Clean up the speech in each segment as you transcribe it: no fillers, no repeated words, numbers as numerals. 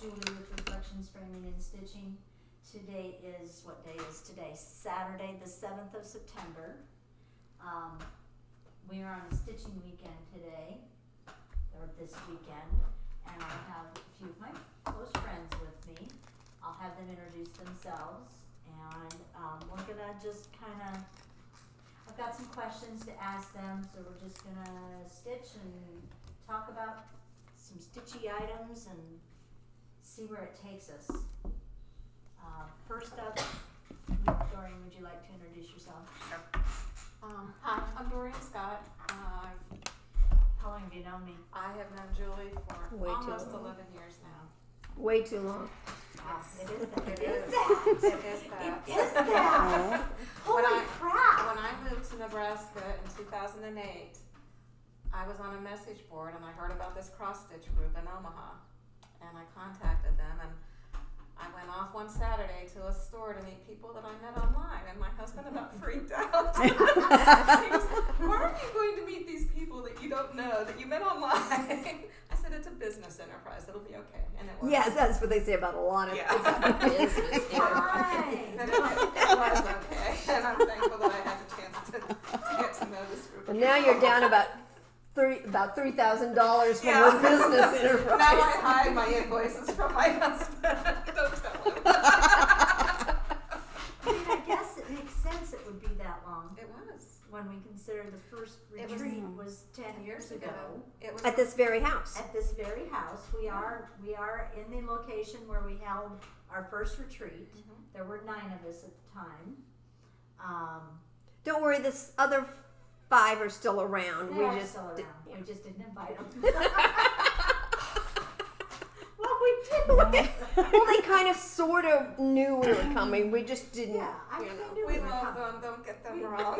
Julie with Reflections Framing and Stitching. Today is, what day is today? Saturday the 7th of September. We are on a stitching weekend today, or this weekend, and I have a few of my close friends with me. I'll have them introduce themselves, and we're gonna just kinda, I've got some questions to ask them, so we're just gonna stitch and talk about some stitchy items and see where it takes us. First up, Doreen, would you like to introduce yourself? Sure. Hi, I'm Doreen Scott. How long have you known me? I have known Julie for Way too almost long. 11 years now. Way too long. It is that. It It is is. that. It is that. It is that. Holy crap. When I moved to Nebraska in 2008, I was on a message board and I heard about this cross-stitch group in Omaha. And I contacted them, and I went off one Saturday to a store to meet people that I met online, and my husband about freaked out. He goes, "Why are you going to meet these people that you don't know, that you met online?" I said, "It's a business enterprise, it'll be okay." And it was. Yeah, that's what they say about a lot of business. Right. And it was okay, and I'm thankful that I had the chance to get to know this group. And now you're down about $3,000 from Yeah. your business enterprise. Now I hide my invoices from my husband. Don't tell him. I mean, I guess it makes sense it would be that long It was. when we consider the first It was- retreat was 10 years ago. It was At this very house. At this very house, we are in the location where we held our first retreat. Mhm. There were 9 of us at the time. Don't worry, this other 5 are still around. They are just still around. did- We just didn't invite them. Well, we did. Well, they kind of sort of knew we were coming. We just didn't. Yeah, I You mean, know, we knew we were love coming. them. Don't get them We- wrong.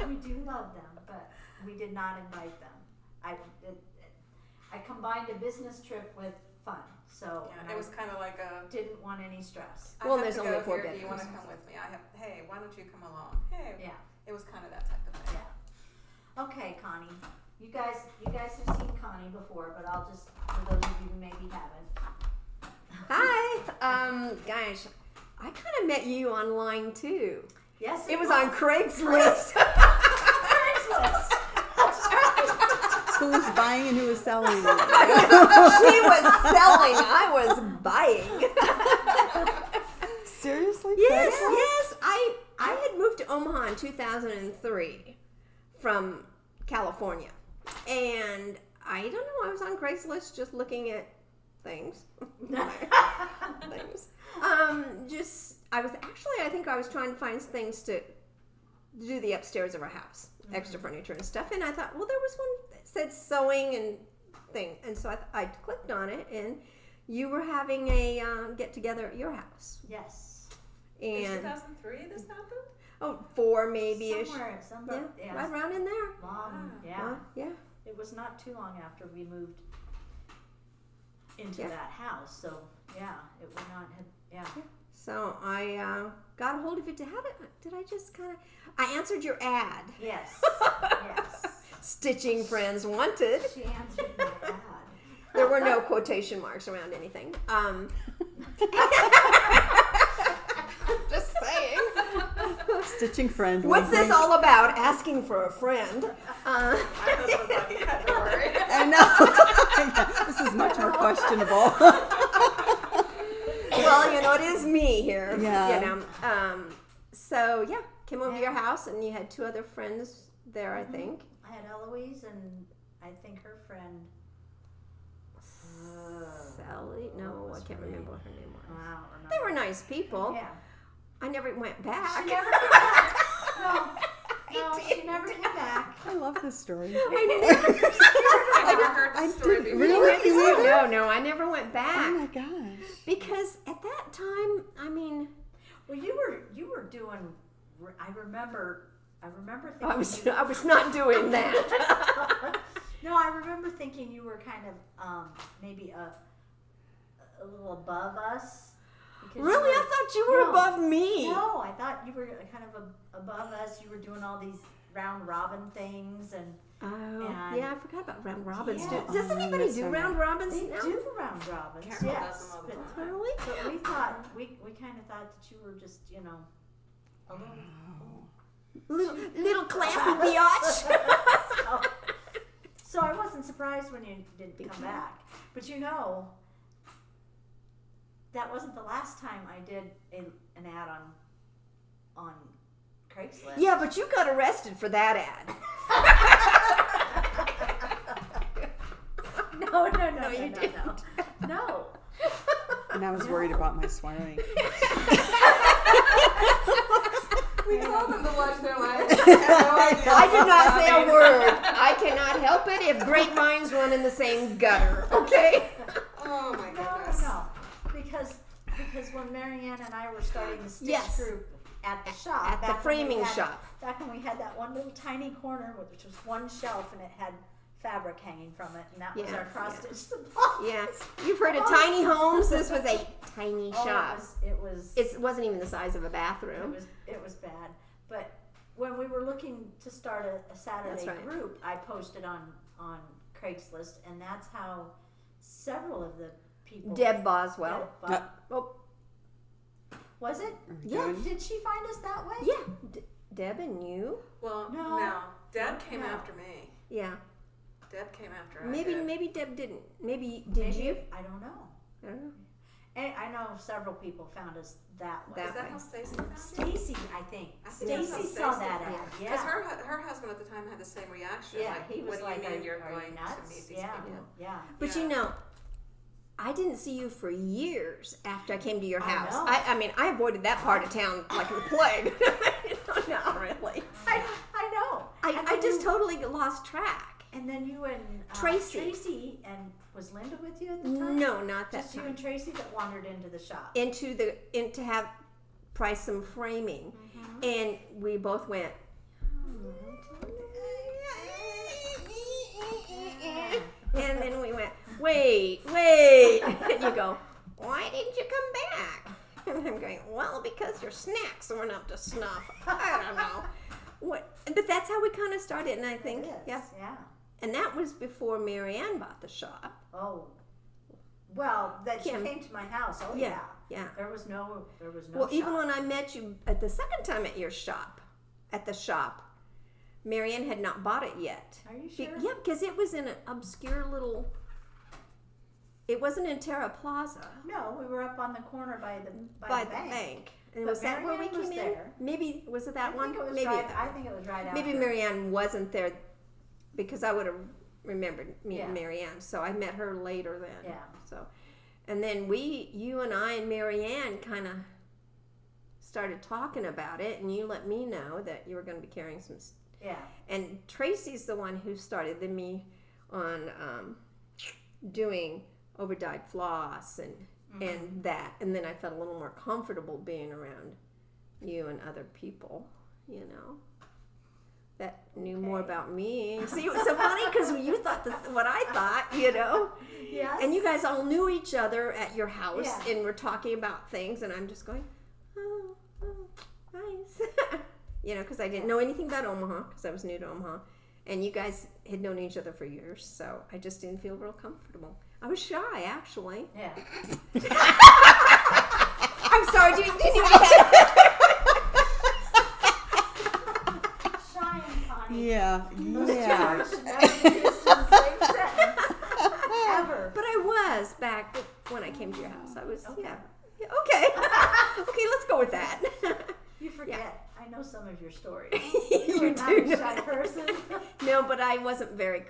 We do love them, but we did not invite them. I combined a business trip with fun, so Yeah, it was kind of like a. didn't want any stress. Well, I have there's to only go 4 here. Do you want to bedrooms. come with me? Hey, why don't you come along? Hey. Yeah. It was kind of that type of thing. Yeah. Okay, Connie. You guys have seen Connie before, but I'll just, for those of you who maybe haven't. Hi. Gosh, I kind of met you online too. Yes, It was on Craigslist. Craigslist. Who was buying and who was selling? She was selling. I was buying. Seriously? Yes, Craigslist? yes. I had moved to Omaha in 2003 from California, and I don't know. I was on Craigslist just looking at things. Things. I think I was trying to find things to do the upstairs of our house, extra furniture and stuff. And I thought, well, there was one that said sewing and thing, and so I clicked on it, and you were having a get together at your house. Yes. In And 2003, this happened. 4 maybe-ish. Somewhere, Yeah, right around in there. Long, yeah. Yeah. It was not too long after we moved into Yeah. that house, so yeah, it would not have, yeah. So I got a hold of it. Did I just kind of? I answered your ad. Yes, yes. Stitching friends wanted. She answered my ad. There were no quotation marks around anything. Just saying. Stitching friend. What's this all about? Asking for a friend. My husband thought he had to worry. I know. This is much more questionable. Well, it is me here. Yeah. You know. So yeah, came over to your house, and you had 2 other friends there, I think. I had Eloise and I think her friend. Sally? No, what was I can't her remember name? what her name was. I don't remember. They were nice people. Yeah. I never went back. She never came back. No, she never came back. I love this story. I never heard the story before. Really? You either? No, I never went back. Oh my gosh. Because at that time, I mean, Well, you were doing. I remember thinking. I was not doing that. No, I remember thinking you were kind of maybe a little above us. because Really? you I thought you were No. above me. No, I thought you were kind of above us. You were doing all these round robin things, and Oh, And- yeah, I forgot about round robins. Yes. Does anybody that's do right. round robins They now? do round robins, Carol yes. does them all the But, time. Really? but we thought, we kind of thought that you were just, a little. Little classy biatch. So I wasn't surprised when you didn't come back. But that wasn't the last time I did an ad on Craigslist. Yeah, but you got arrested for that ad. No, you didn't. No. And I was worried about my swearing. We told them to watch their lives. I did not say a word. I cannot help it if great minds run in the same gutter. Okay. Oh my goodness. No. Because when Marianne and I were starting the stitch Yes. group at the shop, At the back when we framing had- shop. back when we had that one little tiny corner, which was one shelf, and it had fabric hanging from it, and that was Yeah, our cross stitch supply. Yeah. You've heard of tiny homes. This was a tiny Oh, shop. it Wasn't even the size of a bathroom. was bad. But when we were looking to start a Saturday That's right. group, I posted on Craigslist, and that's how several of the people. Deb Boswell. Oh, Was it? Yeah. Did she find us that way? yeah. Deb and you. Well, No. no. Deb came No. after me. Yeah. Deb came after I Maybe did. Deb didn't. Maybe did Maybe. you? I don't know. I don't know. And I know several people found us that way. That Is that way. how Stacy found you? Stacy, I think. I think that's how Stacy saw Stacy that found ad. you. Yeah. Because her husband at the time had the same reaction. Yeah, like, he was what like, do you mean are you're you going nuts? to meet these Yeah. people? Yeah. But Yeah. you know, I didn't see you for years after I came to your I house. know. I mean, I avoided that part of town like the plague. Not really. I know. And I then just you- totally lost track. And then you and Tracy. And was Linda with you at the time? No, not that Just you time. and Tracy that wandered into the shop. To have price some framing, and we both went. And then we went, wait, and you go, why didn't you come back? And I'm going, well, because your snacks weren't up to snuff. I don't know. But that's how we kind of started, and I think, It is, yeah. Yeah. And that was before Marianne bought the shop. Oh. Well, that she Kim. came to my house. Oh Yeah. There was no Well, even shop. when I met you at the second time at the shop, Marianne had not bought it yet. Are you sure? Yeah, because it was in an obscure little. It wasn't in Terra Plaza. No, we were up on the corner by the bank. And But was that where we Marianne was came in? there. Maybe was it that I one? think it was Maybe right. that I one. think it was right after. Maybe Marianne wasn't there because I would have remembered meeting Yeah. Marianne. So I met her later then. Yeah. So, and then you and I and Marianne kind of started talking about it, and you let me know that you were going to be carrying some. Yeah. And Tracy's the one who started me on doing overdyed floss and that, and then I felt a little more comfortable being around you and other people, that knew more about me. See, it was so funny because you thought what I thought, Yes. and you guys all knew each other at your house, Yeah. and were talking about things, and I'm just going, oh nice. Because I didn't know anything about Omaha because I was new to Omaha, and you guys had known each other for years, so I just didn't feel real comfortable. I was shy, actually. Yeah. I'm sorry, didn't even have Shy and Connie. Yeah. Those Yeah. two should never be used in the same sentence. Ever. But I was back when I came to your house. I was, Okay. yeah. Okay. Okay, let's go with that. You forget. I know some of your stories. You were not a do shy know. person. No, but I wasn't very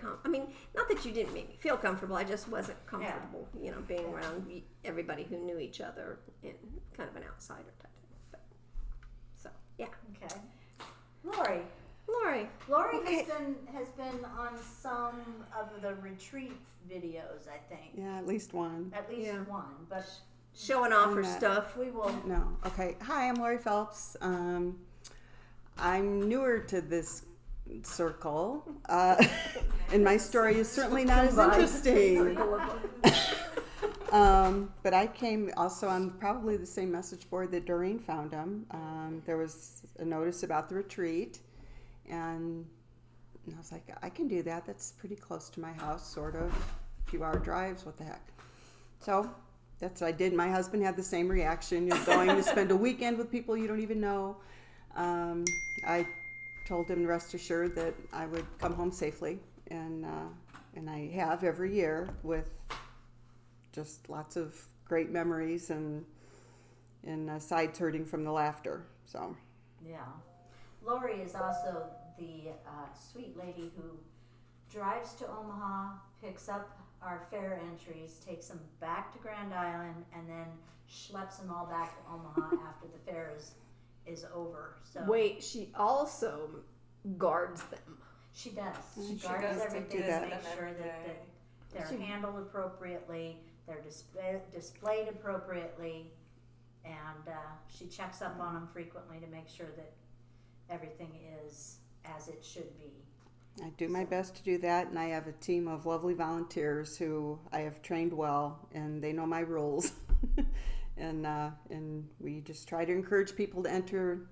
not that you didn't make me feel comfortable. I just wasn't comfortable, being around everybody who knew each other and kind of an outsider type thing. But, so, yeah. Okay. Lori. Laurie. has been on some of the retreat videos, I think. Yeah, at least one. At least Yeah. one. But Showing off her Yeah. stuff. we will. No. Okay. Hi, I'm Laurie Phelps. I'm newer to this circle, and my story is certainly not as interesting. But I came also on probably the same message board that Doreen found them. There was a notice about the retreat, and And I was like, I can do that. That's pretty close to my house, sort of. A few hour drives, what the heck. So that's what I did. My husband had the same reaction. You're going to spend a weekend with people you don't even know. I told him, rest assured, that I would come home safely. And I have every year, with just lots of great memories and sides hurting from the laughter. So Yeah. Laurie is also the sweet lady who drives to Omaha, picks up our fare entries, takes them back to Grand Island, and then schleps them all back to Omaha after the fair is over. So Wait, she also guards them. she does. She She guards does everything do to that make sure every that day. they're She- handled appropriately, they're displayed appropriately, and she checks up on them frequently to make sure that everything is as it should be. I do my best to do that, and I have a team of lovely volunteers who I have trained well, and they know my rules. and we just try to encourage people to enter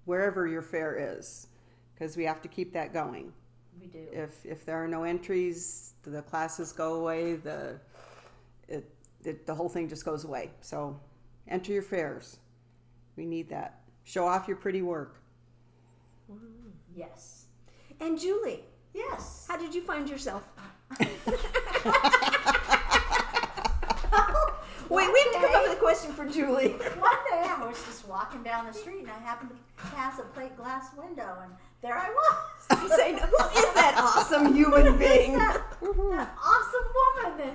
wherever your fair is, because we have to keep that going. We do. If there are no entries, the classes go away. The whole thing just goes away. So enter your fairs. We need that. Show off your pretty work. Yes. And Julie, Yes. how did you find yourself? Wait, we have to come up with a question for Julie. One day I was just walking down the street and I happened to pass a plate glass window and there I was. You say, who is that awesome human being? that awesome woman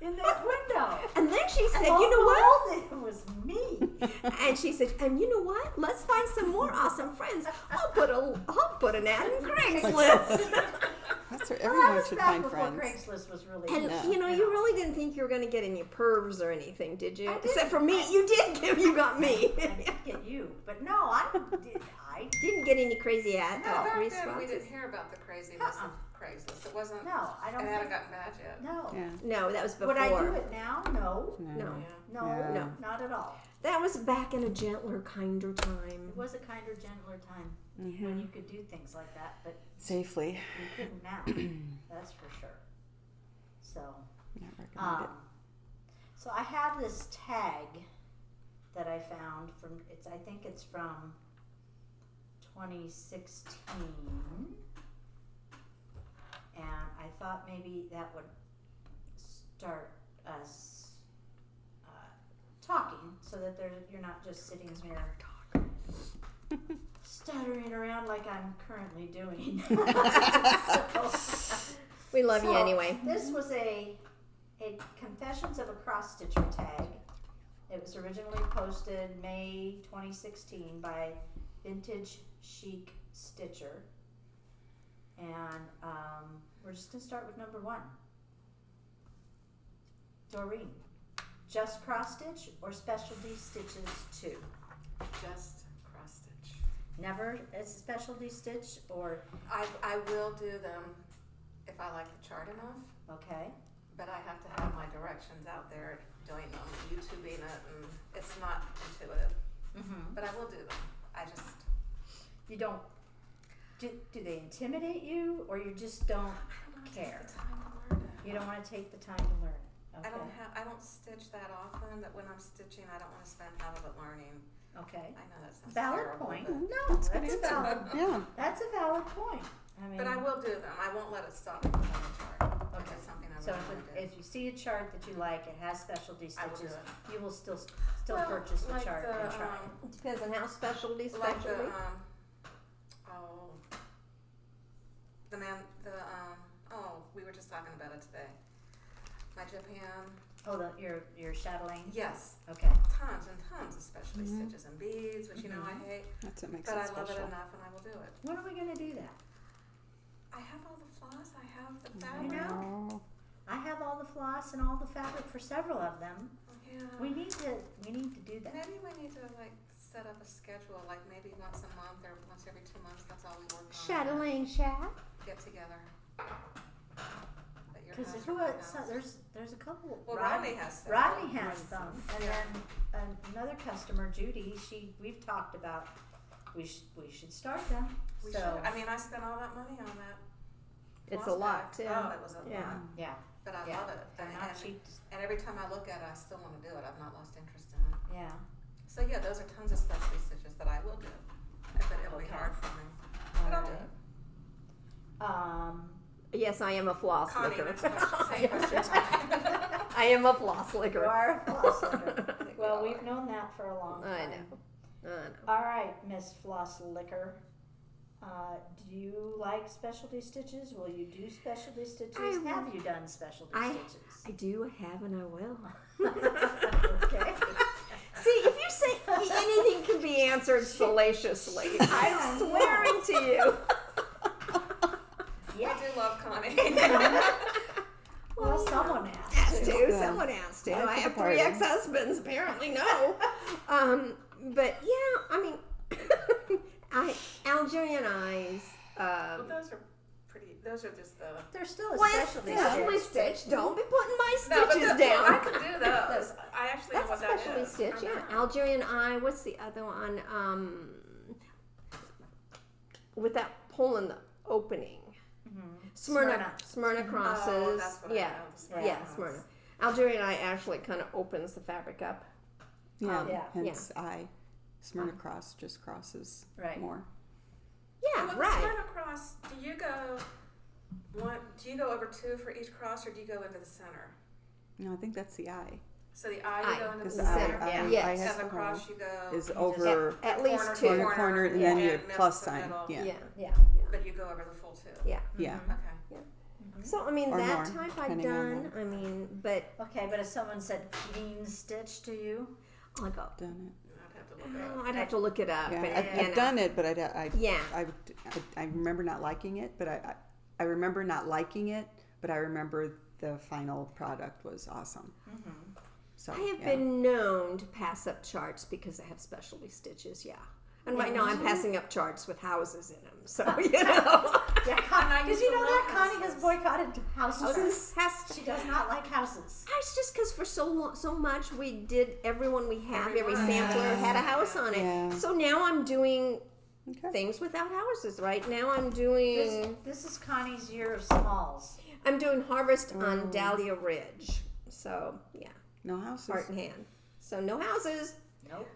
in that window. And then she said, And you know what? lo and behold, it was me. And she said, and you know what? Let's find some more awesome friends. I'll put an ad in Craigslist. That's where Well, everyone that was should back find before friends. Craigslist was really And Yeah. you know, you really didn't think you were going to get any pervs or anything, did you? I didn't. Except for me, you did. You got me. I did get you, but no, I Didn't get any crazy ad No, back then we responses. didn't hear about the craziness of Craigslist. It wasn't. no, I don't It hadn't think, gotten bad yet. no. Yeah. No, that was before. Would I do it now? No. No. Yeah. No, Yeah. No. not at all. That was back in a gentler, kinder time. It was a kinder, gentler time when you could do things like that, but Safely. you couldn't now. That's for sure. So, Not recommend so I have this tag that I found from. I think it's from 2016, and I thought maybe that would start us talking, so that you're not just sitting here stuttering around like I'm currently doing. So- We love you so, anyway. This was a Confessions of a Cross Stitcher tag. It was originally posted May 2016 by Vintage Chic Stitcher. And we're just going to start with number 1. Doreen, just cross stitch or specialty stitches too? Just cross stitch. Never a specialty stitch or, I will do them if I like the chart enough, okay. but I have to have my directions out there doing them, YouTubing it, and it's not intuitive. Mm-hmm. But I will do them. I just You don't, do they intimidate you or you just don't care? take the time to learn it. You don't want to take the time to learn it. Okay. I don't stitch that often that when I'm stitching I don't want to spend half of it learning. Okay. I know that sounds Valid terrible, point. but- No, that's a valid. Yeah. That's a valid point. I mean, But I will do them. I won't let it stop me from doing the chart. Okay. It's something I so really want to do. if you see a chart that you like, it has specialty I will do stitches, it. you will still Well, purchase the like chart the, and try. It depends on how specialty. Like the we were just talking about it today. My Japan, Your chatelaine. yes, Okay. tons and tons of specialty stitches and beads, which you know I hate, That's what makes but it I special. love it enough and I will do it. When are we gonna do that? I have all the floss, I have the I fabric. know. Oh, I have all the floss and all the fabric for several of them. Yeah. We need to do that. Maybe we need to like set up a schedule, like maybe once a month or once every 2 months. That's all we work on. Chatelaine chat. Get together. But your Because house who or my else? house. There's a couple. Well, Rodney has some. Rodney has some, and Yeah. then another customer, Judy. We've talked about we should start them. We so should. I mean, I spent all that money on that It's a floss lot, pack. too. Oh, it was a Yeah. lot. Yeah. But I Yeah. love it. They're not cheap. And every time I look at it, I still want to do it. I've not lost interest in it. Yeah. So yeah, those are tons of specialty stitches that I will do. But it'll be Okay. hard for me. But I'll do it. Yes, I am a floss Connie, licker. next question. Same question. Connie. I am a floss You licker. are a floss licker. I think we Well, all we've are. known that for a long time. I know. All right, Miss Floss Licker. Do you like specialty stitches? Will you do specialty stitches? Have you done specialty stitches? I do have and I will. Okay. See, if you say anything can be answered salaciously, I'm swearing to you. I do love Connie. Well, someone Has has to. to. Someone has to. Life I of have the 3 party. ex-husbands. Apparently, no. But yeah, I mean, Algerian eyes. Well, those are pretty. Those are just the. There's still a Well, it's specialty specialty stitch. stitch. Don't be putting my No, but stitches I down. can do those. I actually know That's a what that specialty is. stitch, I yeah. know. Algerian eye. What's the other one? With that hole in the opening. Smyrna crosses. Oh, that's what yeah, I know. the Smyrna yeah, cross. Smyrna. Algerian eye actually kind of opens the fabric up. Yeah, Yeah. hence I. Smyrna cross just crosses Right. more. Yeah, Well, with right. the Smyrna cross, do you go over 2 for each cross, or do you go into the center? No, I think that's the eye. So the eye Eye, you go into the Because the center, center, I, yes. I and have the the cross you go is you over At just- least corner to 2. corner, and yeah, then your middle plus to sign. middle. Yeah. Yeah. Yeah. But you go over the full 2. Yeah. Yeah. Okay. So I mean Or that more, type I've depending on done. I mean, but Okay, but if someone said clean stitch to you, I go. Done I'd have to look at Oh, I'd have to look it up. it. Yeah, and, I've done it, but Yeah. I remember not liking it. But I remember not liking it. But I remember the final product was awesome. So I have yeah. been known to pass up charts because I have specialty stitches. Yeah. And right now I'm passing up charts with houses in them. So you know. yeah, I did used you to know love that Connie has houses. boycotted houses? Houses has She does not like houses. It's just because for so much we did everyone we have, every Everyone. sampler Yeah. had a house on it. Yeah. So now I'm doing Okay. things without houses. Right now I'm doing This is Connie's year of smalls. I'm doing harvest on Dahlia Ridge. So yeah, No houses. heart in hand. So no houses. Nope.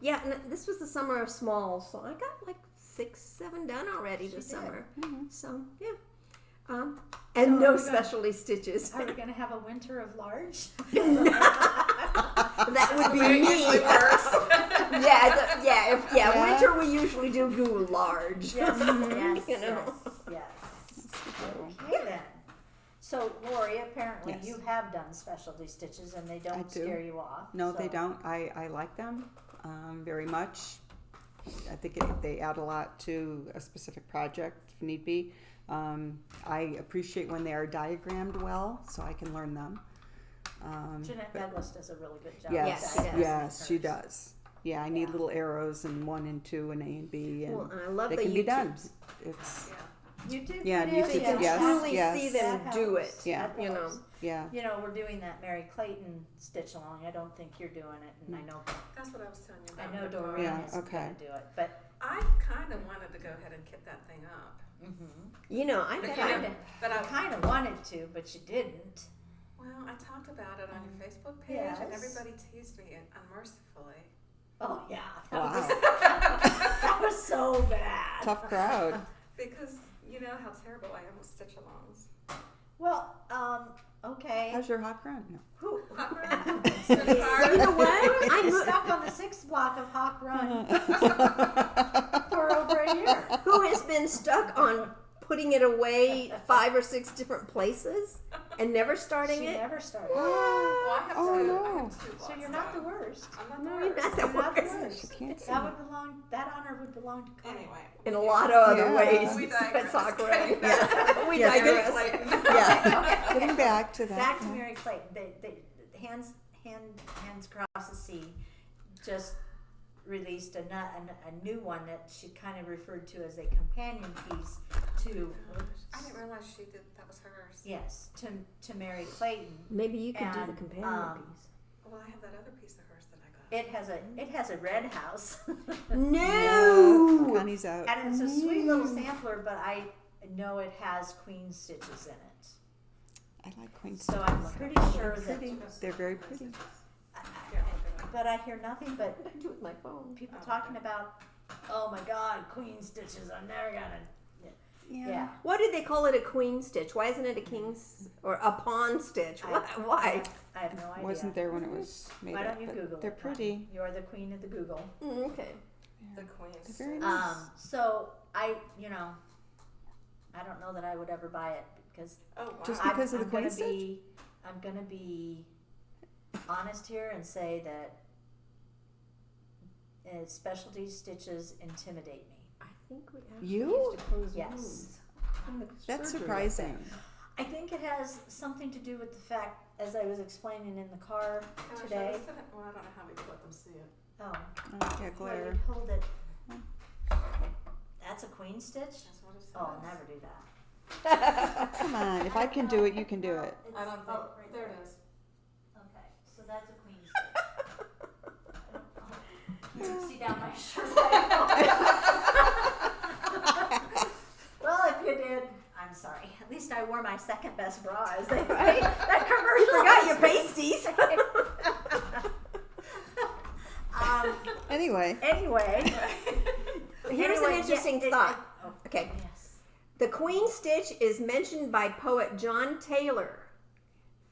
Yeah, and this was the summer of smalls, so I got like 6, 7 done already this did. summer. Mm-hmm. So yeah, and So no are we gonna- specialty stitches. Are we going to have a winter of large? That would be It me. usually works. Yeah, winter we usually do go large. Yes, yes, You know. yes. Okay then. So Laurie, apparently Yes. you have done specialty stitches and they don't do. scare you off. No, so- they don't. I like them very much. I think they add a lot to a specific project if need be. I appreciate when they are diagrammed well, so I can learn them. Jeanette Douglas does a really good job. Yes, with she that. does. Yes, she Hers. does. Yeah, I need Yeah. little arrows and 1 and 2 and A and B, and Well, and I love they the can be done. YouTubes. It's YouTube Yeah, videos, YouTube, You can yes, truly yes. see them That do helps. it. Yeah. That You know. helps. yeah. You know, we're doing that Mary Clayton stitch along. I don't think you're doing it, and I know That's what I was telling you I about. know before. Doreen Yeah, isn't okay. going to do it, but I kind of wanted to go ahead and kit that thing up. You know, I But kind of. But I I kind of wanted to, but you didn't. Well, I talked about it on your Facebook page, Yes. and everybody teased me unmercifully. Oh yeah, Wow. that was so bad. Tough crowd. Because you know how terrible I am with stitch-alongs. Well, okay. How's your hawk run? No. Who? You know what? I'm stuck on the 6th block of Hawk Run for over a year. Who has been stuck on putting it away 5 or 6 different places and never starting She it? never started. Well, I have Oh, two. no. I have 2 blocks. So you're not the worst. I'm not No, the you're worst. not the You're not the worst. worst. Can't see. That would belong. That honor would belong to Connie. Anyway. In a lot of other Yeah. ways. We besides digress. Hawk Run. Yeah. We Yes, digress. Clayton. Yeah. Getting back to that. Back to Mary Clayton. The hands across the sea just released a new one that she kind of referred to as a companion piece to I didn't realize she did. That was hers. yes to Mary Clayton. Maybe you could do the And, companion piece. Well, I have that other piece of hers that I got. It has a red house. No! Connie's out. And it's a sweet little sampler, but know it has queen stitches in it. I like queen So stitches. I'm pretty sure that, Pretty. They're very pretty. but I hear nothing but I do it with my phone. people talking about, oh my God, queen stitches, I'm never gonna, yeah. Why did they call it a queen stitch? Why isn't it a king's or a pawn stitch? Why? I have no idea. Wasn't there when it was made Why up, don't you but Google they're it? pretty. You're the queen of the Google. Okay. The queen. They're very nice. So I don't know that I would ever buy it because Oh, wow. Just because of the queen stitch? I'm gonna be honest here and say that specialty stitches intimidate me. I think we actually You? used to close Yes. rooms. That's Surgery surprising. I think it has something to do with the fact, as I was explaining in the car Can I show today. this to them? Well, I don't know how we can let them see it. Oh, Oh, yeah, glare. Lori, hold it. That's a queen stitch? That's what it says. Oh, I'll never do that. Come on, if I can do it, you can do it. I don't think. Oh, right there it is. Okay, so that's a queen stitch. You can see down my shirt. Well, if you did, I'm sorry. At least I wore my second best bra, as they say. That commercial. Forgot your pasties. Anyway, Here's an interesting thought. Oh, Okay. yes. The queen stitch is mentioned by poet John Taylor,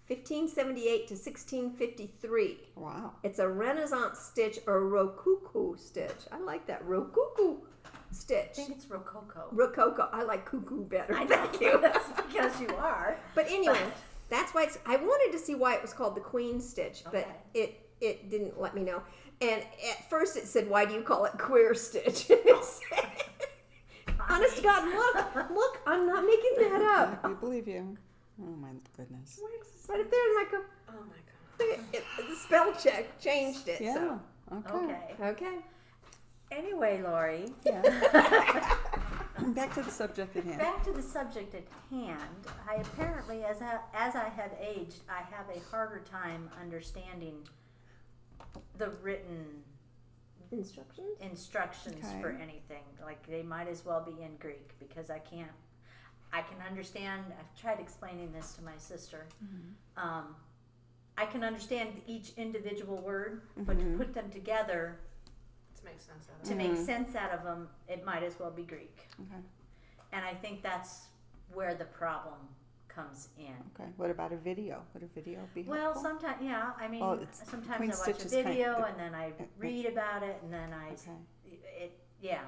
1578 to 1653. wow. It's a Renaissance stitch or rococo stitch. I like that rococo I stitch. think it's rococo. Rococo. I like cuckoo better. I Thank know, you. that's because you are. But anyway, that's why I wanted to see why it was called the queen stitch, but Okay. it didn't let me know. And at first it said, "Why do you call it queer stitch?" Honest to God, look, I'm not making that up. We believe you. Oh my goodness. Right up there in my Oh my God. the spell check changed it. Yeah. So. Okay. Okay. Anyway, Laurie, Yeah. Back to the subject at hand. back to the subject at hand. I apparently, as I have aged, I have a harder time understanding the written instructions Okay. for anything. Like, they might as well be in Greek because I can understand. I've tried explaining this to my sister. I can understand each individual word, but to put them together To make sense of it. to make sense out of them, it might as well be Greek. Okay. And I think that's where the problem comes in. Okay. What about a video? Would a video be helpful? Well, sometimes, yeah. I mean, Oh, it's- queen sometimes I watch stitch a is kind- video and then I read about it and then Okay. yeah.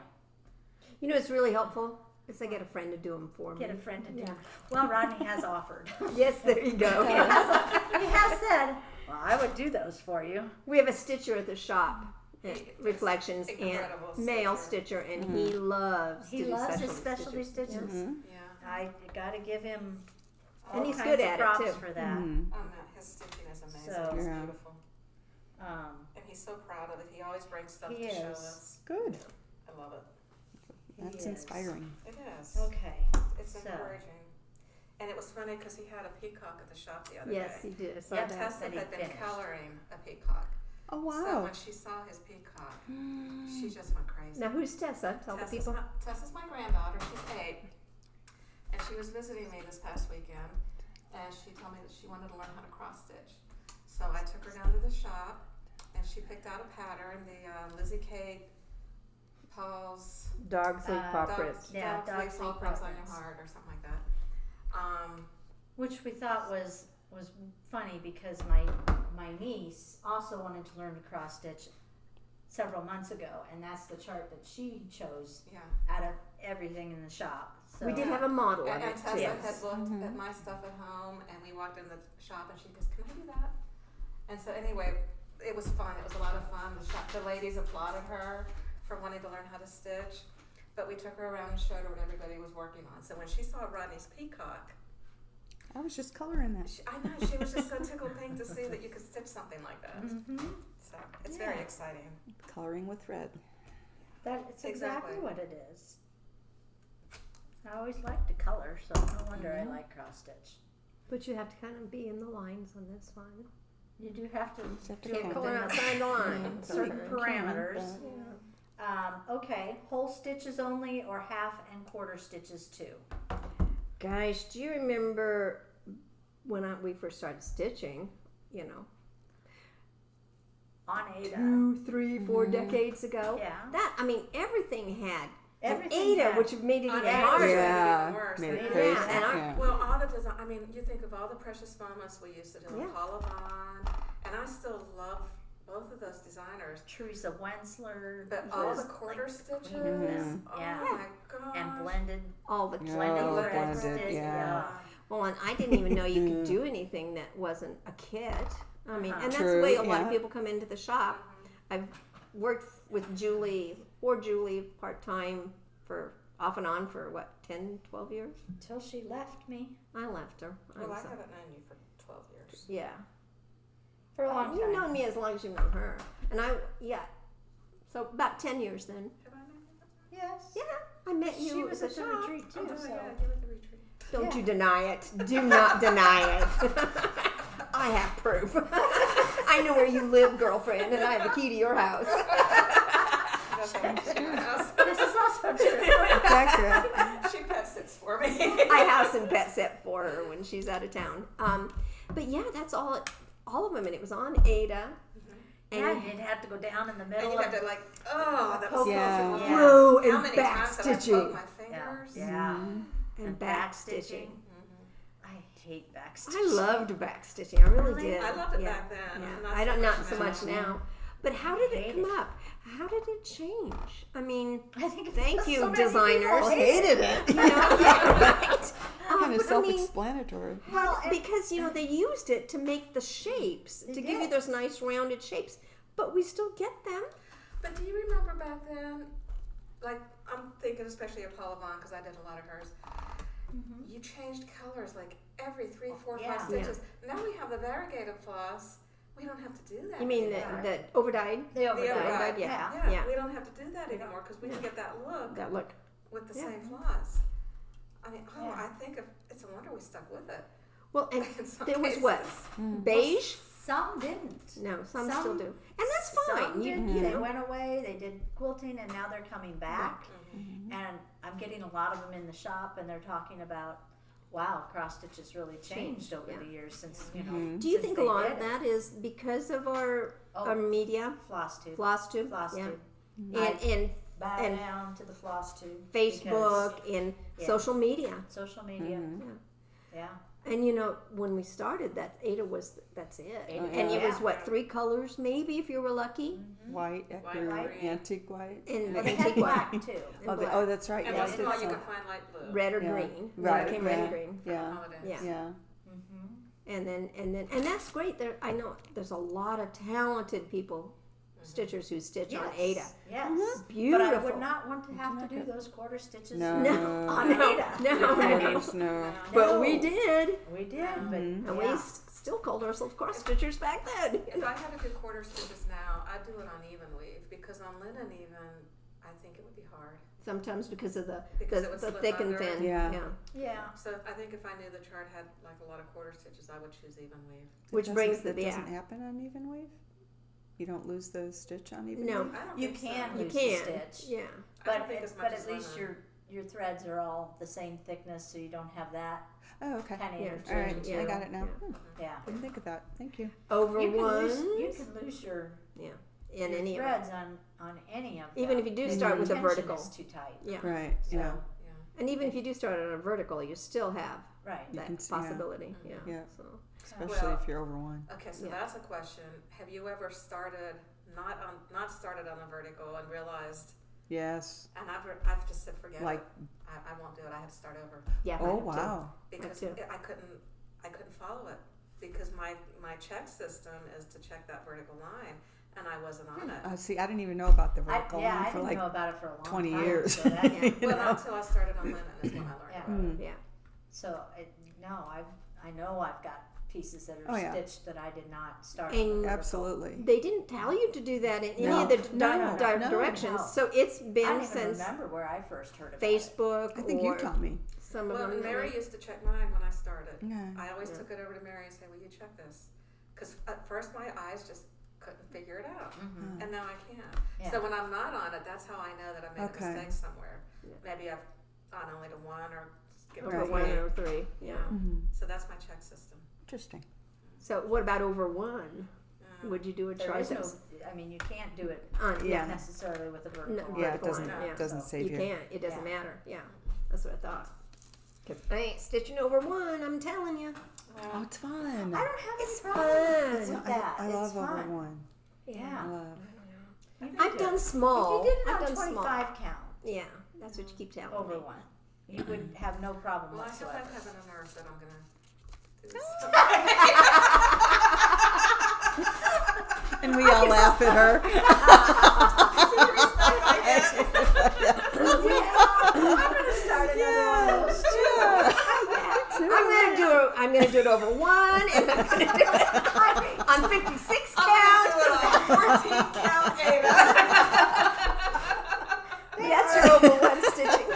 You know, it's really helpful. Is I get a friend to do them for me. Get a friend to do. Yeah. Well, Rodney has offered. Yes, there you go. He has said, "Well, I would do those for you." We have a stitcher at the shop, He- Reflections, incredible and male stitcher. stitcher, and he loves He to do loves his specialty specialty stitches. stitches. Yeah. I got to give him all And he's kinds good of at it, props too. for that. Mhm. Oh no, his stitching is amazing. So- It's Yeah. beautiful. And he's so proud of it. He always brings stuff He to show is. us. Good. I love it. That's He is. inspiring. It is. Okay. It's So- encouraging. And it was funny because he had a peacock at the shop the other Yes, day. he did. I saw Yeah, that. Tessa that he had been finished. coloring a peacock. Oh So wow. when she saw his peacock, she just went crazy. Now, who's Tessa? Tell the people. Tessa's my granddaughter. She's 8. And she was visiting me this past weekend. And she told me that she wanted to learn how to cross stitch. So I took her down to the shop. And she picked out a pattern, the Lizzie Kate Paul's Dog sleep paw Dog- prints. Yeah, Dog Dog Sleep Sleep Paw Paw Prints on Your Prints. Heart or something like that. Which we thought was funny because my niece also wanted to learn to cross stitch several months ago, and that's the chart that she chose Yeah. out of everything in the shop. So We did have a model of And it Tessa too. Yes. had looked at my stuff at home, and we walked in the shop, and she goes, "Can I do that?" And so anyway, it was fun. It was a lot of fun. The ladies applauded her for wanting to learn how to stitch, but we took her around and showed her what everybody was working on. So when she saw Rodney's peacock, I was just coloring that. I know she was just so tickled pink to see that you could stitch something like that. Mm-hmm. So it's very Yeah. exciting. Coloring with thread. That's exactly Exactly. what it is. I always like to color, so no wonder I like cross stitch. But you have to kind of be in the lines on this one. You do have to have to do it count. Color within outside the line. certain Okay. parameters. Yeah. Okay, whole stitches only or half and quarter stitches too. Gosh, do you remember when we first started stitching? You know, On Ada. 2, 3, 4 decades ago. Yeah. That Everything everything had had- which made it On even Ada, harder. it Yeah, even worse. made it Yeah. crazy. And I- Yeah. Well, all the design, I mean, you think of all the precious moments we used to do in Yeah. Paula Vaughn, and I still love both of those designers. Teresa Wensler. But who all was, the quarter like, stitches, queen of them. oh Yeah. my gosh. And blended. All the Blended Oh, thread blended, stitch, yeah. Well, and I didn't even know you could do anything that wasn't a kit. I mean, and that's True, the way a lot of yeah. people come into the shop. I've worked with Julie part-time for off and on for 10, 12 years. Until she left me. I left her. Well, I'm I so- haven't known you for 12 years. yeah. For a long You've time. known me as long as you've known her. And so about 10 years then. Have I known you? Yes. Yeah, I met you She at was the at the shop. retreat Oh, too. yeah, So. you were at the retreat. Don't Yeah. you deny it. Do not deny it. I have proof. I know where you live, girlfriend, and I have a key to your house. That's how much she knows. This is also true. It's accurate. She pet sits for me. I have some pet sit for her when she's out of town. But yeah, that's all of them, and it was on Ada. And And you'd have to go down in the And middle you of have to that was Yeah. so Yeah. Whoa, How and many times did I backstitching. poke my fingers? Yeah. And backstitching. I hate backstitching. I loved backstitching. I really Really? did. I loved it yeah. back then. Yeah. Not I don't, not much so now. much now. But how did it hate come it. up? How did it change? I mean, I think thank you, so many people designers. hate Hated it. you know, yeah, right? Kind of but I mean, self-explanatory. Well, because they used it to make the shapes, They to give you did. those nice rounded shapes. But we still get them. But do you remember back then, like, I'm thinking especially of Paula Vaughn, because I did a lot of hers, you changed colors like every 3, 4, 5 Yeah. stitches. Now we have the variegated floss. We don't have to do that You mean anymore. the overdyed? They overdyed. overdyed, yeah. Yeah, Yeah. we don't have to do that anymore because we can get that look That look. with the Yeah. same floss. I mean, Yeah. I think it's a wonder we stuck with it. Well, and In some there was cases. what? Beige? Some didn't. No, some Some- still do. And that's Some fine. You, did. you They know. went away. They did quilting, and now they're coming back. Mm-hmm. And I'm getting a lot of them in the shop, and they're talking about, wow, cross stitches really changed over yeah. the years since you know. Do you since think a they lot did of it. that is because of our Oh, media? floss tube? Floss tube? Floss yeah. tube. And Bow and down to the floss tube. Facebook and Yeah. social media. because social media. Yeah. And when we started, that's it. Ada, And it was yeah. what, 3 colors maybe if you were lucky? White, echre, white. antique white. And Well, they antique had white. black too. And Oh, black. that's right. And Yes, once in a while it's, you can find light blue. Red or yeah. green. Right, It became yeah. red or green. Yeah. Holidays. Yeah. Yeah. And that's great. I know there's a lot of talented people, stitchers who stitch on Ada. Yes. Beautiful. But I would not want to have to do those quarter stitches. No. No, on no, Ada. no, no. Quarters, no. But No. we did, We did, but and we yeah. still called ourselves cross stitchers back then. If I had to do quarter stitches now, I'd do it on even weave because on linen even, I think it would be hard. Sometimes because of Because it would the slip thick and under. thin. Yeah. Yeah. So I think if I knew the chart had like a lot of quarter stitches, I would choose even weave. Which brings the that doesn't happen on even wave. You don't lose the stitch on even No. wave. I don't You think can so. You lose the can. stitch. Yeah. I don't think as much But as at least linen. your threads are all the same thickness, so you don't have that Oh, okay. kind of Yeah. All right, interference. Yeah. I got it now. Yeah. Yeah. Didn't think of that. Thank you. Over You can ones. lose your in your any of threads on any of them. Even if you do The start with a tension vertical. is too tight. Yeah. Right. So, Yeah. Yeah. And even if you do start on a vertical, you still have right. that can see, yeah. possibility. Yeah. Yeah. So Especially Well- if you're over one. Okay, so Yeah. that's a question. Have you ever started not started on the vertical and realized? Yes. And I've just said forget Like. it. I won't do it. I had to start over yeah. Oh I have to. wow. because too. I couldn't follow it because my check system is to check that vertical line and I wasn't on it. See, I didn't even know about the vertical I line for didn't like know about it for a long 20 time. years. So, that, Yeah. you Well, know? not until I started on linen is when I learned Yeah. about it. Yeah. so I know I've got pieces that are Oh, yeah. stitched that I did not start. And on the vertical. Absolutely. They didn't tell you to do that in any No. of the No. directions. No. So it's I been don't even since remember where I first heard about it. Facebook I think or you taught me. some of Well, them. Mary used to check mine when I started. Yeah. I always Yeah. took it over to Mary and say, "Will you check this?" Because at first my eyes just couldn't figure it out, Mhm. and now I can. Yeah. So when I'm not on it, that's how I know that I made Okay. a mistake somewhere. Yeah. Maybe I've gone only to one or over Right. 1 and over 3. Yeah. Mhm. So that's my check system. Interesting. So what about over 1? Would you do a There is no, tricep? I mean, you can't do it Yeah. necessarily with a vertical No, line. Yeah, it vertical doesn't line, yeah. doesn't So- save You you. can't. It doesn't Yeah. matter. Yeah. That's what I thought. Because I ain't stitching over 1, I'm telling you. Oh, it's fun. I don't have It's any problem fun. with that. I It's love over fun. 1. I Yeah. love. You can I've do done it. small. If you did it I've on done small. 25 count Yeah, that's what you keep telling over me. 1, you would have no problem Well, I have whatsoever. that heaven and earth that I'm gonna do this. And we all laugh at her. I'm gonna start another one of those too. I'm gonna do it over 1, and I'm gonna do it on 56 count. 14 count Ada. That's your over 1 stitching.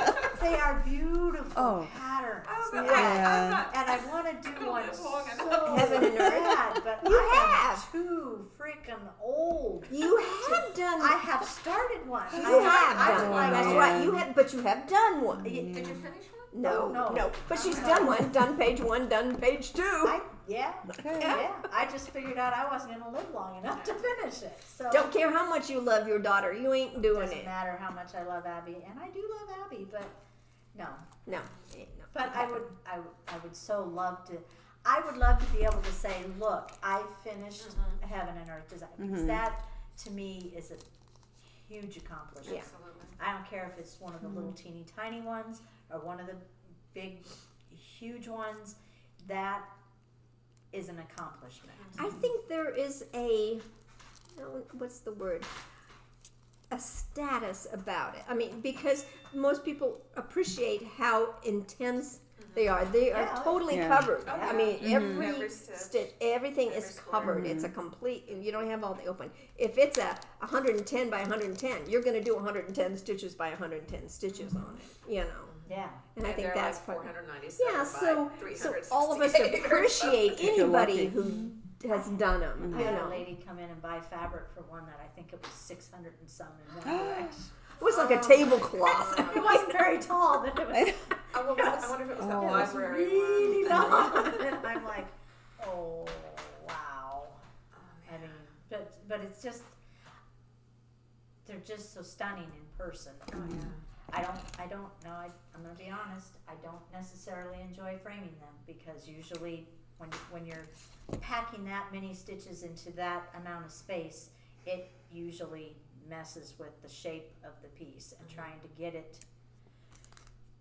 They are beautiful Oh. patterns. Yeah. And I want to do one live long so Heaven and earth. bad, but You I have. am too freaking old. You have done. I have started one. You I have would done. like That's to- right. You have, but you have done one. Did you finish one? No, Oh, no. no. But she's done one. Done page 1. Done page 2. Yeah. Okay. Yeah. I just figured out I wasn't going to live long enough to finish it. So Don't care how much you love your daughter. You ain't it doing doesn't it. matter how much I love Abby, and I do love Abby, but no. No. But I would so love to. I would love to be able to say, look, I finished Heaven and Earth Design, because that to me is a huge accomplishment. Yeah. Absolutely. I don't care if it's one of the little teeny tiny ones or one of the big, huge ones. That is an accomplishment. I think there is a, what's the word? A status about it. I mean, because most people appreciate how intense they are. They are Yeah. totally Yeah. covered. Oh, I mean, Every every stitch. stitch, everything Every is square. covered. It's a complete, you don't have all the open. If it's a 110 by 110, you're going to do 110 stitches by 110 stitches on it, you know. Yeah. And I think they're that's like part. 497 Yeah, so by 368 all of us or appreciate something. If you're anybody lucky. who has done them. I You had a know, lady come in and buy fabric for one that I think it was 600 and some in one direction. it was like a tablecloth. It wasn't very tall, but it was I wonder if it was that Oh. library really one. long. And I'm like, oh wow. Oh, I man. mean, but it's just, they're just so stunning in person. Oh, yeah. I don't know. I'm gonna be honest. I don't necessarily enjoy framing them, because usually when you're packing that many stitches into that amount of space, it usually messes with the shape of the piece, and trying to get it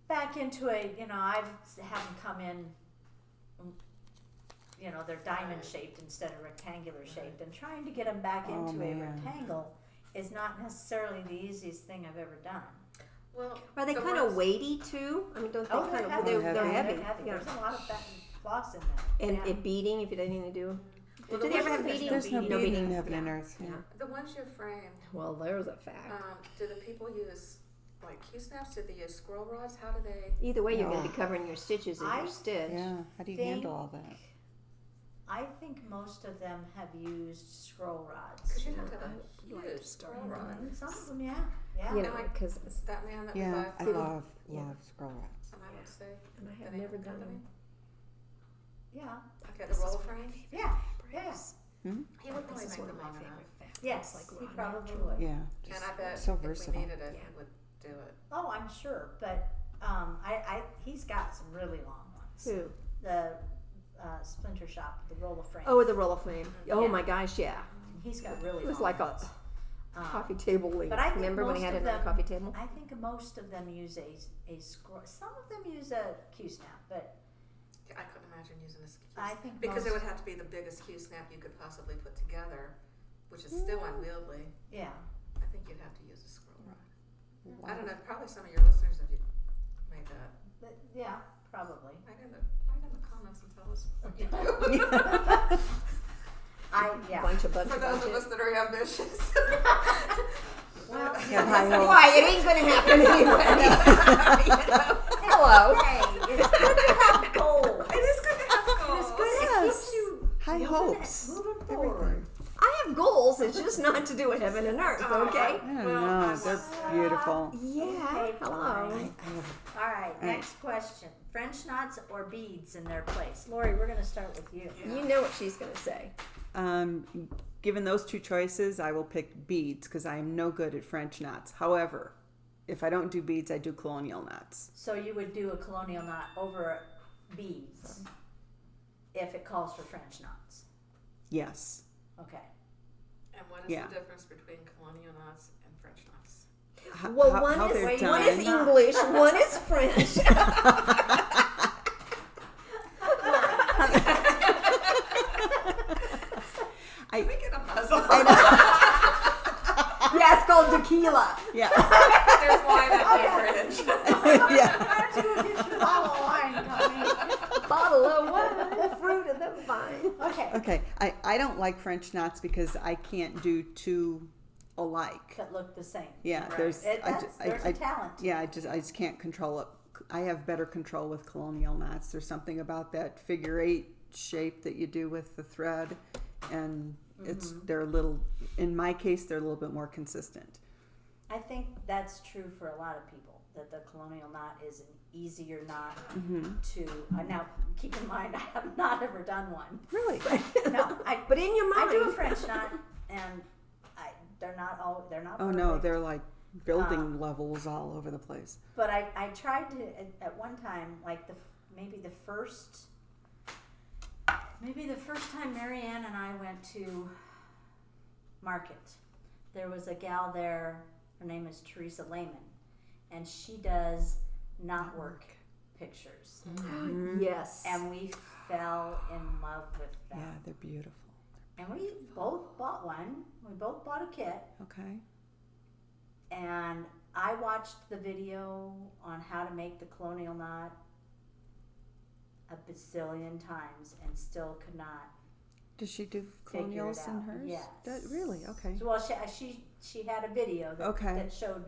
back into a, I've had them come in, they're diamond shaped instead of rectangular shaped, and trying to get them back Oh, into a man. rectangle is not necessarily the easiest thing I've ever done. Well, Are they the kind ones- of weighty too? I mean, don't they Oh, kind of? heavy. They're They're heavy. Yeah. There's a lot of fat floss in them. And Yeah. it beating if you didn't even do. Well, Did the they ever ones have that beating? There's no beating. beating in Heaven and Yeah. Earth. Yeah. The ones you framed, Well, there's a fact. do the people use like Q-snaps? Do they use scroll rods? How do they? Either way, you're going No. to be covering your stitches as I you stitch. Yeah. How do you Think- handle all that? I think most of them have used scroll rods. Because you have to have a Like huge to start scroll rod. Some of them, yeah. You And know, like because that man that we Yeah, buy I from, love Yeah. scroll rods. and I would say and I the have name never of the done company. them. Yeah. Okay, the roll frame. Yeah. Yeah. He would probably This is make one of them my long enough. favorite facts. Yes, Like he raw probably natural. would. Yeah. And just I bet so if versatile. we needed it, Yeah. he would do it. Oh, I'm sure, but he's got some really long ones. Who? The Splinter Shop, the roller frame. Oh, the roll of flame. Oh Yeah. my gosh, yeah. He's got really It was long like a ones. coffee table length. But I think Remember when he most had of it on a them- coffee table? I think most of them use a scroll. Some of them use a Q-snap, but Yeah, I couldn't imagine using a Q I think because most, it would have to be the biggest Q-snap you could possibly put together, which is still unwieldy. yeah. I think you'd have to use a scroll rod. I don't Wow. know. Probably some of your listeners have made that. But, yeah, probably. Write in the comments and tell us what you do. Yeah. Bunch of For those of us that are ambitious. Well, Have high hopes. Why? It ain't going to happen anyway. Hello. Hey, it's good to have goals. It is good to have It's goals. good. It Yes. keeps you High moving hopes. Moving forward. I have goals. It's just not to do a heaven and earth, okay? I don't know. They're beautiful. Yeah. Okay, Hello. fine. All right, next question. French knots or beads in their place? Laurie, we're going to start with you. You know what she's gonna say. Given those two choices, I will pick beads because I am no good at French knots. However, if I don't do beads, I do colonial knots. So you would do a colonial knot over beads if it calls for French knots. Yes. Okay. And what is Yeah. the difference between colonial knots and French knots? Well, How one they're is done. English, one is French. Can we get a muzzle? Yeah, it's called tequila. Yeah. There's wine at the fridge. Yeah. Bottle of wine, Connie. Bottle of wine, fruit of the vine. Okay. Okay. I don't like French knots because I can't do two alike. That look the same. Yeah. Right. There's There's a talent. Yeah, I just can't control it. I have better control with colonial knots. There's something about that figure 8 shape that you do with the thread, and they're a little. In my case, they're a little bit more consistent. I think that's true for a lot of people, that the colonial knot is an easier knot to. Now, keep in mind, I have not ever done one. Really? No, But in your mind, I do a French knot, and they're not all. They're not. Oh perfect. no, they're like building levels all over the place. But I tried to at one time, like maybe the first time Marianne and I went to market, there was a gal there. Her name is Teresa Lehman, and she does knot work pictures, yes. and we fell in love with them. Yeah, they're beautiful. And we both bought one. We both bought a kit. Okay. And I watched the video on how to make the colonial knot a bazillion times and still could not. Does she do Figure it colonials in out. hers? Yes. Really? Okay. So, well, she had a video that, Okay. that showed,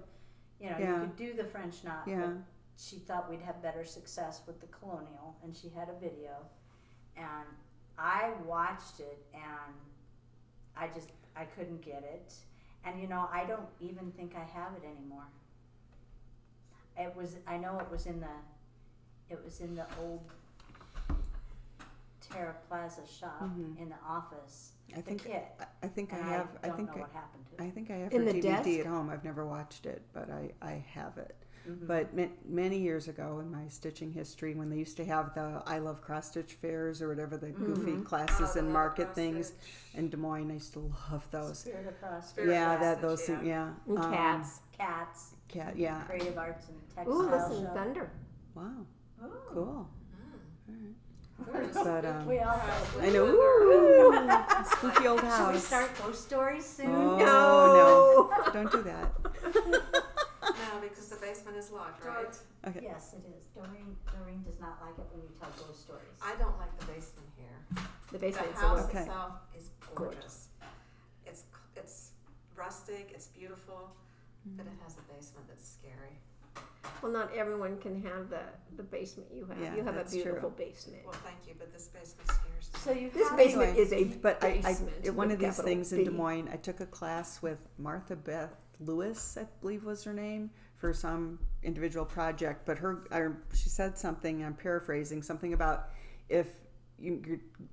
you Yeah. could do the French knot, Yeah. but she thought we'd have better success with the colonial, and she had a video, and I watched it, and I couldn't get it. And I don't even think I have it anymore. I know it was in the old Terra Plaza shop in the office. I think the kit. I think I And have. I don't know what happened to it. I think I have In her the DVD desk? at home. I've never watched it, but I have it. Mm-hmm. But many years ago in my stitching history, when they used to have the I Love Cross Stitch fairs or whatever the goofy classes and market things in Des Moines, I used to love those. Spirit across. Spirit Yeah, Cross those Stitch, things. Yeah. And cats. Cats. Cat. Yeah. Creative Arts and Textile Ooh, listen, Show. thunder. Wow. Ooh. Cool. Where is But We all I know. Ooh, spooky old Should we house. start ghost stories soon? Oh, No. no! Don't do that. No, because the basement is locked, right? Okay. Yes, it is. Doreen does not like it when you tell ghost stories. I don't like the basement here. The The basement's house Okay. itself is gorgeous. It's rustic, it's beautiful, but it has a basement that's scary. Well, not everyone can have the basement you have. Yeah, You have a that's beautiful true. basement. Well, thank you, but this basement scares me. So you This have basement Anyway, is a But basement. one with of these capital things in B. Des Moines, I took a class with Martha Beth Lewis, I believe was her name, for some individual project. But she said something, I'm paraphrasing, something about if you're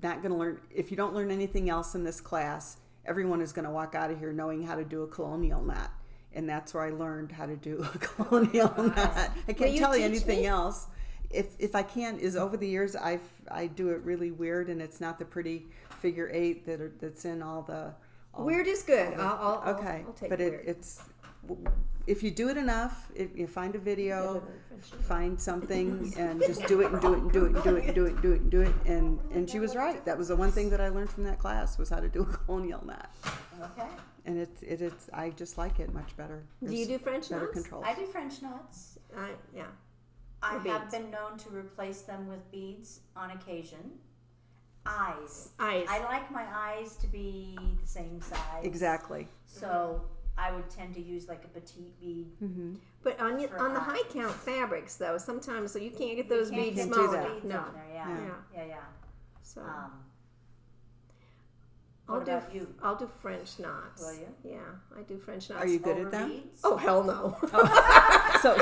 not going to learn, if you don't learn anything else in this class, everyone is going to walk out of here knowing how to do a colonial knot. And that's where I learned how to do a colonial knot. I can't you tell you teach anything me? else. If I can, is over the years I do it really weird, and it's not the pretty figure 8 that's in all the. Weird is good. I'll Okay, I'll take but weird. it's if you do it enough, if you find a video, find something, and just do it and do it and do it and do it and do it and do it and do it. And she was right. That was the one thing that I learned from that class was how to do a colonial knot. Okay. And it's I just like it much better. Do you do French better knots? control? I do French knots. Yeah. I Or have beads. been known to replace them with beads on occasion. Eyes. Eyes. I like my eyes to be the same size. Exactly. So I would tend to use like a petite bead. Mm-hmm. But on For the eyes. high count fabrics though, sometimes so you can't get You those can't beads get small those enough. beads No. on there, yeah. Yeah. Yeah, yeah. So What What about you? I'll do French knots. Will you? Yeah, I do French knots. Are you good Over at them? beads? Oh hell no!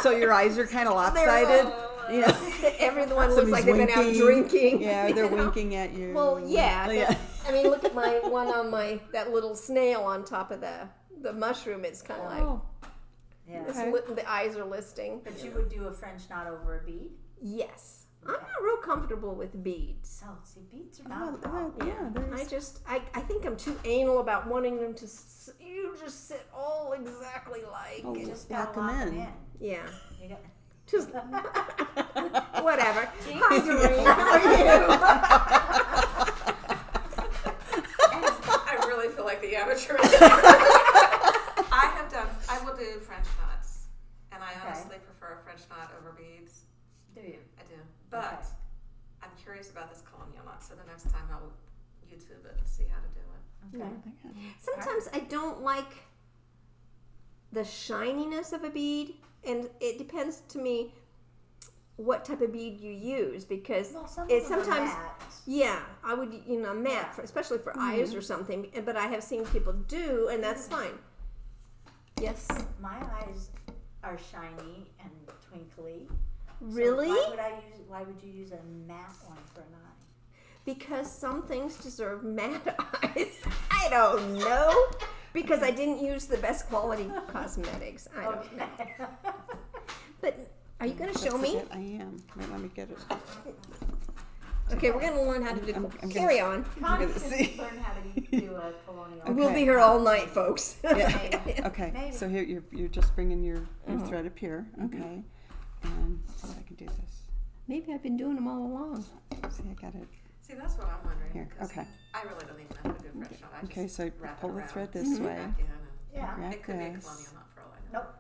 So your eyes are kind of lopsided. Yeah. Everyone looks Somebody's like they've been out winking. drinking. Yeah, you they're know? winking at you. Well, yeah. Oh, yeah. I mean, look at my one on that little snail on top of the mushroom. It's kind of like Yeah. Okay. the eyes are listing. But you would do a French knot over a bead? Yes. I'm not real comfortable with beads. Oh, see, beads are Oh, not a problem. I think I'm too anal about wanting them to you just sit all exactly like. Oh, You and- just gotta lock 'em lock 'em in. in. yeah. You got- Just whatever. Hi, Doreen. How are I really feel like the amateur. I will do French knots, and I Okay. honestly prefer a French knot over beads. Do you? I do, but Okay. I'm curious about this colonial knot, so the next time I'll YouTube it and see how to do it. Okay. you? Sometimes I don't like the shininess of a bead, and it depends to me what type of bead you use because Well, some it's of them are sometimes matte. yeah I would matte Yeah. for, especially for eyes or something, but I have seen people do, and that's fine. Yes, My eyes are shiny and twinkly. really, So why would you use a matte one for an eye? because some things deserve matte eyes. I don't know because I didn't use the best quality cosmetics. I don't know. Okay. But are you going to show That's me? it. I am. Wait, let me get it. Okay, we're going to learn how to do. I'm Carry on. Connie's gonna gonna see. learn how to do a colonial. Okay. We'll be here all night, folks. Yeah. Okay. Maybe. So here you're just bringing your thread up here. Okay. And see if I can do this. Maybe I've been doing them all along. See, I got it See, that's what I'm wondering. here. because Okay. I really don't even know how to do French knot. I Okay. just So wrap pull it the around, thread this stick it way. back in, and Yeah. Grab it could be a this. colonial knot for all I know. Nope.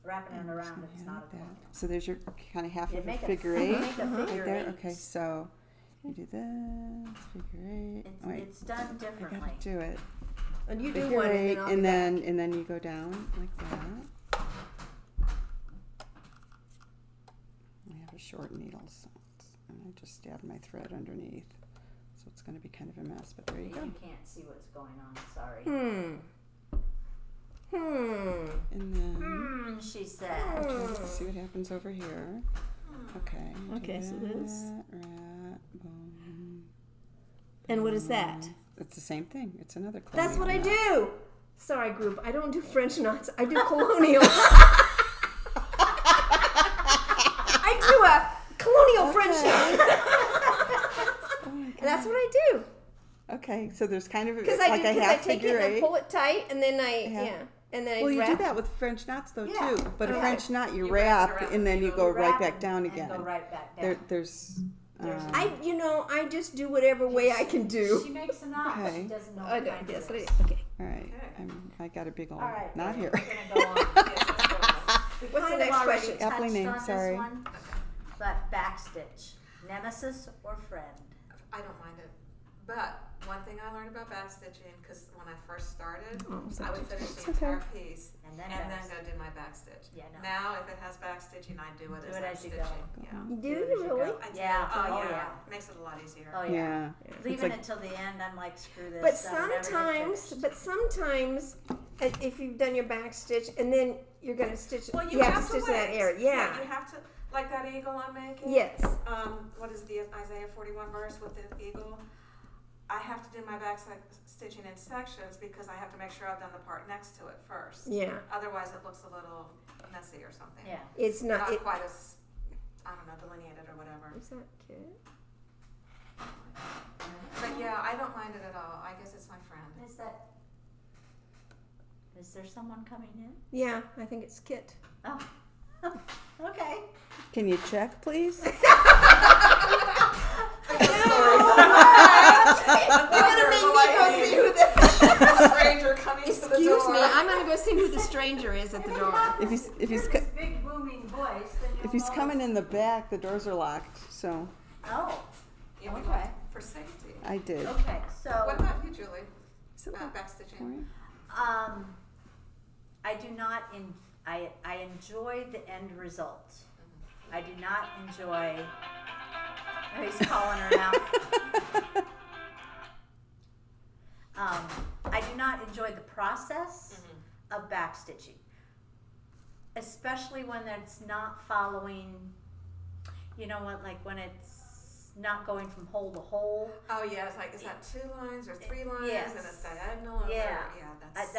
Wrapping it And around, just it's gonna not hit a that. colonial. So there's your kind of half You of a make a- figure you eight make a right figure there. eight. Okay. So you do this figure eight. Wait. It's done I gotta differently. do it. And you do Figure one, eight, and and then then and then you go down like that. I have a short needle, so and I just stab my thread underneath, so it's going to be kind of a mess. But there you You go. can't see what's going on, sorry. And then She said. see what happens over here. Okay. do Okay, so this. that, rat, boom. And what is that? It's the same thing. It's another. That's what I colonial knot. do. Sorry, group. I don't do French knots. I do colonial. I do a colonial French knot. Oh my God. That's what I do. Okay, so there's kind of Because like a I half take it figure and I eight. pull it tight, and then I Yeah. and then Well, I you wrap. do that with French knots though Yeah. too. But a Okay. French knot, you You wrap it wrap around and then you the go needle. right Wrap back down and again. go right back down. There's. I just do whatever way I can do. She makes a knot, but Okay. she doesn't know I what do. kind Yes, it it is. is. Okay. All right. Okay. I got a big old All right, knot here. we're gonna go on. Yes, let's go with it. We What's the kind of next already question? touched Aptly named, on sorry. this one, but backstitch, nemesis or friend? I don't mind it. But one thing I learned about backstitching, because when I first started, I would finish the entire piece And then and then backstitch. go do my backstitch. Yeah, no. Now, if it has backstitching, I do it Do as it I'm as you go. stitching. Yeah. You Do do it as you really? go. I do. Yeah. Oh, Oh, yeah. yeah. Makes it a lot easier. Oh yeah. Yeah. Leaving like- it till the end, I'm like, screw this. But I'm never gonna sometimes, if you've done your back stitch and then you're gonna stitch, Well, you have to stitch that wait. area. Yeah. You have to, like that eagle I'm making. Yes. What is the Isaiah 41 verse with the eagle? I have to do my back stitching in sections because I have to make sure I've done the part next to it first. Yeah. Otherwise, it looks a little messy or something. Yeah. It's not. Not It, quite as, I don't know, delineated or whatever. is that good? But yeah, I don't mind it at all. I guess it's my friend. Is that? Is there someone coming in? Yeah, I think it's Kit. Oh. Okay. Can you check, please? You're gonna make me go see who the. stranger coming to the door. Excuse me. I'm gonna go see who the stranger is at the door. If he's Big booming voice, then if he's coming in the back, the doors are locked. So Oh. Yeah, we Okay. want for safety. I did. Okay. So. What about you, Julie? So, Backstitching. all right. I do not I enjoy the end result. I do not enjoy. Oh, he's calling her now. I do not enjoy the process of backstitching, especially when it's not following, you know what, like when it's not going from hole to hole. Oh yeah, it's like, is that 2 lines or 3 lines? Yes. And it's diagonal. Yeah. That's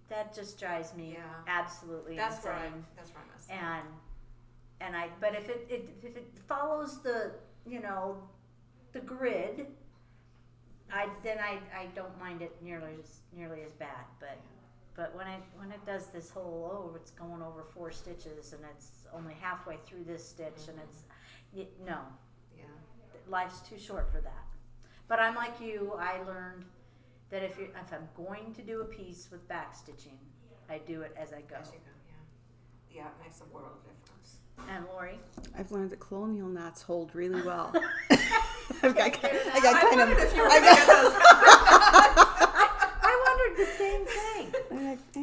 That just drives me Yeah. absolutely that's insane. right. That's right, Miss. But if it follows the, you know, the grid, I don't mind it nearly as bad. But when it does this whole, it's going over 4 stitches and it's only halfway through this stitch and it's no. Yeah. Life's too short for that. But I'm like you. I learned that if I'm going to do a piece with backstitching, I do it as I go. As you go, yeah. Yeah, it makes a world of difference. And Laurie? I've learned that colonial knots hold really well. I wondered if you were going to get those. I wondered the same thing.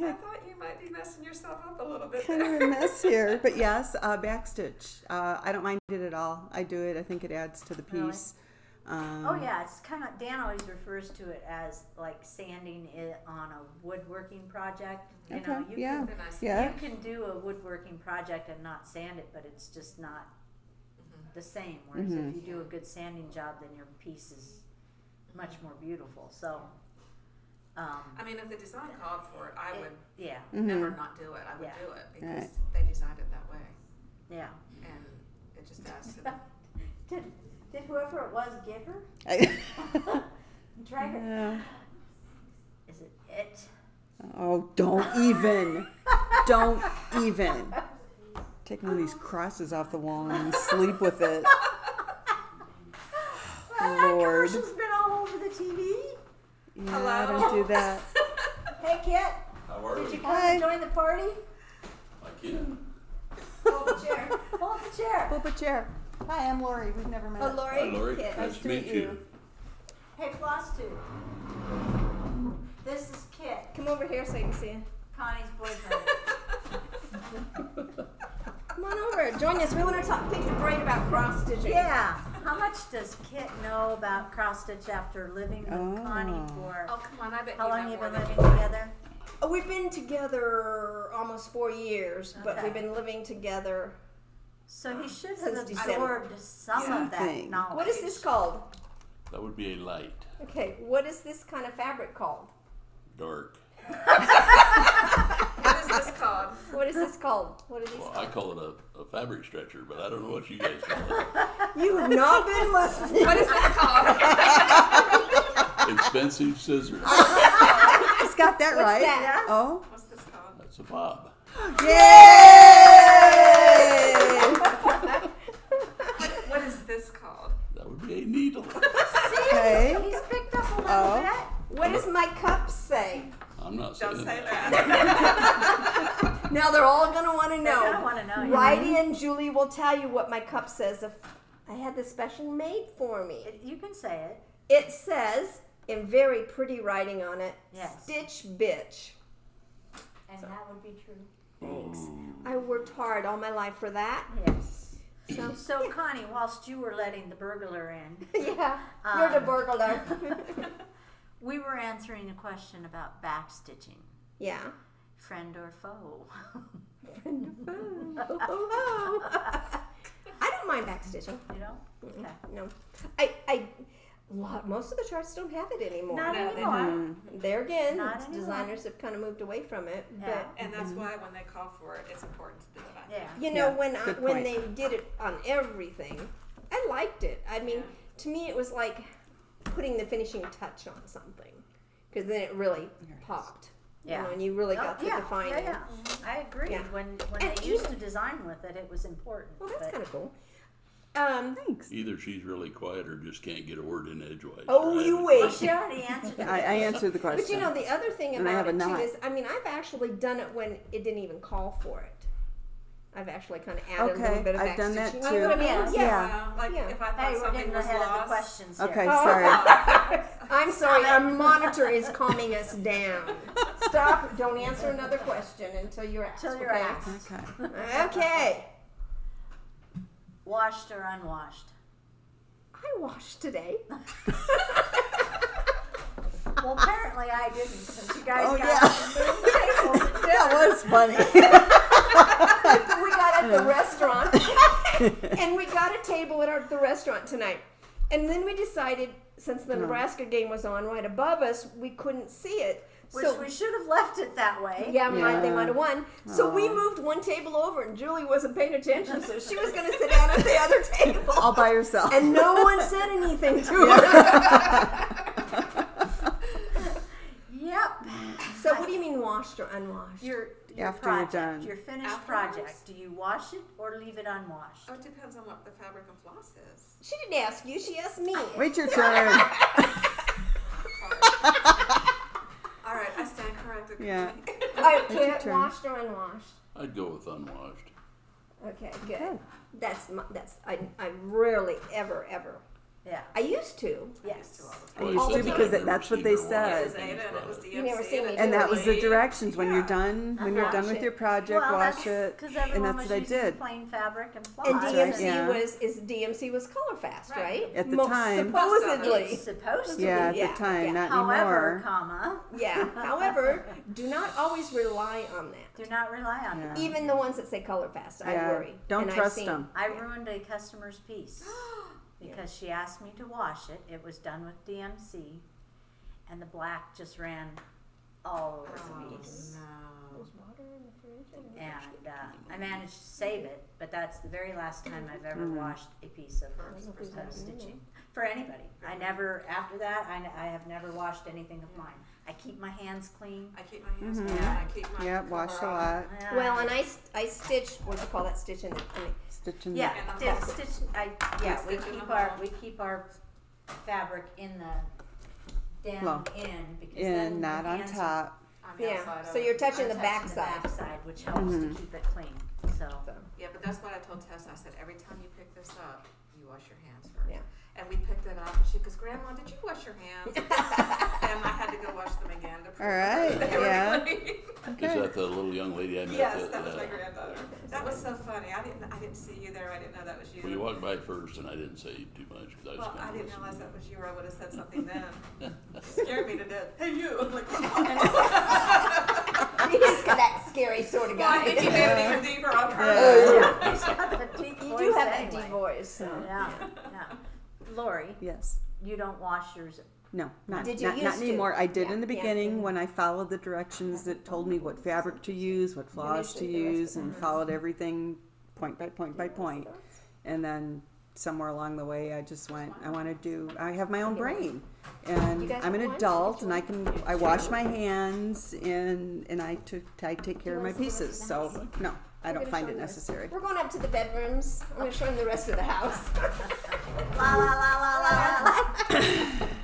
I thought you might be messing yourself up a little bit Kind of a mess here, but yes, backstitch. I don't mind it at all. I do it. I think it adds to the piece. Oh yeah, it's kind of, Dan always refers to it as like sanding it on a woodworking project. You know, you can do a woodworking project and not sand it, but it's just not the same. Whereas if you do a good sanding job, then your piece is much more beautiful. So, I mean, if the design called for it, I would Mm-hmm. never not do it. I would do it because Right. they designed it that way. yeah. And it just adds to the... Did whoever it was get her? Drag her. Yeah. Is it? Oh, don't even. Don't even. Take one of these crosses off the wall and sleep with it. That Lord. commercial's been all over the TV. Yeah, Hello? don't do that. Hey, Kit. How are Did you you? come Hi. to join the party? I can. Hold the chair. Hold the chair. Pull up a chair. Hi, I'm Laurie. We've never met. Oh, Laurie. Hi, Laurie. Kit. Nice to meet you. Hey, Floss Tube. This is Kit, Come over here so you can see it. Connie's boyfriend. Come on over. Join us. We want to pick your brain about cross stitching. Yeah. How much does Kit know about cross stitch after living with Connie for Oh, come on. I bet how you long know you more been than living me. together? Oh, we've been together almost 4 years, but Okay. we've been living together. So he should have Since December. absorbed some of that Something. knowledge. What is this called? That would be a light, Okay, what is this kind of fabric called? dark. What is this called? What is this called? What are these Well, called? I call it a fabric stretcher, but I don't know what you guys call it. You have not been listening. What is this called? Expensive scissors. He's got that What's right. that? Oh. What's this called? That's a fob. Yay! What is this called? That would be a needle. Okay. He's picked up a little Oh. bit. What does my cup say? I'm not saying Don't say that. that. Now they're all going to want to know. They're gonna wanna know, yeah. Write in, Julie will tell you what my cup says. If I had this special made for me. You can say it. It says, in very pretty writing on it, Yes. Stitch Bitch. And that would be true. Thanks. I worked hard all my life for that. Yes. So, So Connie, whilst you were letting the burglar in, yeah, you're the burglar. we were answering a question about backstitching. Yeah. Friend or foe? I don't mind backstitching. You know? Okay. No, most of the charts don't have it anymore. Not No, they anymore. There again, Not anymore. designers have kind of moved away from it. Yeah. And that's why when they call for it, it's important to do it. Yeah. But you know, Yeah, good when point. they did it on everything, I liked it. I mean, to me, it was like putting the finishing touch on something, because then it really popped. Yeah. You know, and you really got to define it. Yeah. I agree. Yeah. When And they used to design with it, it was important. Well, that's but- kind of cool. Thanks. Either she's really quiet or just can't get a word in edgewise. Oh, Or I you haven't- wait. Well, she already answered it. I answered the question. But you know, the other thing And I about have it a too knot. is, I mean, I've actually done it when it didn't even call for it. I've actually kind of added a Okay, little bit of I've done that backstitching. too. You know what I mean? Yeah. Yeah. Like Yeah. if I thought Hey, we're something getting was ahead of the lost. questions here. Okay, Oh. sorry. I'm sorry, our monitor is calming us down. Stop, don't answer another question until you're asked. Till you're okay? asked. Okay. Okay. Washed or unwashed? I washed today. I didn't, since you guys Oh, got yeah. to move tables. That was funny. We got at the restaurant, and we got a table at the restaurant tonight. And then we decided, since the Nebraska game was on right above us, we couldn't see it. Which So we should have left it that way. yeah, they Yeah. might have won. So we Aw. moved one table over, and Julie wasn't paying attention, so she was going to sit down at the other table. All by yourself. And no one said anything to her. Yep. So what do you mean washed or unwashed? Your After you're project, done. your finished Afterwards? project. Do you wash it or leave it unwashed? Oh, it depends on what the fabric and floss is. She didn't ask you, she asked me. Wait your turn. All right, I stand corrected. Yeah. All right, It's your Kit, turn. washed or unwashed? I'd go with unwashed. Okay, good. I rarely ever. Yeah. I used to. Yes. I Well, used to sometimes because I've that's never what they seen her wash It was said. a Ada finished and it was product. DMC. You never seen me And that was the Julie. directions. When you're Yeah. done, when you're done with your project, Well, wash it. Because And everyone that's was what I using did. plain fabric and floss. And right, DMC yeah. DMC was color fast, Right. right? At the time. Supposedly. It's supposed to Yeah, be. at the time, not However, anymore. comma, Yeah. However, do not always rely on that. do not rely on Yeah. that. Even the ones that say color fast, I Yeah. worry. Don't And I've trust seen- them. I ruined a customer's piece because she asked me to wash it. It was done with DMC, and the black just ran all over the piece. No. And I managed to save it, but that's the very last time I've ever washed a piece of stitching for anybody. I never, after that, I have never washed anything of mine. I keep my hands clean. I keep my hands Mhm. clean. I keep my Yeah, wash a cover on. lot. Yeah. Well, and I stitch, what do you call that stitch in the, Stitching. Yeah, And the dip, hole. stitch. We Stitch in keep the our hole. fabric in the down Well, in because then And not the on hands are top. On the yeah, outside so of you're it. touching the touching back the side. backside, which helps Mhm. to keep it clean. So Yeah, but that's what I told Tessa. I said, every time you pick this up, you wash your hands first. Yeah. And we picked it up, and she goes, Grandma, did you wash your hands? And I had to go wash them again to prove All right, that they were yeah. clean. Is that the little young lady I met? Yes, that was my granddaughter. That was so funny. I didn't see you there. I didn't know that was you. Well, you walked by first, and I didn't say too much because I was Well, kind I of didn't listening. realize that was you, or I would have said something then. Scared me to death. Hey, you! I'm like, He's that scary sort of well, I guy. think you made it even deeper on Yeah. purpose. he's got the deep You voice do have that anyway. deep voice. So. Yeah, yeah. Lori, Yes. you don't wash yours. No, not, Did you not, not used to? anymore. I did Yeah, in the yeah, beginning yeah. when I followed the directions that told me what fabric to use, what floss to used to the rest use, of and followed everything point by point by point. And then somewhere along the way, I just went, I have my own brain. You And guys I'm an have one? adult and I wash my hands and I take care of my pieces. So, no, I don't find it necessary. We're going up to the bedrooms. I'm going to show them the rest of the house. La la la la la la.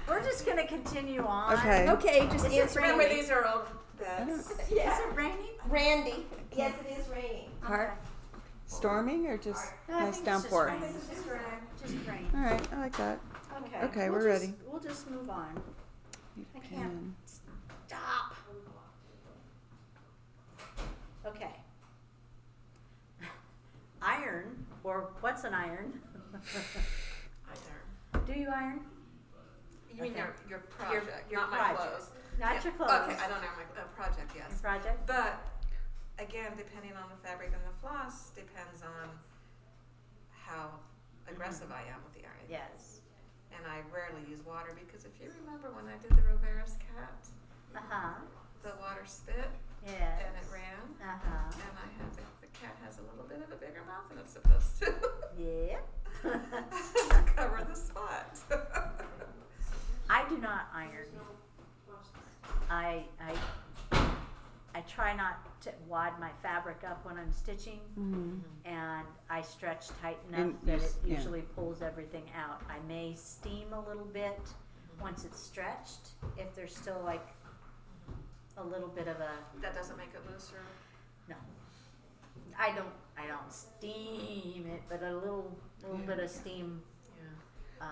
We're just gonna continue on. Okay. Okay, just Is it answer Remember, me. these are old beds. Yeah. Is it raining? Randy. Yes, it is raining. Heart? Storming or just I nice think it's just downpour? rain. Just rain. All right, I like that. Okay. Okay, we'll we're just- ready. We'll just move on. I can't Pen. stop. Okay. Iron, or what's an iron? Do you iron? You mean Okay. your project, your not my project. clothes. Not Yeah. your clothes. Okay, I don't know my project, Your yes. project? But again, depending on the fabric and the floss, depends on how aggressive I am with the iron. Yes. And I rarely use water because if you remember when I did the Roveras cat, Uh-huh. the water spit Yes. and it ran, Uh-huh. and I had the cat has a little bit of a bigger mouth than it's supposed to. Yep. Cover the spot. I do not iron. I try not to wad my fabric up when I'm stitching, and I stretch tight enough And that you it yeah. usually pulls everything out. I may steam a little bit once it's stretched, if there's still like a little bit of a, That doesn't make it looser. no. I don't steam it, but a little bit of steam, Yeah.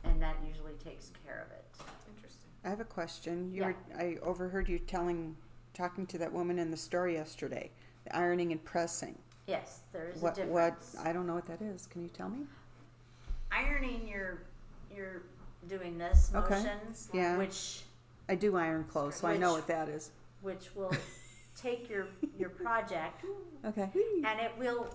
and that usually takes care of it. Interesting. I have a question. Yeah. I overheard you talking to that woman in the store yesterday. The ironing and pressing. Yes, there is a What? difference. I don't know what that is. Can you tell me? Ironing, you're doing this Okay. motions, Yeah. which I do iron clothes, so I know what that is. which will take your project Okay. and it will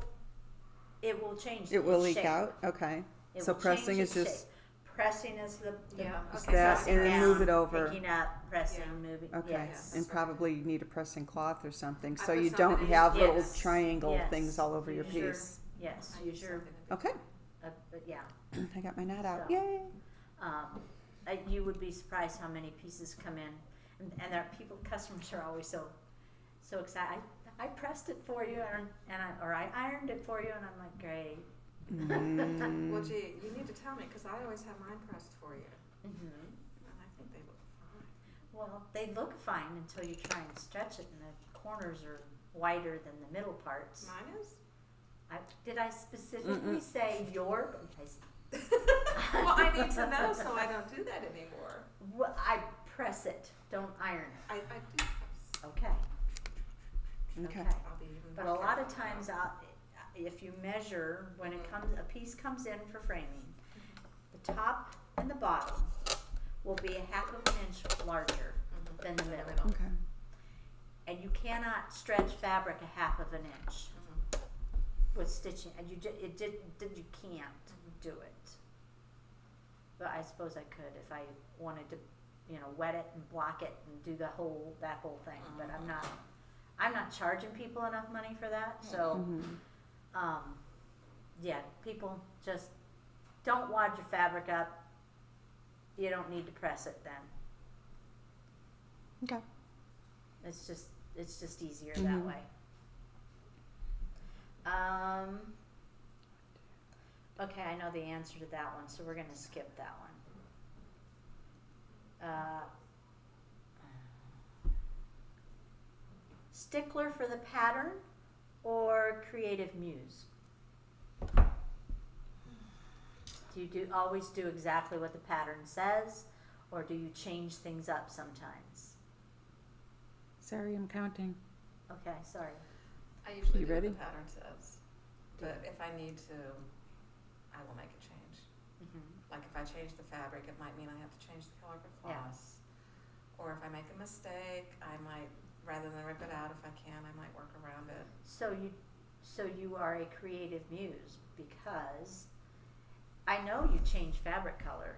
change It will its leak shape. out. Okay. It So will pressing change is its just shape. Pressing is the Yeah, is okay. that, pressing and then down, move it over. picking up, pressing, Yeah. moving. Okay. Yes. And probably you need a pressing cloth or something, I so put you something don't in have it. little Yes. triangle Yes. things all over your Sure. piece. Yes, I use use your, something Okay. but yeah. I got my knot out. So- Yay. You would be surprised how many pieces come in, and there are customers are always so excited. I pressed it for you, or I ironed it for you, and I'm like, great. Well, gee, you need to tell me because I always have mine pressed for you, Mm-hmm. and I think they look fine. Well, they look fine until you try and stretch it, and the corners are wider than the middle parts. Mine is. Did I specifically say your? Well, I need to know so I don't do that anymore. Well, I press it, don't iron it. I do press. Okay. Okay. I'll be even But more a lot of careful times, now. if you measure when a piece comes in for framing, the top and the bottom will be a half of an inch larger than the middle, Okay. and you cannot stretch fabric a half of an inch with stitching, and you can't do it. But I suppose I could if I wanted to, wet it and block it and do that whole thing. But I'm not charging people enough money for that. So, yeah, people just don't wad your fabric up. You don't need to press it then. Okay. It's just easier that way. Okay, I know the answer to that one, so we're gonna skip that one. Stickler for the pattern or creative muse? Do you always do exactly what the pattern says, or do you change things up sometimes? Sorry, I'm counting. Okay, sorry. I usually You do ready? what the pattern says, but if I need to, I will make a change. Like if I change the fabric, it might mean I have to change the color of the floss. Or if I make a mistake, I might, rather than rip it out, if I can, I might work around it. So you are a creative muse because I know you change fabric color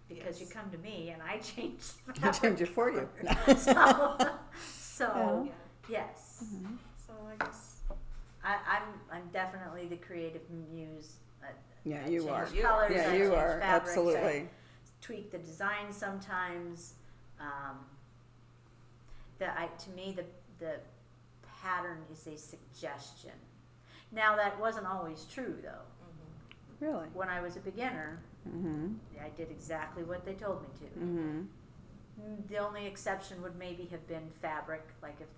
because you Yes. come to me and I change I fabric change it for you. color. so Yeah. yes, So I guess. I'm definitely the creative muse. Yeah, I you change are. colors, Yeah, I you change are. fabrics, Absolutely. I tweak the design sometimes. To me, the pattern is a suggestion. Now that wasn't always true though. Really? When I was a beginner, I did exactly what they told me to. The only exception would maybe have been fabric, like if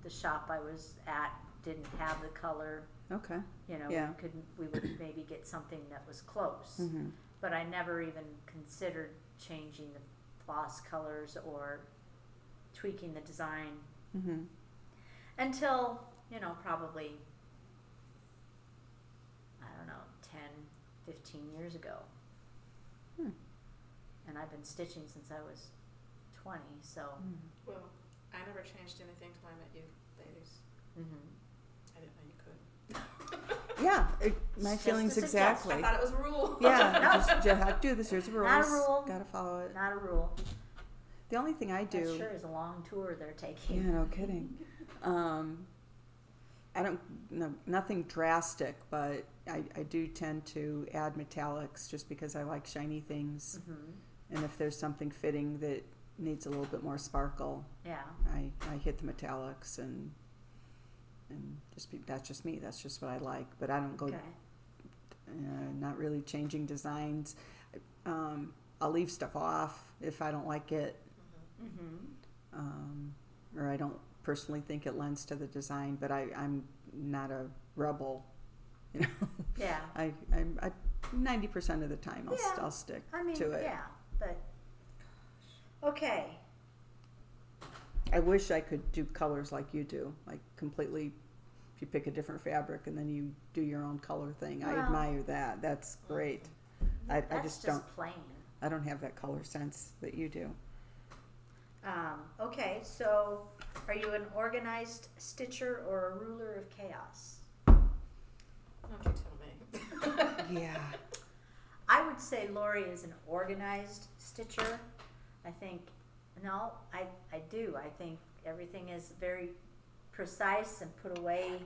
the shop I was at didn't have the color, Okay. we would maybe get something that was close. But I never even considered changing the floss colors or tweaking the design until, probably, I don't know, 10, 15 years ago. And I've been stitching since I was 20, so. Well, I never changed anything till I met you ladies. I didn't know you could. Yeah, my Just feelings a suggestion. exactly. I thought it was a rule. Yeah, just you have to do this. Here's the rules. Not a rule. Gotta follow it. Not a rule. The only thing I do. That sure is a long tour they're Yeah, taking. no kidding. I don't, no, nothing drastic, but I do tend to add metallics just because I like shiny things. And if there's something fitting that needs a little bit more sparkle, Yeah. I hit the metallics and that's just me. That's just what I like. But I don't go, Okay. not really changing designs. I'll leave stuff off if I don't like it. Or I don't personally think it lends to the design, but I'm not a rebel, Yeah. I'm 90% of the time Yeah. I'll stick I mean, to it. yeah, but okay. I wish I could do colors like you do, like completely. If you pick a different fabric and then you do your own color thing, I Well, admire that. That's great. I That's just don't. plain. I don't have that color sense that you do. Okay, so are you an organized stitcher or a ruler of chaos? Don't you tell me. Yeah. I would say Laurie is an organized stitcher. I think, no, I do. I think everything is very precise and put away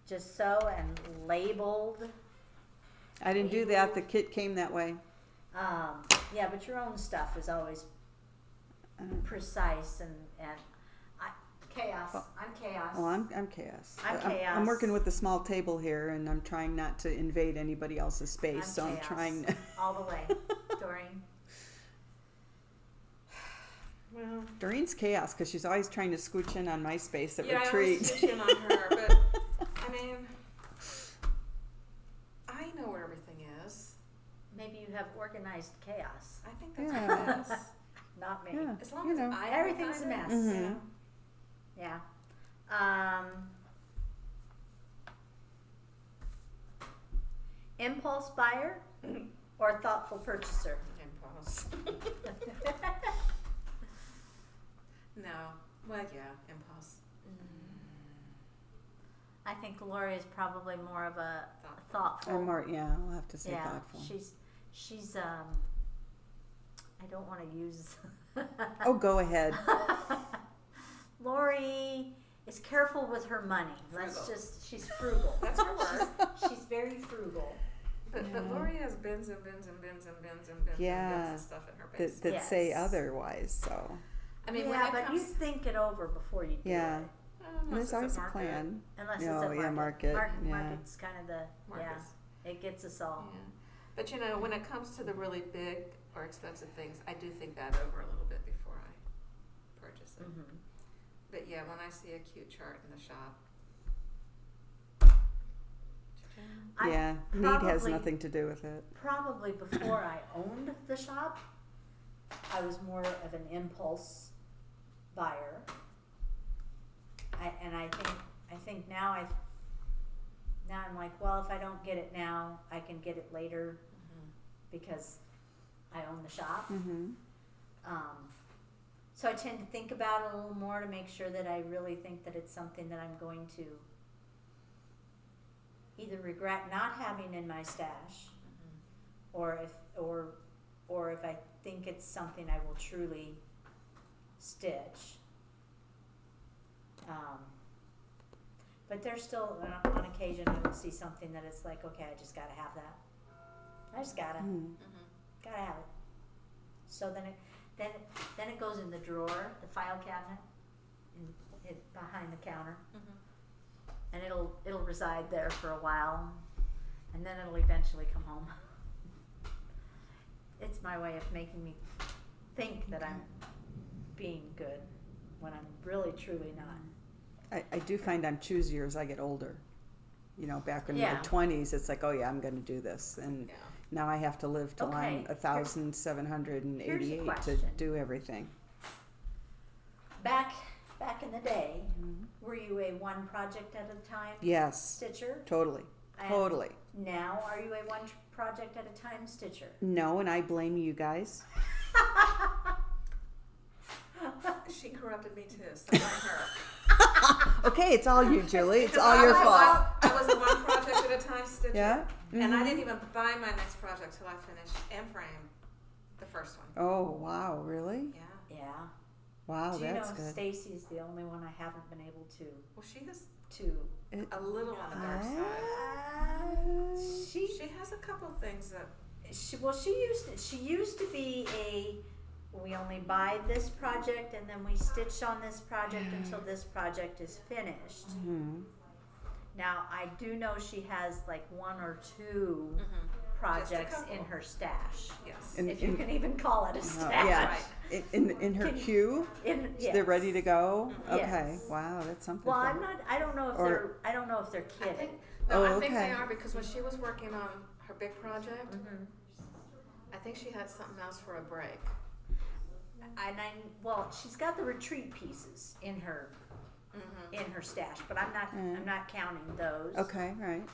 just so and labeled. I didn't do that. The kit came that way. Yeah, but your own stuff is always precise and chaos. I'm chaos. Well, I'm chaos. I'm chaos. I'm working with a small table here, and I'm trying not to invade anybody else's space. I'm so chaos. I'm trying to. All the way, Doreen. Well, Doreen's chaos because she's always trying to scooch in on my space at yeah, retreat. I was switching on her, but I mean, I know where everything is. Maybe you have organized chaos. I think that's Yeah. what it is. Not me. Yeah, As long you as know. I Everything's a find it, mess. Mhm. Yeah. Impulse buyer or thoughtful purchaser? Impulse. No. Well, yeah, impulse. I think Laurie is probably more of a Thoughtful. thoughtful. Or more, yeah, I'll have to say yeah, thoughtful. she's I don't want to use. Oh, go ahead. Laurie is careful with her money. Frugal. She's frugal. That's her word. She's very frugal. But Yeah. Laurie has bins and bins and bins and bins and bins and Yeah. bins of stuff in her That, basement. that say Yes. otherwise. So I mean, when Yeah, it but comes, you think it over before you do yeah, it. and unless there's always it's a a market. plan. Unless No, it's a yeah, market. market, yeah. Market's kind of the Markets. yeah. It gets us all. Yeah. But you know, when it comes to the really big or expensive things, I do think that over a little bit before I purchase it. Mm-hmm. But yeah, when I see a cute chart in the shop, Yeah, need has probably- nothing to do with it. Probably before I owned the shop, I was more of an impulse buyer. I think now I'm like, well, if I don't get it now, I can get it later because I own the shop. Mm-hmm. So I tend to think about it a little more to make sure that I really think that it's something that I'm going to either regret not having in my stash, or if I think it's something I will truly stitch. But there's still, on occasion, I will see something that it's like, okay, I just gotta have that. I just gotta have it. So then it goes in the drawer, the file cabinet, behind the counter, and it'll reside there for a while, and then it'll eventually come home. It's my way of making me think that I'm being good when I'm really truly not. I do find I'm choosier as I get older. You know, back in Yeah. my 20s, it's like, oh yeah, I'm going to do this, and yeah. now I have to live till I'm Okay, 1,788 here's a to question. do everything. Back in the day, were you a one project at a time Yes, stitcher? totally, And totally. Now, are you a one project at a time stitcher? No, and I blame you guys. She corrupted me too, so not her. Okay, it's all you, Julie. It's Because all your fault. I was a one project at a time stitcher. Yeah? And I Mhm. didn't even buy my next project till I finished and framed the first one. Oh, wow, really? Yeah. Yeah. Wow, Do you that's know good. Stacy's the only one I haven't been able to Well, she is to a little on the dark side. She has a couple things that she used to be we only buy this project and then we stitch on this project until this project is finished. Mhm. Now I do know she has like one or two projects in couple. her stash. yes. And- If you can even call it a Oh, stash. yeah. Right. In her Can- queue, Yes. they're ready to go. Okay, Yes. wow, that's something. Well, fun. I don't know if Or- they're I kidding. think Oh, I think they okay. are because when she was working on her big project, Mm-hmm. I think she had something else for a break. Well, she's got the retreat pieces in her stash, but I'm not counting those. Okay, right.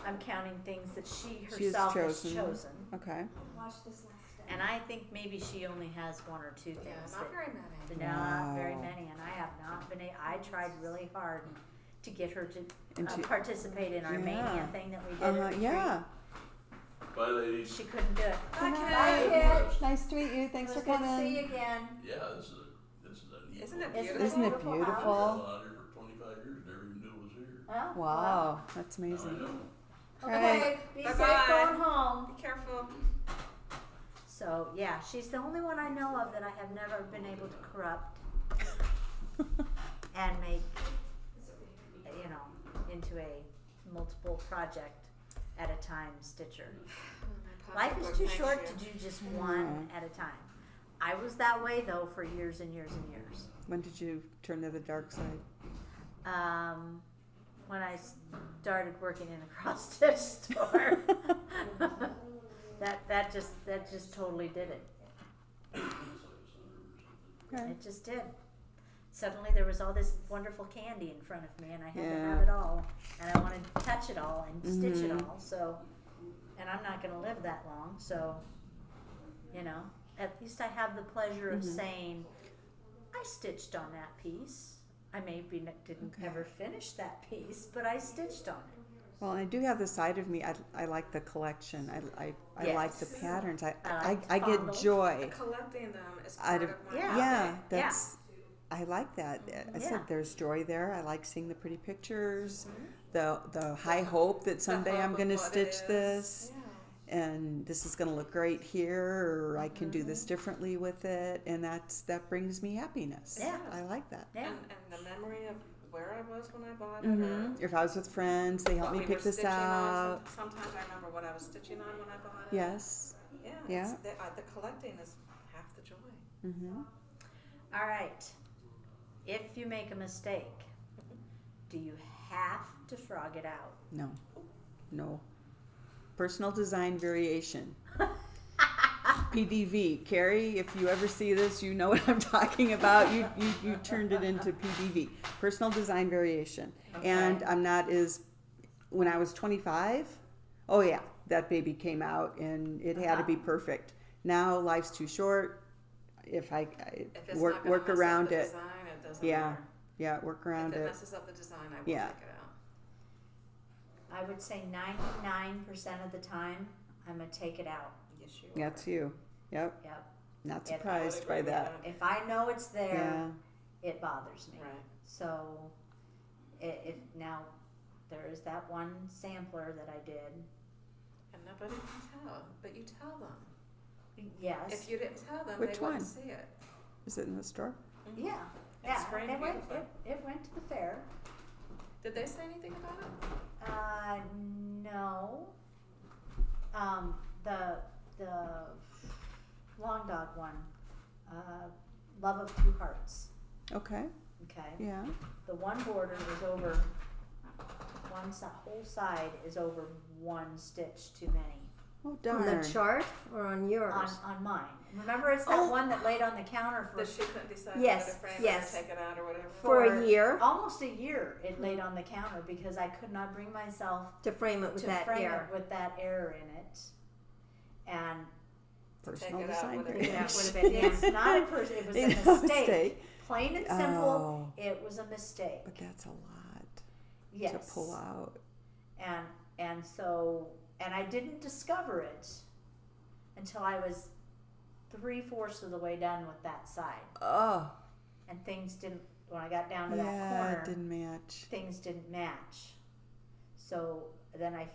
I'm counting things that she She has herself has chosen. chosen. Okay. Watch this last step. And I think maybe she only has one or two Yeah, things. not very many. Not very Wow. many, and I have not been. I tried really hard to get her to Into- participate in our Yeah. mania thing that we did. at the Yeah. Bye, ladies. retreat. She couldn't do it. Bye, Bye, Kit. Kit. Nice to meet you. Thanks It for was good to coming. see you again. Yeah, this is a neat Isn't it one. beautiful? Isn't it Beautiful I've beautiful? been out here for 25 years, never even knew it was here. Oh, Wow, that's Now I amazing. know. well. Right. Okay, be Bye-bye. safe going home. Be careful. So yeah, she's the only one I know of that I have never been able to corrupt and make, into a multiple project at a time stitcher. My Life is pocketbook too thanks short you. to do just one at a time. I was that way though for years and years and years. When did you turn to the dark side? When I started working in a cross stitch store, that just totally did it. Okay. It just did. Suddenly there was all this wonderful candy in front of me, and I had to Yeah. have it all, and I wanted to touch it all and stitch it Mhm. all. So, and I'm not going to live that long, so at least I have the pleasure of saying, I stitched on that piece. I maybe didn't Okay. ever finish that piece, but I stitched on it. Well, I do have the side of me. I like the collection. I like the Yes. patterns. I I like to get fondle. joy. Collecting them is Out part of of my Yeah. hobby. That's. I like that. I Yeah. said there's joy there. I like seeing the pretty pictures, the high hope that The someday hope I'm of going to what it stitch is. this, Yeah. and this is going to look great here, or I can do this differently with it, and that brings me happiness. Yeah. I like that. Yeah. And the memory of where I was when I bought it. Mm-hmm. If I was with friends, they helped what me we pick were this stitching on. out. Sometimes I remember what I was stitching on when I bought it. Yes. Yeah. Yeah. The collecting is half the joy. Mm-hmm. All right. If you make a mistake, do you have to frog it out? No. Personal design variation. PDV. Carrie, if you ever see this, you know what I'm talking about. You turned it into PDV. Personal design variation. Okay. And I'm not as, when I was 25, oh yeah, that baby came out and it had to be perfect. Now life's too short. If I If it's work not gonna work mess up around the it. design, it doesn't Yeah. matter. Yeah, work around If it it. messes up the design, I will Yeah. take it out. I would say 99% of the time, I'm going to take it out. Yes, you That's you. Yep. Yep. Not If I surprised by that. If I know it's there, Yeah. it bothers me. Right. So, if now, there is that one sampler that I did. And nobody can tell, but you tell them. Yes. If you didn't tell them, Which they wouldn't one? see it. Is it in the store? Yeah. It's Yeah. framed It went, beautifully. it went to the fair. Did they say anything about it? No. The Long Dog one, Love of Two Hearts. Okay. Okay. Yeah. The one border is over, whole side is over one stitch too many. Oh On darn. the chart or on yours? On mine. Remember, it's that one that laid on the counter for That she couldn't decide Yes, whether to frame yes. it or take it out or whatever. For a year almost a year. It laid on the counter because I could not bring myself to frame it with to that frame air. it with that error in it. And Personal Take it out design with a- variation. that would have been it's not a person. It was a It's a mistake. mistake. Plain and simple. Oh. It was a mistake. But that's a lot Yes. to pull out. And so I didn't discover it until I was 3/4 of the way done with that side, Oh. and things didn't. When I got down to that Yeah, corner, it didn't match. things didn't match. So then I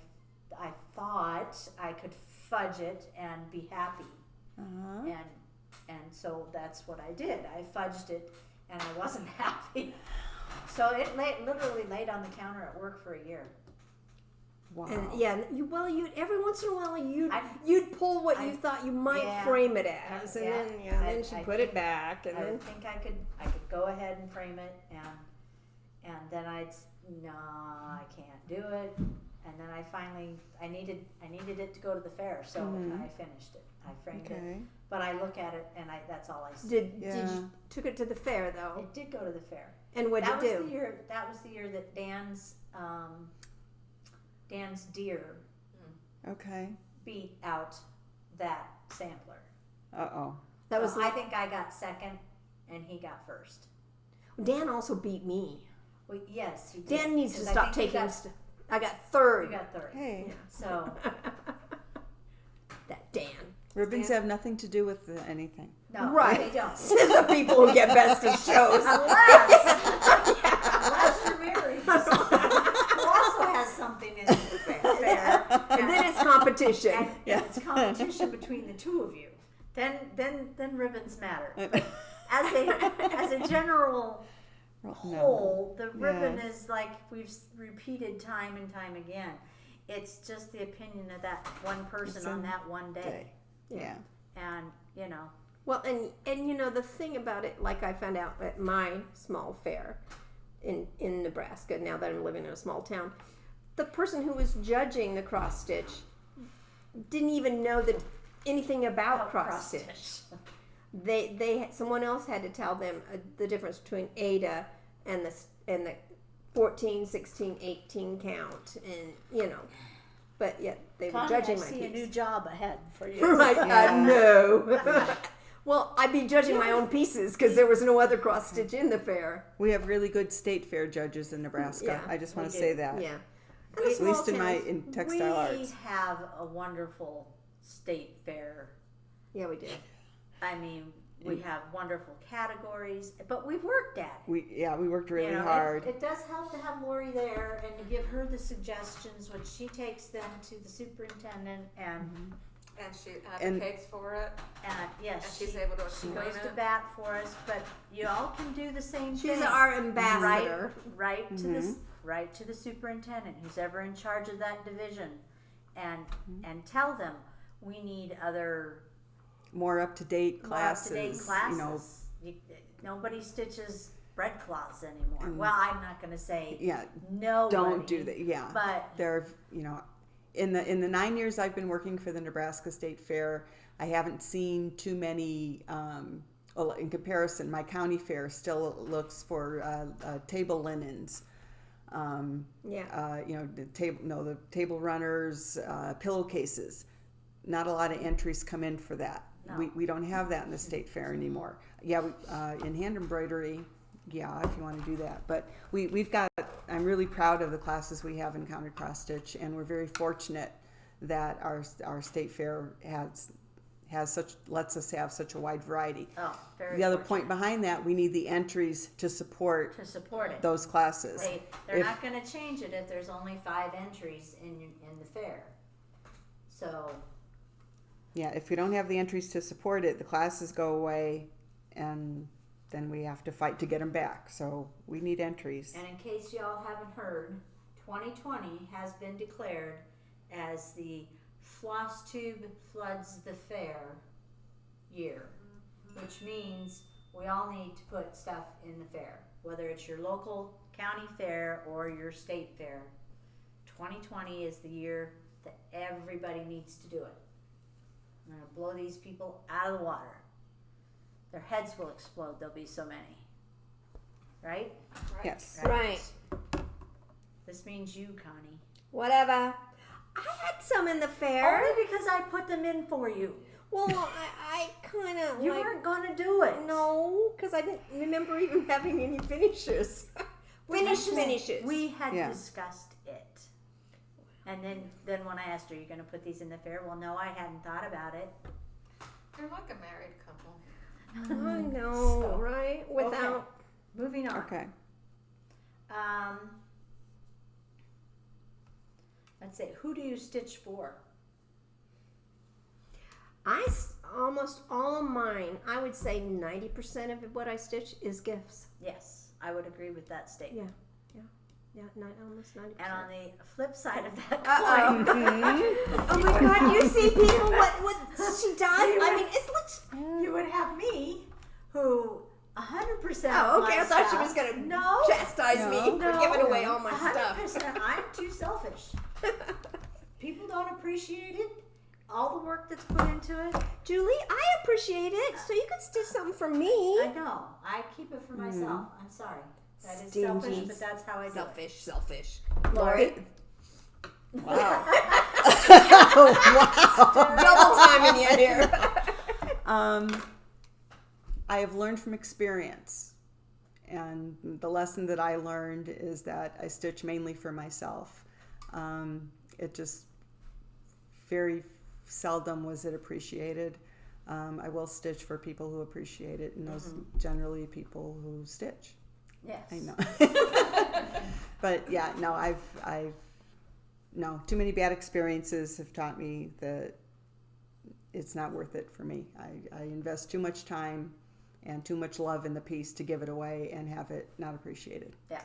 thought I could fudge it and be happy, Uh-huh. and so that's what I did. I fudged it, and I wasn't happy. So it literally laid on the counter at work for a year. Wow. And yeah, you every once in a while I- you'd pull what you I- thought you might yeah. frame it as, and Yeah. then she I put think- it back, and I then think I could go ahead and frame it, and then no, I can't do it. And then I needed it to go to the fair, so Mhm. I finished it. I framed it, Okay. but I look at it and that's all I see. did Yeah. you took it to the fair though? It did go to the fair. And what That did you was do? the year. That was the year that Dan's deer Okay. beat out that sampler. Uh-oh. That was So I think I got second and he got first. Dan also beat me. Well, yes, he did. Dan needs to 'Cause I stop think he taking. got- I got third. You got third. Hey, So, That Dan. ribbons have nothing to do with anything. no, Right. they don't. This is the people who get best of shows. Unless you're married. Who also has something in the fair. And then it's competition. And it's competition between the two of you. Then ribbons matter. As a general whole, the ribbon is like we've repeated time and time again. It's just the opinion of that one person on that one day. Yeah. And, you know. Well, and you know, the thing about it, like I found out at my small fair in Nebraska, now that I'm living in a small town, the person who was judging the cross stitch didn't even know that anything about cross stitch. They someone else had to tell them the difference between Ada and the 14, 16, 18 count, and you know, but yet they were judging my I see piece. a new job ahead for you. Right? No. Well, I'd be judging my own pieces because there was no other cross stitch in the fair. We have really good state fair judges in Nebraska. Yeah, I just want to we say do. that. Yeah. At least in textile We arts. have a wonderful state fair. Yeah, we did. I mean, we have wonderful categories, but we've worked at it. We worked really You know, hard. It does help to have Laurie there and to give her the suggestions, which she takes them to the superintendent and And she advocates for it. and yes, And she's she able to she explain goes to it. bat for us. But you all can do the same She's thing. our ambassador. Right to this, right to the superintendent, who's ever in charge of that division, and tell them we need other More up-to-date more classes. up-to-date classes. Nobody stitches breadcloths anymore. Well, I'm not going to say no. Don't do that. Yeah. But There, in the 9 years I've been working for the Nebraska State Fair, I haven't seen too many. In comparison, my county fair still looks for table linens. The table runners, pillowcases. Not a lot of entries come in for that. No. We don't have that in the state fair anymore. Yeah, in hand embroidery, yeah, if you want to do that. But we've got. I'm really proud of the classes we have in counter cross stitch, and we're very fortunate that our state fair lets us have such a wide variety. oh, very The other fortunate. point behind that, we need the entries to support it. those classes. They're If- not going to change it if there's only 5 entries in the fair. So Yeah, if we don't have the entries to support it, the classes go away, and then we have to fight to get them back. So we need entries. And in case y'all haven't heard, 2020 has been declared as the Floss Tube Floods the Fair year, which means we all need to put stuff in the fair, whether it's your local county fair or your state fair. 2020 is the year that everybody needs to do it. I'm going to blow these people out of the water. Their heads will explode. There'll be so many. Right? Yes. Right. This means you, Connie. Whatever. I had some in the fair. Only because I put them in for you. Well, I kind of You weren't going to do it. No, because I didn't remember even having any finishes. Finishes. We had Yeah. discussed it. And then when I asked her, "Are you going to put these in the fair?" Well, no, I hadn't thought about it. You're like a married couple. I know, So, right? Without. Okay. Moving on. Okay. Let's see. Who do you stitch for? Almost all of mine, I would say 90% of what I stitch is gifts. Yes, I would agree with that statement. Yeah, almost 90%. And on the flip side of that Uh-oh. coin, Oh my God! You see people what she does? I mean, it's you would have me, who 100%. Oh, of okay. my I thought she stuff- was gonna No, chastise me for giving away all my 100%. stuff. I'm too selfish. People don't appreciate it. All the work that's put into it. Julie, I appreciate it. So you could stitch something for me. I know. I keep it for myself. I'm sorry. That is Stingy. selfish, but that's how I do it. Selfish. Laurie? Wow. Double timing you here. I have learned from experience, and the lesson that I learned is that I stitch mainly for myself. It just very seldom was it appreciated. I will stitch for people who appreciate it, and those generally people who stitch. Yes. I know. But yeah, no, I've no, too many bad experiences have taught me that it's not worth it for me. I invest too much time and too much love in the piece to give it away and have it not appreciated. Yeah.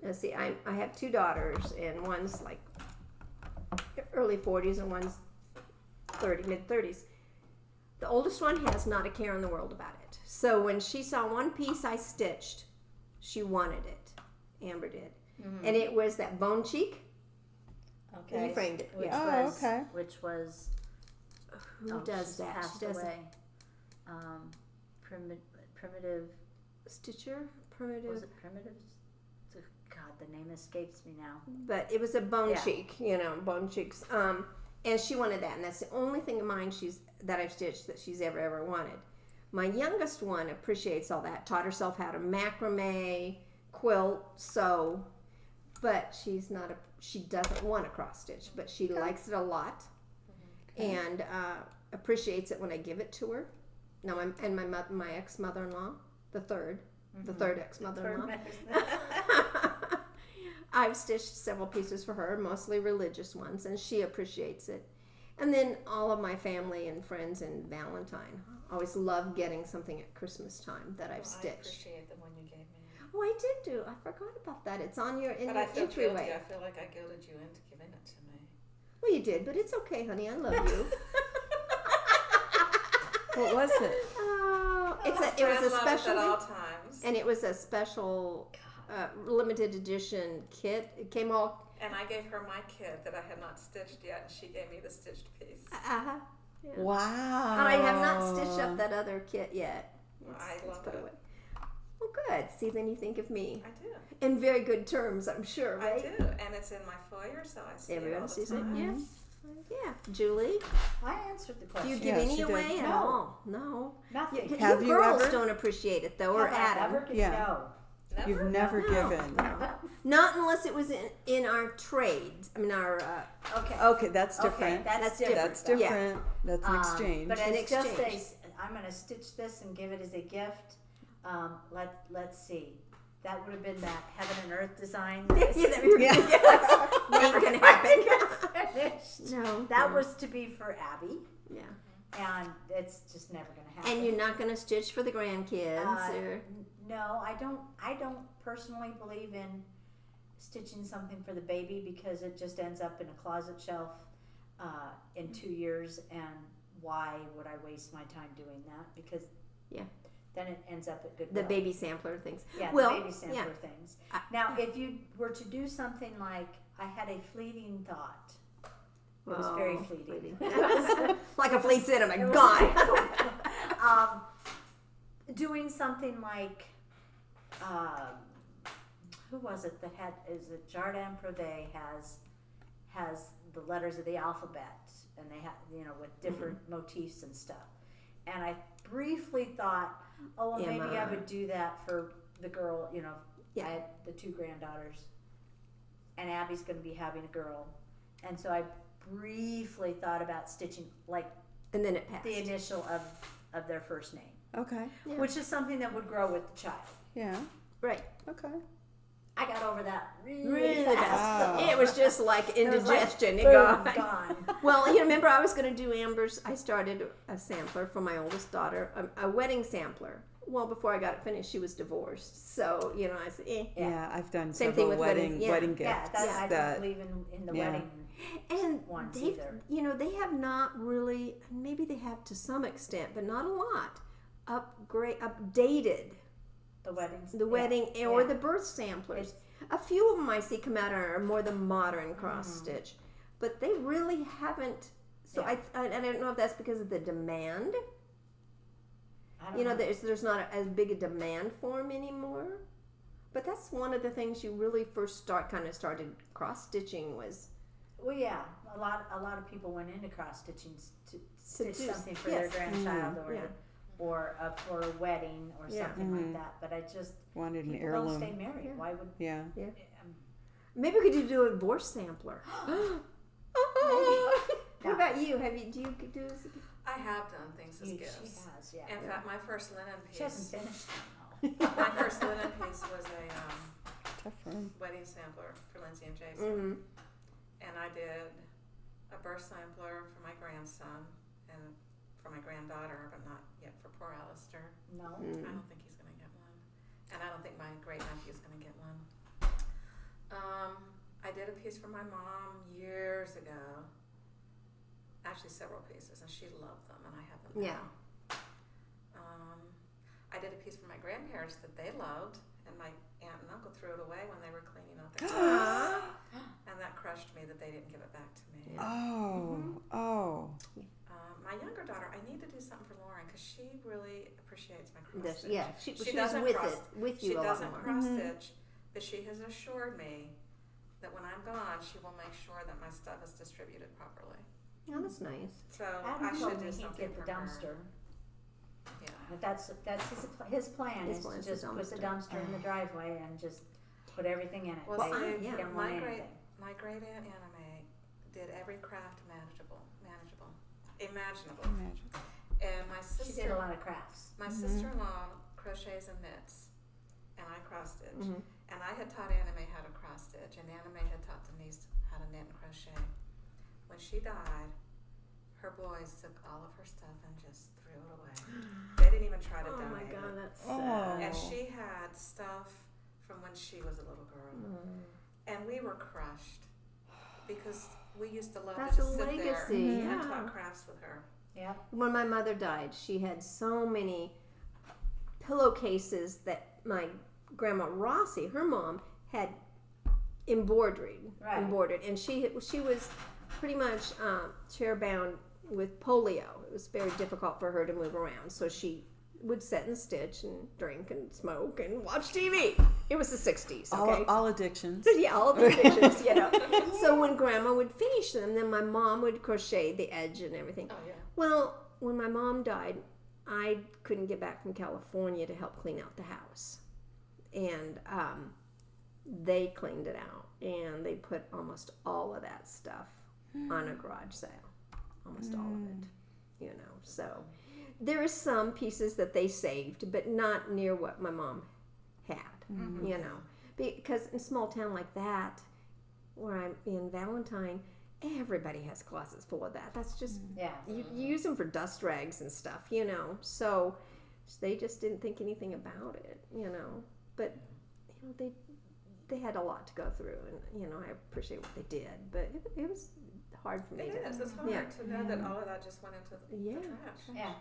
Now, see, I have two daughters, and one's like early 40s and one's mid-30s. The oldest one has not a care in the world about it. So when she saw one piece I stitched, she wanted it. Amber did. And it was that bone cheek. Okay. You framed it. Which Yeah. was, okay. Which was Who does she's that? Passed She does away. Primitive. Stitcher? Primitive. Was it primitive? God, the name escapes me now. But it was a bone Yeah. cheek, bone cheeks. And she wanted that, and that's the only thing of mine that I've stitched that she's ever wanted. My youngest one appreciates all that. Taught herself how to macrame, quilt, sew, but she doesn't want to cross stitch, but she likes it a lot, and appreciates it when I give it to her. Now, my ex-mother-in-law, the third ex-mother-in-law. I've stitched several pieces for her, mostly religious ones, and she appreciates it. And then all of my family and friends and Valentine always love getting something at Christmas time that I've I stitched. appreciate the one you gave me. Oh, I did do. I forgot about that. It's on your But I your feel entryway. guilty. I feel like I guilted you into giving it to me. Well, you did, but it's okay, honey. I love you. What was it? Oh, it was a Friend love special, at all times. and it was a special limited edition kit. It came all. And I gave her my kit that I had not stitched yet, and she gave me the stitched piece. Yeah. Wow. And I have not stitched up that other kit yet. I love put it. away. Well, good. See, then you think of me I do. in very good terms, I'm sure, I right? do. And it's in my foyer, so I see Everyone it all the sees it. time. Yeah. Yeah. Julie, I answered the do question. you give Yes, any you did. away at No. all? No. Nothing. You Have you girls ever? don't appreciate it though, or Have I Adam. ever given- Yeah. No. Never? You've never No. given. Not unless it was in our trades. I mean, our Okay. Okay, that's Okay, different. that's different. different. That's though. different. That's an Um, exchange. But An it's just exchange. I'm going to stitch this and give it as a gift. Let's see. That would have been that heaven and earth design. Never gonna happen. Finished. No. That was to be for Abby, Yeah. and it's just never going to happen. And you're not gonna stitch for the grandkids, or No, I don't personally believe in stitching something for the baby because it just ends up in a closet shelf in 2 years, and why would I waste my time doing that? Because then it ends up at Goodwill. the baby sampler things. Yeah, Well, the baby sampler things. I- Now, if you were to do something like, I had a fleeting thought. It was very Oh, fleeting. Like a fleet cinema, It was- gone. Doing something like, who was it that had? Is it Jardin Privé has the letters of the alphabet, and they have with different motifs and stuff. And I briefly thought, oh, well, maybe I Emma. would do that for the girl. Yeah. I had the 2 granddaughters, and Abby's going to be having a girl, and so I briefly thought about stitching like And then it passed. the initial of their first name, Okay. Yeah. which is something that would grow with the child. Yeah. Right. Okay. I got over that really, Really fast. fast. Wow. It was just like It was like, indigestion. It boom, gone. gone. Well, you remember I was going to do Amber's. I started a sampler for my oldest daughter, a wedding sampler. Well, before I got it finished, she was divorced. So I said, Yeah. Yeah, I've done Same thing several with wedding weddings, yeah. gifts Yeah, I that don't believe in the yeah. wedding. And ones they've, either. they have not really. Maybe they have to some extent, but not a lot. Updated The weddings. the wedding yeah, or yeah. the birth samplers. It's- A few of them I see come out are more the modern cross stitch, but they really haven't. So Yeah. I don't know if that's because of the demand. I don't know. There's not as big a demand for them anymore. But that's one of the things you really first started cross stitching was Well, yeah, a lot of people went into cross stitching to stitch do- something for their yes. grandchild or Yeah. or for a wedding or Yeah. something Mhm. like that. But I just Wanted an people don't heirloom. stay married. Yeah. Why would? Yeah. Maybe we could do a divorce sampler. What about you? Do you do? I have done things as She gifts. has, yeah. In fact, my first linen She hasn't piece, finished. my first linen piece was a Tough room. wedding sampler for Lindsay and Jason. Mm-hmm. And I did a birth sampler for my grandson and for my granddaughter, but not yet for poor Alistair. No. I don't think he's gonna get one. And I don't think my great nephew's gonna get one. I did a piece for my mom years ago. Actually several pieces, and she loved them, and I have them Yeah. now. I did a piece for my grandparents that they loved, and my aunt and uncle threw it away when they were cleaning out their house. And that crushed me that they didn't give it back to me. Oh. My younger daughter, I need to do something for Lauren because she really appreciates my cross stitch. Yeah, she was doesn't with cross, it, with She you a lot doesn't more. cross stitch, but she has assured me that when I'm gone, she will make sure that my stuff is distributed properly. Oh, that's nice. So Adam I told should me do he'd something get for the dumpster. her. Yeah. But that's his plan His is plan to is just the put the dumpster. dumpster in the driveway and just put everything in it. Well, They see, didn't my want great anything. my great aunt Anime did every craft imaginable. Imagine. And my She did a sister, lot of crafts. my sister-in-law crochets and knits, and I cross stitch. Mm-hmm. And I had taught Anime how to cross stitch, and Anime had taught Denise how to knit and crochet. When she died, her boys took all of her stuff and just threw it away. They didn't even try to Oh my donate God, it. that's Oh. sad. And she had stuff from when she was a little girl. And we were crushed because we used to love That's to a just sit there legacy, and yeah. talk crafts with her. Yeah. When my mother died, she had so many pillowcases that my grandma Rossi, her mom, had embroidered, and she was pretty much chair bound with polio. It was very difficult for her to move around, so she would sit and stitch and drink and smoke and watch TV. It was the 60s, okay? All addictions. Yeah, all the dishes, you know. So when Grandma would finish them, then my mom would crochet the edge and everything. Oh, yeah. Well, when my mom died, I couldn't get back from California to help clean out the house. And they cleaned it out, and they put almost all of that stuff on a garage sale. Almost all of it, you know. So there are some pieces that they saved, but not near what my mom had, you know. Because in a small town like that, where I'm in Valentine, everybody has closets full of that. That's just, you use them for dust rags and stuff, you know. So they just didn't think anything about it, you know. But, you know, they had a lot to go through, and, you know, I appreciate what they did. But it was hard for me It to... is. It's hard to know that all of that just went into the trash. Yeah.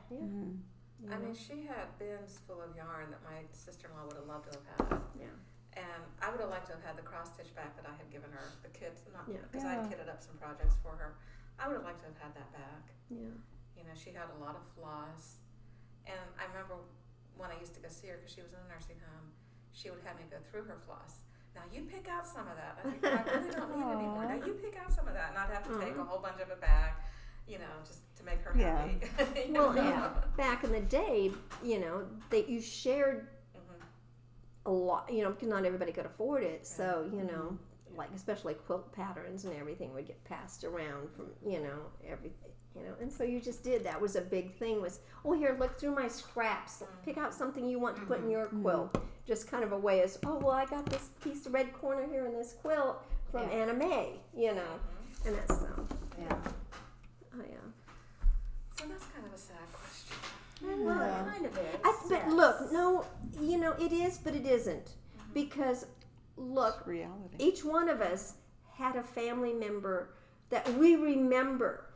I mean, she had bins full of yarn that my sister-in-law would have loved to have had. Yeah. And I would have liked to have had the cross stitch back that I had given her, the kids, not Yeah. because I had kitted up some projects for her. I would have liked to have had that back. Yeah. You know, she had a lot of floss. And I remember when I used to go see her, because she was in a nursing home, she would have me go through her floss. Now you pick out some of that. I think, I really don't need it anymore. Now you pick out some of that, and I'd have to take a whole bunch of it back, you know, just to make her happy. You Well, know? back in the day, you know, you shared a lot, you know, because not everybody could afford it. So, you know, like especially quilt patterns and everything would get passed around from, you know, everything. You know, and so you just did. That was a big thing. Was, oh, here, look through my scraps. Pick out something you want to put in your quilt. Just kind of a way as, oh, well, I got this piece of red corner here in this quilt from Anna May. You know, and that's so. Yeah. Oh yeah. So that's kind of a sad question. Well, it kind of is. But look, no, you know, it is, but it isn't, because look, It's reality. each one of us had a family member that we remember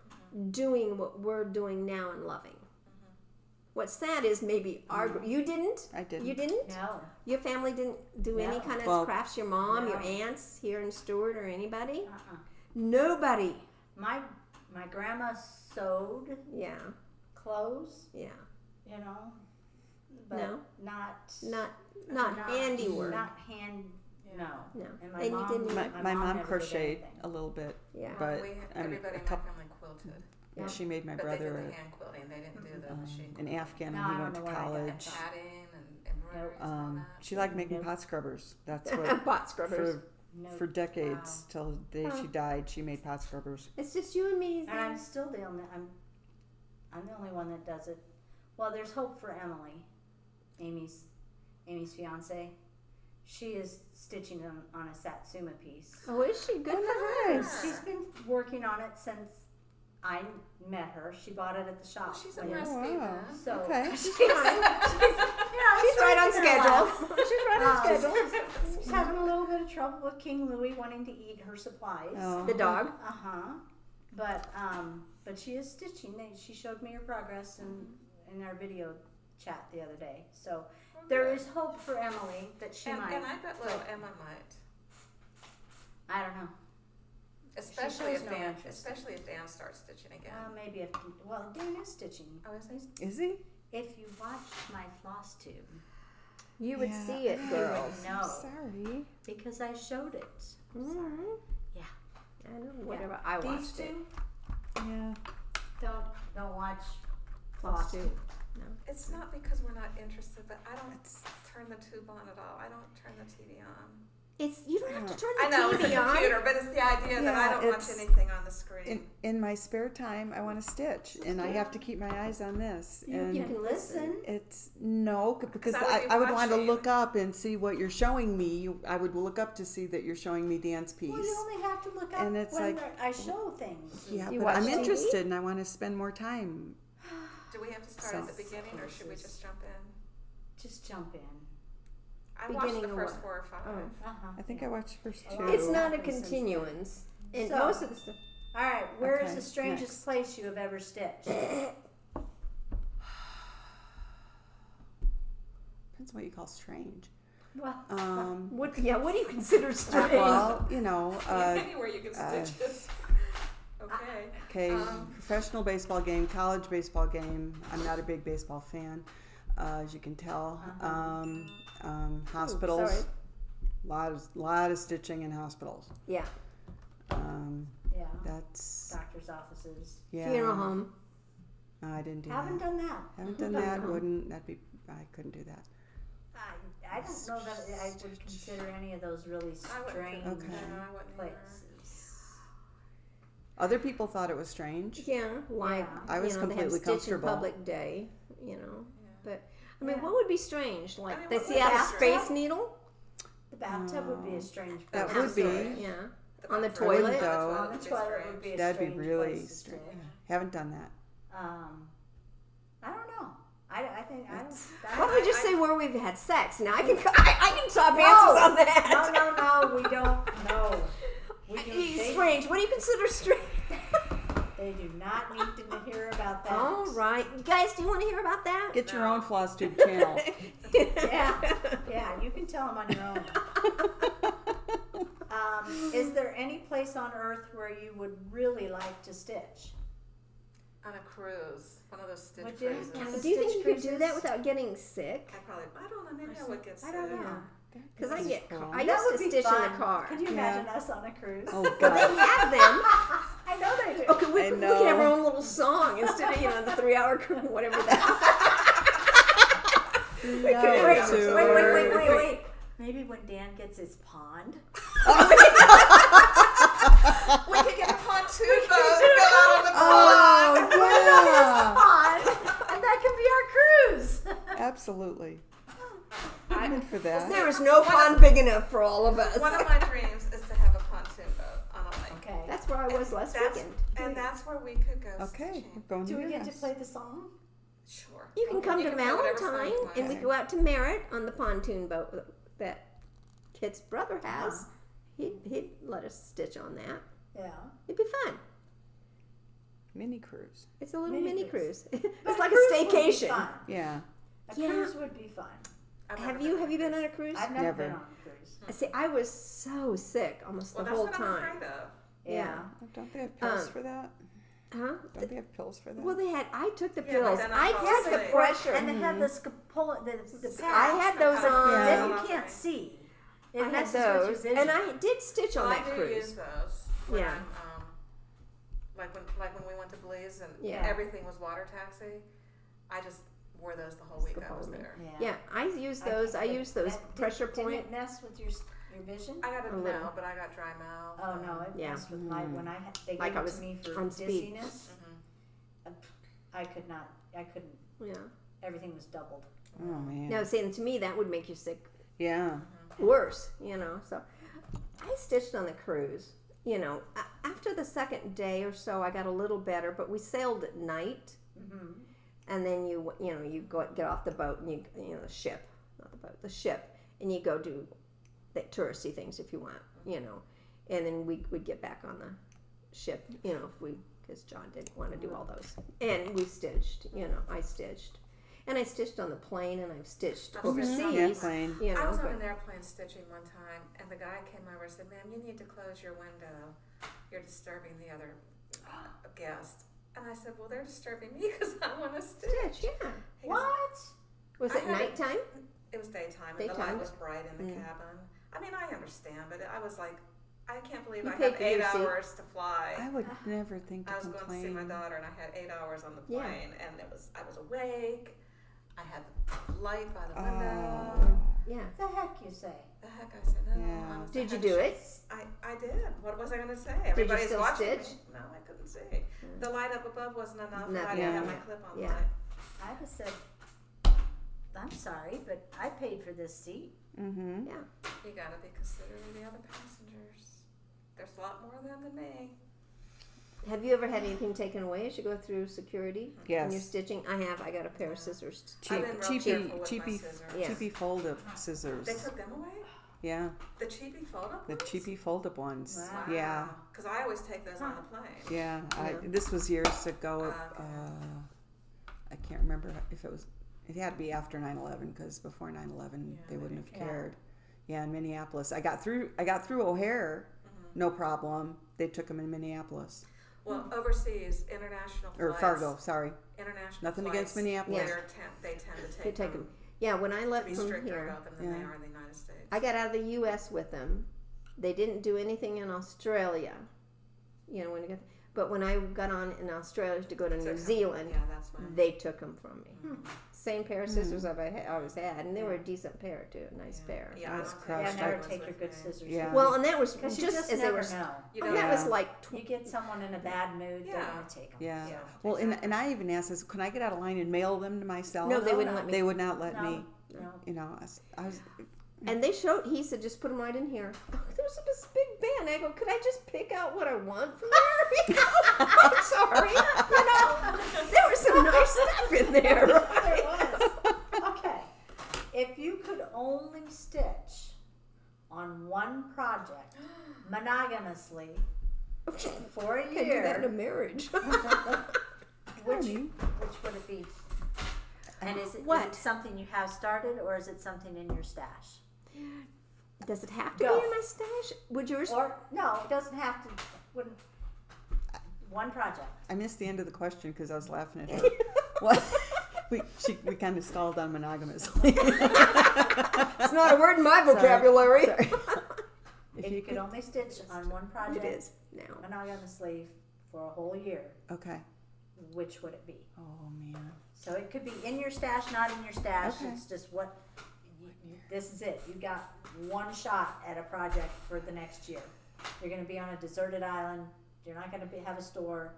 doing what we're doing now and loving. What's sad is maybe you didn't. I didn't. You didn't. No. Your family didn't do any No. kind of Well, crafts. Your mom, your no. aunts here in Stewart, or anybody. Uh-uh. Nobody. My grandma sewed Yeah. clothes, Yeah. you know, but No. not Not handiwork. Not hand. No. No. And my And you mom, didn't- My mom never did crocheted anything. a little bit, Yeah. but We, I mean, everybody a in my couple. family quilted. Yeah. She made my But they did brother the hand quilting. They didn't do the machine an Afghan No, when I he don't went to know what I got. college. padding and embroidery and all that. She liked making pot scrubbers. That's what Pot scrubbers. for decades till the day she died. She made pot scrubbers. It's just you and me. And I'm still the only. I'm the only one that does it. Well, there's hope for Emily, Amy's fiance. She is stitching on a Satsuma piece. Oh, is she? Good for her. She's been working on it since I met her. She bought it at the shop. Well, she's a when- recipe wow. then. So Okay. she's She's right on schedule. She's right on schedule. She's having a little bit of trouble with King Louie wanting to eat her supplies. Oh. The dog. But she is stitching. She showed me her progress in our video chat the other day. So there is hope for Emily that she might. And I bet little Emma might. I don't know. Especially shows if no Dan, interest. especially if Dan starts stitching again. Maybe if Dan is stitching. Oh, is he? Is he? If you watch my floss tube, You would Yeah. see it, girls. no, Sorry. because I showed it. Mm-hmm. Yeah. I know. Whatever. I These watched it. two Yeah. don't watch Floss floss tube. tube. It's not because we're not interested, but I don't turn the tube on at all. I don't turn the TV on. You don't have to turn I the know it's a TV on. computer, but it's the idea that I Yeah, don't watch it's- anything on the screen. In my spare time, I want to stitch, and I have to keep my eyes on this. And You can listen. it's because I would be I would want to watching. look up and see what you're showing me. I would look up to see that you're showing me Dan's piece. Well, you only have to look up And it's when like- I show things. Yeah, You but watch I'm TV? interested, and I want to spend more time. Do we have to start at the beginning, or should we just jump in? Just jump in. I watched Beginning the of first what? 4 or 5. Uh-huh. I think I watched the first Oh, two. It's not a Since then. continuance. And So- most of the stuff. All right, where is Okay, the strangest next. place you have ever stitched? Depends what you call strange. Well, What do you consider strange? Well, Anywhere you can stitch it. Okay. okay, professional baseball game, college baseball game. I'm not a big baseball fan, as you can tell. Hospitals, sorry. lot of stitching in hospitals. Yeah. yeah. That's Doctor's offices. yeah. Funeral home. No, I didn't do Haven't that. done that. Haven't done that. I couldn't do that. I don't know that I would consider any of those really strange Okay. No, I wouldn't either. places. Other people thought it was strange. Yeah, like Yeah. I was they completely have Stitch comfortable. in Public Day, But I mean, Yeah. what would be strange? Like I mean, they what see would out a be Space strange? Needle. The bathtub would be a strange That place. would be. Yeah. The On the bathroom. toilet? I wouldn't go. On the toilet would be a That'd be strange really place to strange. stitch. Haven't done that. I don't know. I think I don't. Why don't we just say where we've had sex? Now I can top answers on that. No, we don't know. We do, It's strange. What do you consider strange? they do not need to hear about that. All right, you guys, do you want to hear about that? Get your own Floss Tube channel. Yeah, you can tell them on your own. Is there any place on earth where you would really like to stitch? On a cruise. One of those stitch Would you? cruises. Do you think you could do Cruises? that without getting sick? I don't know, maybe I would get sick. I don't know. Because I get, Cool. I That used to would be stitch fun. in the car. Could you imagine us on a cruise? Oh But God. they have them. I know they do. Okay, we I can know. have our own little song instead of the 3-hour cruise, whatever that. Wait. Maybe when Dan gets his pond. We could get a pontoon boat and go out on the pond. Oh yeah. Pond, and that can be our cruise. Absolutely. I'm in for that. There is no pond big enough for all of us. One of my dreams is to have a pontoon boat on a lake. Okay. That's where I was last weekend. And that's where we could go Okay, stitching. we're going to Do we your get to house. play the song? Sure. You can come to play whatever song Valentine, you want. and we go out to Merritt on the pontoon boat that Kit's brother has. He'd let us stitch on that. Yeah. It'd be fun. Mini cruise. It's a little Mini mini cruise. cruise. But It's like a cruise would be staycation. fun. Yeah. A Yeah. cruise would be fun. I've Have never you been on a cruise? I've never Never. been on a cruise. See, I was so sick almost Well, the that's whole what time. I'm afraid of. Yeah. Don't they have pills Um, for that? Huh? Don't they have pills for that? Well, they had. I took the Yeah, but pills. then I I took the also- pressure. And they have the the I pads had those Yeah. on. that you Yeah. can't see. It I had messes with your those, vision. and I did stitch on Well, I that do cruise. use those when Yeah. I'm like when we went to Belize and Yeah. everything was water taxi, I just wore those the whole week I was there. Yeah, I use those. I use those pressure Didn't point. it mess with your vision? I got it A little. now, but I got dry mouth. Oh no, it Yeah. messed with my when they Like gave I it was to me for on speed. dizziness. I couldn't. Yeah. Everything was doubled. Oh man. No, see, and to me that would make you sick Yeah. worse, you know. So I stitched on the cruise. You know, after the second day or so, I got a little better. But we sailed at night, and then you get off the boat and the ship, not the boat, the ship, and you go do the touristy things if you want, you know, and then we would get back on the ship, you know, because John didn't want to do all those, and we stitched, you know, I stitched. And I stitched on the plane, and I've stitched overseas. Yeah, plane. You know, I was on but- an airplane stitching one time, and the guy came over and said, "Ma'am, you need to close your window. You're disturbing the other guest." And I said, "Well, they're disturbing me because I want to stitch." Stitch, yeah. He goes, What? Was I it had it- nighttime? It was daytime, and the Daytime? light was bright in the Mm. cabin. I mean, I understand, but I was like, I can't believe You I paid have for 8 your seat. hours to fly. I would never think to I was going to see my complain. daughter, and I had 8 hours on the Yeah. plane, and I was awake. I had the light by the Oh. window. Yeah. The heck you say? The heck, I said no. Yeah. I was Did you I do should- it? I did. What was I going to say? Everybody's still watching stitch? me. No, I couldn't see. The light up above wasn't enough, and I Nothing. didn't have Yeah. my clip-on Yeah. light. I would have said, I'm sorry, but I paid for this seat. Mm-hmm. Yeah. You got to be considerate of the other passengers. There's a lot more of them than me. Have you ever had anything taken away as you go through security? When you're Yes. stitching? I have. I got a pair of scissors. I've been real careful with my scissors. Yeah. cheapy fold-up scissors. They took them away? Yeah, The cheapy fold-up the ones? cheapy fold-up ones. Wow. Yeah, Because I always take those on the plane. yeah. Yeah. This was years ago. Okay. I can't remember if it was. It had to be after 9/11 because before 9/11 they wouldn't have cared. Yeah, in Minneapolis, I got through O'Hare, no problem. They took them in Minneapolis Well, overseas, international flights. or Fargo. Sorry, International nothing flights, against Minneapolis. they tend to They take take them. them. Yeah, when I To left be from stricter here, about them than they Yeah. are in the United States. I got out of the U.S. with them. They didn't do anything in Australia. You know, but when I got on in Australia to go to New Zealand, Yeah, that's fine. they took them from me. Same pair of scissors I've always had, and they were a decent pair too, a nice pair. Yeah, I That's don't crushed. take Yeah, never those take with your good me. scissors. Yeah. Well, and that was Because just you just as they never were. know. You And know, that was Yeah. like You get someone in a bad mood, they're Yeah. going to take them. Yeah. Yeah, Well, exactly. and I even asked, can I get out of line and mail them to myself? No, they No, wouldn't no. let me. They would not let No. me. No. You know, I was. And they showed. He said, "Just put them right in here." Oh, there's this big band. I go, "Could I just pick out what I want from there?" You know? I'm sorry. You know, there was some nice stuff in there. There was. Okay. If you could only stitch on one project monogamously for a Can do that in a year, marriage. which would it be? And is it What? something you have started, or is it something in your stash? Does it have to Go. be in my stash? Would yours? Or no, it doesn't have to. Wouldn't. One project. I missed the end of the question because I was laughing at her. What? We kind of stalled on monogamously. It's not a word in my vocabulary. If you could only stitch on one project It is now. monogamously for a whole year, Okay. which would it be? Oh man. So it could be in your stash, not in your stash. Okay. It's just what. This is it. You got one shot at a project for the next year. You're going to be on a deserted island. You're not going to have a store.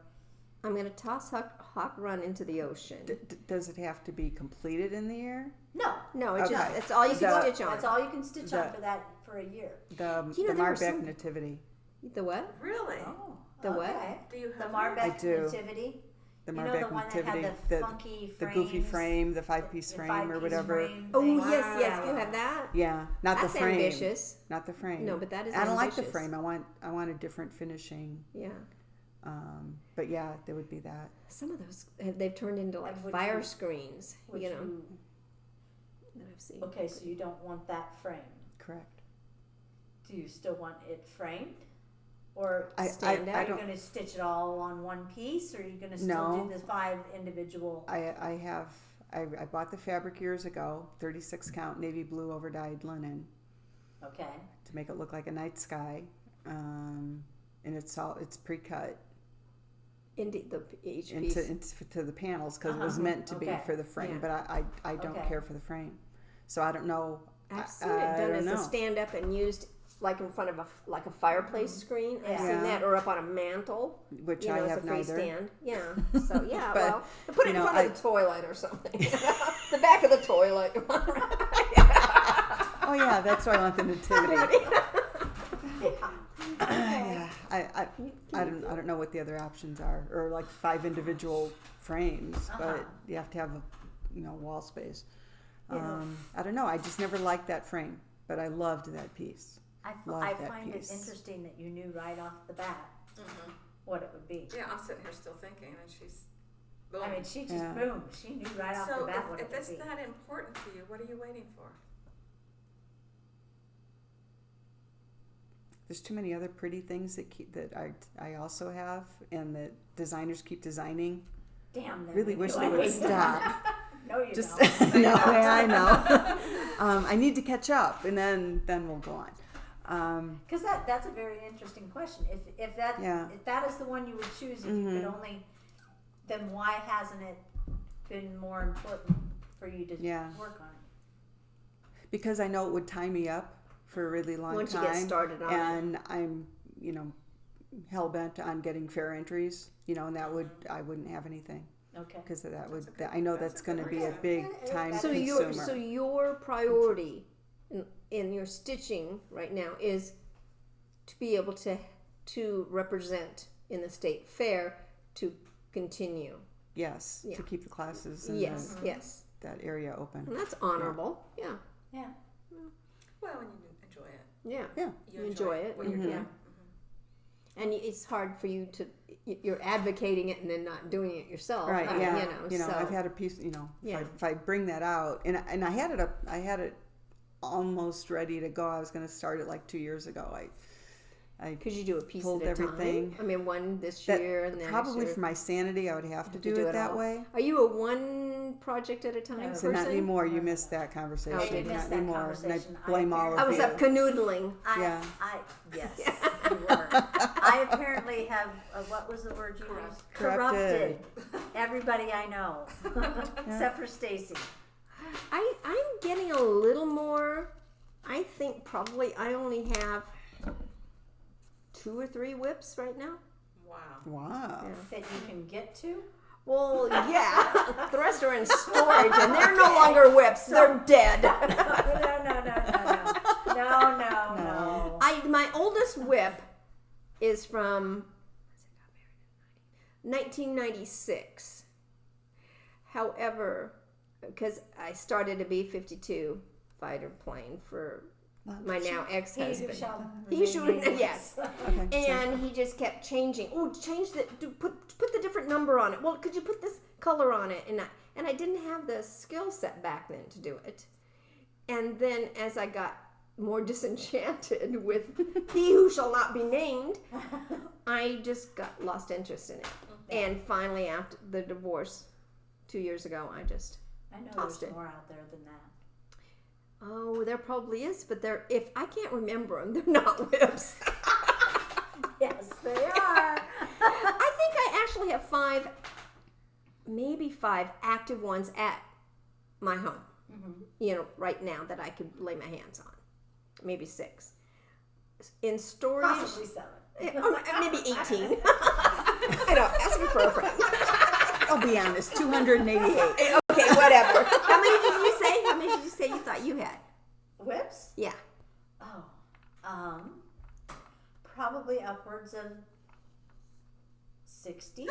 I'm gonna toss Hawk Run into the ocean. Does it have to be completed in the year? No, No, it's Okay. just it's all you can The- stitch on. that's all you can stitch on The- for a year. The You know, there were Marbeck some- Nativity. The what? Really? Oh, The what? okay. Do you The have Marbeck I do. Nativity. The You Marbeck know the one Nativity. that had the funky the frames, goofy frame, the 5-piece the frame, 5-piece or whatever. frame Oh thing. yes, yes, Wow. you have that. Yeah, not That's the frame. ambitious. Not the frame. No, but that is I don't like the ambitious. frame. I want a different finishing. Yeah. But yeah, there would be that. Some of those they've turned into like And would fire you- screens. Would You know you- that I've seen. okay, so you don't want that framed. Correct. Do you still want it framed? Or Stand are out. you going to stitch it all on one piece, or are you going to still No. do the 5 individual? I bought the fabric years ago, 36 count navy blue over dyed linen Okay. to make it look like a night sky, and it's pre-cut. each piece. into the panels because it was meant to be Okay. for the frame, Yeah. but I don't Okay. care for the frame, so I don't know. I've seen I it done don't as know. a stand up and used like in front of a fireplace screen. I've seen Yeah. that, or up on a mantle, Which you know, I as have a neither. freestand. Yeah. So yeah, But, well, put it in you know, front of the toilet or something. The back of the toilet. Oh yeah, that's why I want the nativity. Yeah, I don't know what the other options are, or like 5 individual frames, but you have to have a wall space. I don't know. I just never liked that frame, but I loved that piece. Love I that find piece. it interesting that you knew right off the bat what it would be. Yeah, I'm sitting here still thinking, and she's. Boom. I mean, she just Yeah. boom. She knew right off the So bat what if it would it's be. that important to you, what are you waiting for? There's too many other pretty things that I also have, and that designers keep designing. Damn them. Really you wish know they I would hate stop. them. No, you Just don't. no, I know. I need to catch up, and then we'll go on. Because that's a very interesting question. If that is the one you would choose, if you could only, then why hasn't it been more important for you to work on it? Because I know it would tie me up for a really long Once time. you get started on it. And I'm, hell bent on getting fair entries, and I wouldn't have anything. Okay. Because I know that's going to be a big time So consumer. your priority in your stitching right now is to be able to represent in the state fair, to continue. Yes, Yeah. to keep the classes in Yes, yes, that area open. and that's honorable. Yeah, Yeah. Well, when you enjoy it. yeah, Yeah. You enjoy it. What you're Yeah. doing. And it's hard for you to you're advocating it and then not doing it yourself. Right. I mean, Yeah. so I've had a piece. Yeah. If I bring that out, and I had it almost ready to go. I was going to start it like 2 years ago. could you do a piece pulled at a everything. time? I mean, one this That year and then probably next year. for my sanity, I would have to to do it that all. way. Are you a one project at a time No. So person? not anymore. You missed that Oh, conversation. you missed Not that anymore. conversation. And I blame all of I was you. up canoodling. Yeah. Yes, you were. I apparently have, what was the word you used? Corrupted. Everybody I know, except for Stacy. I'm getting a little more. I think probably I only have 2 or 3 whips right now. Wow. Wow. That you can get to? Well, yeah. The rest are in storage, and they're no longer whips. They're dead. No. My oldest whip is from 1996. However, because I started a B-52 fighter plane for my now ex-husband. He should, yes. Okay. And he just kept changing. Oh, change the put the different number on it. Well, could you put this color on it? And I didn't have the skill set back then to do it. And then as I got more disenchanted with He Who Shall Not Be Named, I just got lost interest in it. And finally, after the divorce 2 years ago, I just I know tossed there's it. more out there than that. Oh, there probably is, but if I can't remember them, they're not whips. Yes, they are. I think I actually have 5, maybe 5 active ones at my home. Right now that I could lay my hands on. Maybe 6. In storage, Possibly 7. or maybe 18. I know, ask me for a friend. I'll be honest. 288. Okay, whatever. How many did you say? How many did you say you thought you had? Whips? Yeah. Oh, probably upwards of 60.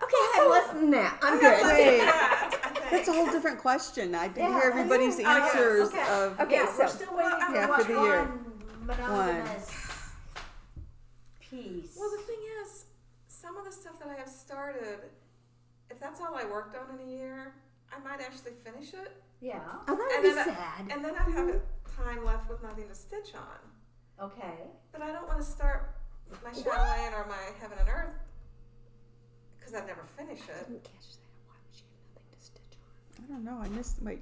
Okay, I have less than that. I'm good. Wait, that's a whole different question. I didn't hear everybody's answers of. Okay, Yeah, we're so still waiting for Yeah, one for the year. monogamous piece. Well, the thing is, some of the stuff that I have started, if that's all I worked on in a year, I might actually finish it. Yeah. Oh, that would And be then sad. And then I'd have time left with nothing to stitch on. Okay. But I don't want to start my Shadowland or my Heaven and Earth because I'd never finish it. Didn't catch that. Why would she have nothing to stitch on? I don't know. I missed. Wait.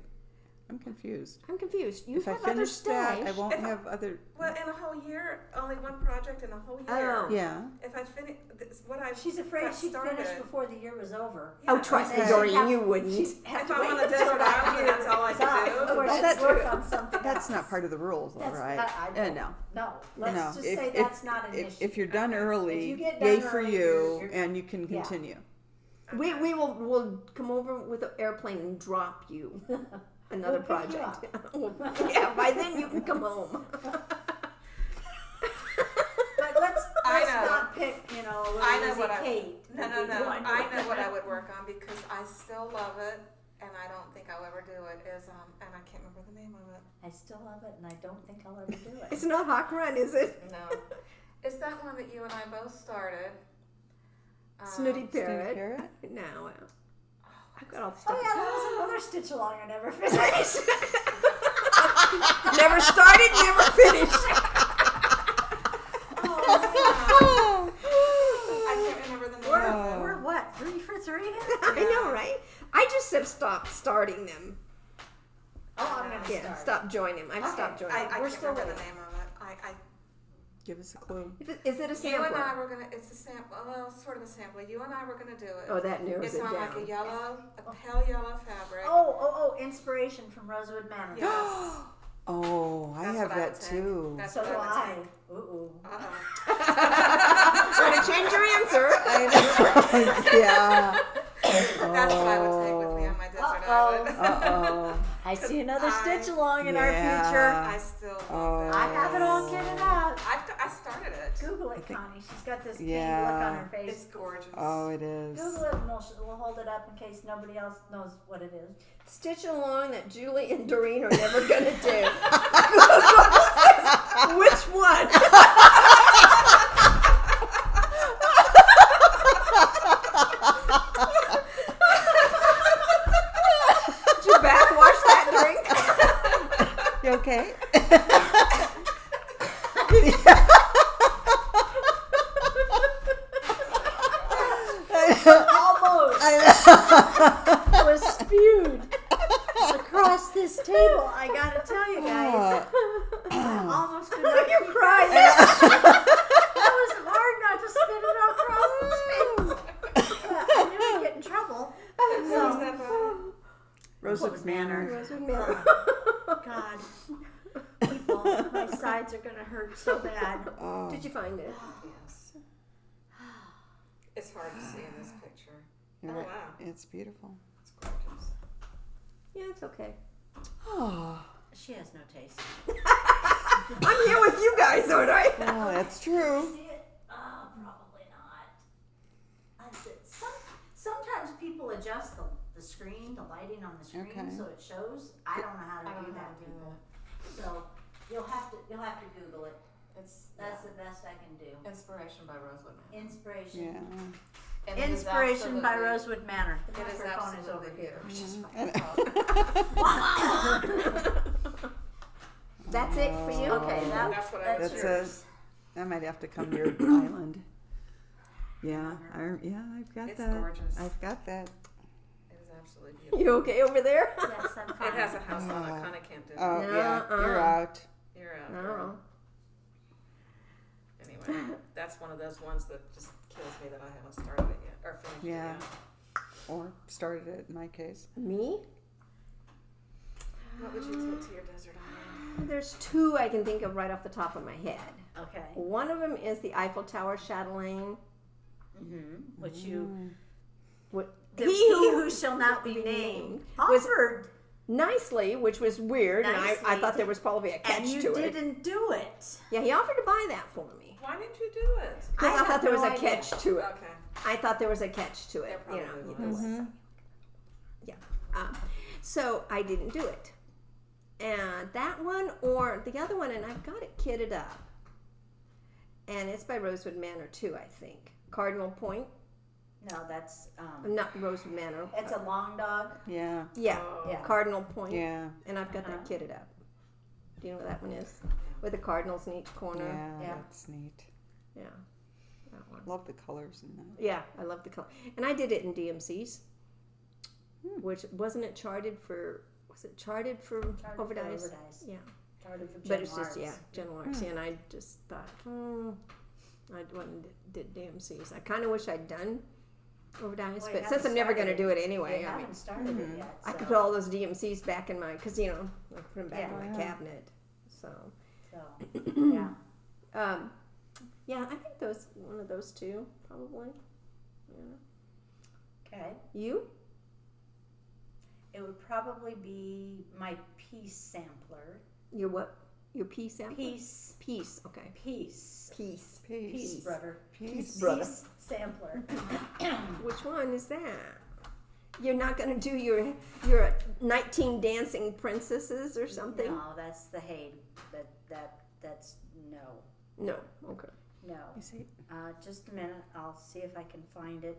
I'm confused. I'm confused. You If I have other finish that, stash. I won't If I- have other. Well, in a whole year, only one project in a whole year. Oh. Yeah. If I finish, what I She's afraid got she'd started. finish before the year was over. Oh, Yeah, trust me, Okay. Doreen, you wouldn't. Have If to I'm wait on a until desert that island, year that's all I is can up do. before Well, she that's work true. on something That's else. not part of the rules, though, That's- right? I don't- No. No, let's No. just say that's not an issue. If you're done early, If you get yay done for early, you, you're- and you can yeah. continue. We'll come over with an airplane and drop you another We'll pick you project. Yeah, by then you can come home. But let's I know. not pick, you know, a I little know what Lizzie Kate. No, and no, be no. going I with know what it. I would work on because I still love it, and I don't think I'll ever do it. Is and I can't remember the name of it. I still love it, and I don't think I'll ever do it. It's not Hawk Run, is it? No, it's that one that you and I both started. Snooty Steve Parrot. Parrot? No, I've got all the Oh stuff. yeah, that was another stitch along I never finished. Never started, never finished. Oh, I can't remember the name of it. We're what, 3 for 3 now? I know, right? I just have stopped starting them. Oh, I'm gonna Yeah, start. stop joining. I've Okay. stopped joining. I We're can't still remember the waiting. name of it. I Give us a clue. Is it a you and I sampler? were gonna. It's a sample. Well, sort of a sampler. You and I were gonna do it. Oh, that narrows It's it on down. like a pale yellow fabric. Oh, inspiration from Rosewood Manor. Yes. Oh, I That's have what I that would take. too. That's So what do I would I. take. Ooh. Uh-oh. Trying to change your answer. Yeah. That's what I would take with me on my desert island. Uh-oh. I see another I- stitch along in our Yeah. future. I still Oh. love I it. have it all kitted out. I started it. Google it, Connie. She's got this big Yeah. look on her face. It's gorgeous. Oh, it is. Google it and we'll hold it up in case nobody else knows what it is. Stitch along that Julie and Doreen are never gonna do. Which one? Did you backwash that drink? You okay? Almost. It was spewed across this table. I gotta tell you guys. I almost could not You're keep crying. That was hard not to spit it across the table. But I knew I'd get in trouble. Who's So, that by? Rosewood Manor. Rosewood Manor. God, people, my sides are gonna hurt so bad. Oh. Did you find it? Yes. It's hard to see in this picture. You're Oh, right. wow. It's beautiful. It's gorgeous. Yeah, it's okay. Oh, She has no taste. I'm here with you guys, aren't I? that's true. See it? Oh, probably not. Sometimes people adjust the screen, the lighting on the screen, Okay. so it shows. I don't know how to do that, people. So you'll have to Google it. That's the best I can do. Inspiration by Rosewood Manor. Inspiration. Yeah. And it is Inspiration by absolutely- Rosewood Manor. The It is microphone is over absolutely here. That's it for you? Okay, That's what I would that's That's yours. I might have to come to your island. Yeah, I've got It's that. gorgeous. I've got that. It is absolutely beautiful. You okay over there? Yes, I'm fine. It has a house on it. Kind of can't do it. Oh, No, yeah, you're out. You're out. No. girl. Anyway, that's one of those ones that just kills me that I haven't started it yet or finished Yeah. it yet. Or started it in my case. Me? What would you take to your desert island? There's two I can think of right off the top of my head. Okay. One of them is the Eiffel Tower chatelaine. Which you, What the he he who shall not be named, was offered, nicely, which was weird, and I Nicely. thought there was probably a catch and you to it. didn't do it. Yeah, he offered to buy that for me Why didn't you do it? because I, had thought there was no a idea. catch to it. Okay. I thought there was a catch to it. There You know, probably there was. was. Yeah. So I didn't do it. And that one or the other one, and I've got it kitted up. And it's by Rosewood Manor too, I think. Cardinal Point. No, that's Not Rosewood Manor. it's a long dog. Yeah. Yeah. Oh. Yeah. Cardinal Point. Yeah. And I've got that Uh-huh. kitted up. Do you know what that one is? With the cardinals in each corner. Yeah. Yeah. That's neat. Yeah. That one. Love the colors in that. Yeah, I love the color. And I did it in DMC's, which wasn't it charted for was it charted for Charted for Overdyes? Overdyes. Yeah. Charted for But it's just, Genlarks. Genlarks. And I just thought, I went and did DMCs. I kind of wish I'd done Overdyes, Well, you but since I'm haven't never going to started do it anyway, They I mean, haven't started it yet. I could so- put all those DMCs back in my, because, I put them back in my Yeah. cabinet. So, yeah. yeah, I think one of those two, probably. Yeah. Okay. You? It would probably be my piece sampler. Your what? Your piece sample? Piece. Piece, okay. Piece. Piece. Piece, brother. Peace. Brother. Piece sampler. Which one is that? You're not going to do your 19 dancing princesses or something? No, that's the Haid. That's no. No. Okay. No. You see? Just a minute. I'll see if I can find it.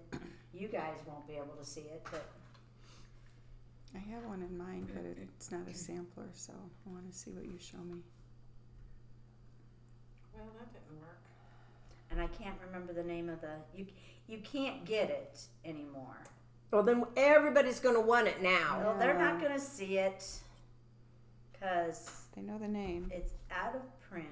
You guys won't be able to see it, but I have one in mind, but it's not a sampler, so I want to see what you show me. Well, that didn't work. and I can't remember the name of the. You can't get it anymore. Well, then everybody's going to want it now. Well, they're not going to see it because They know the name. it's out of print.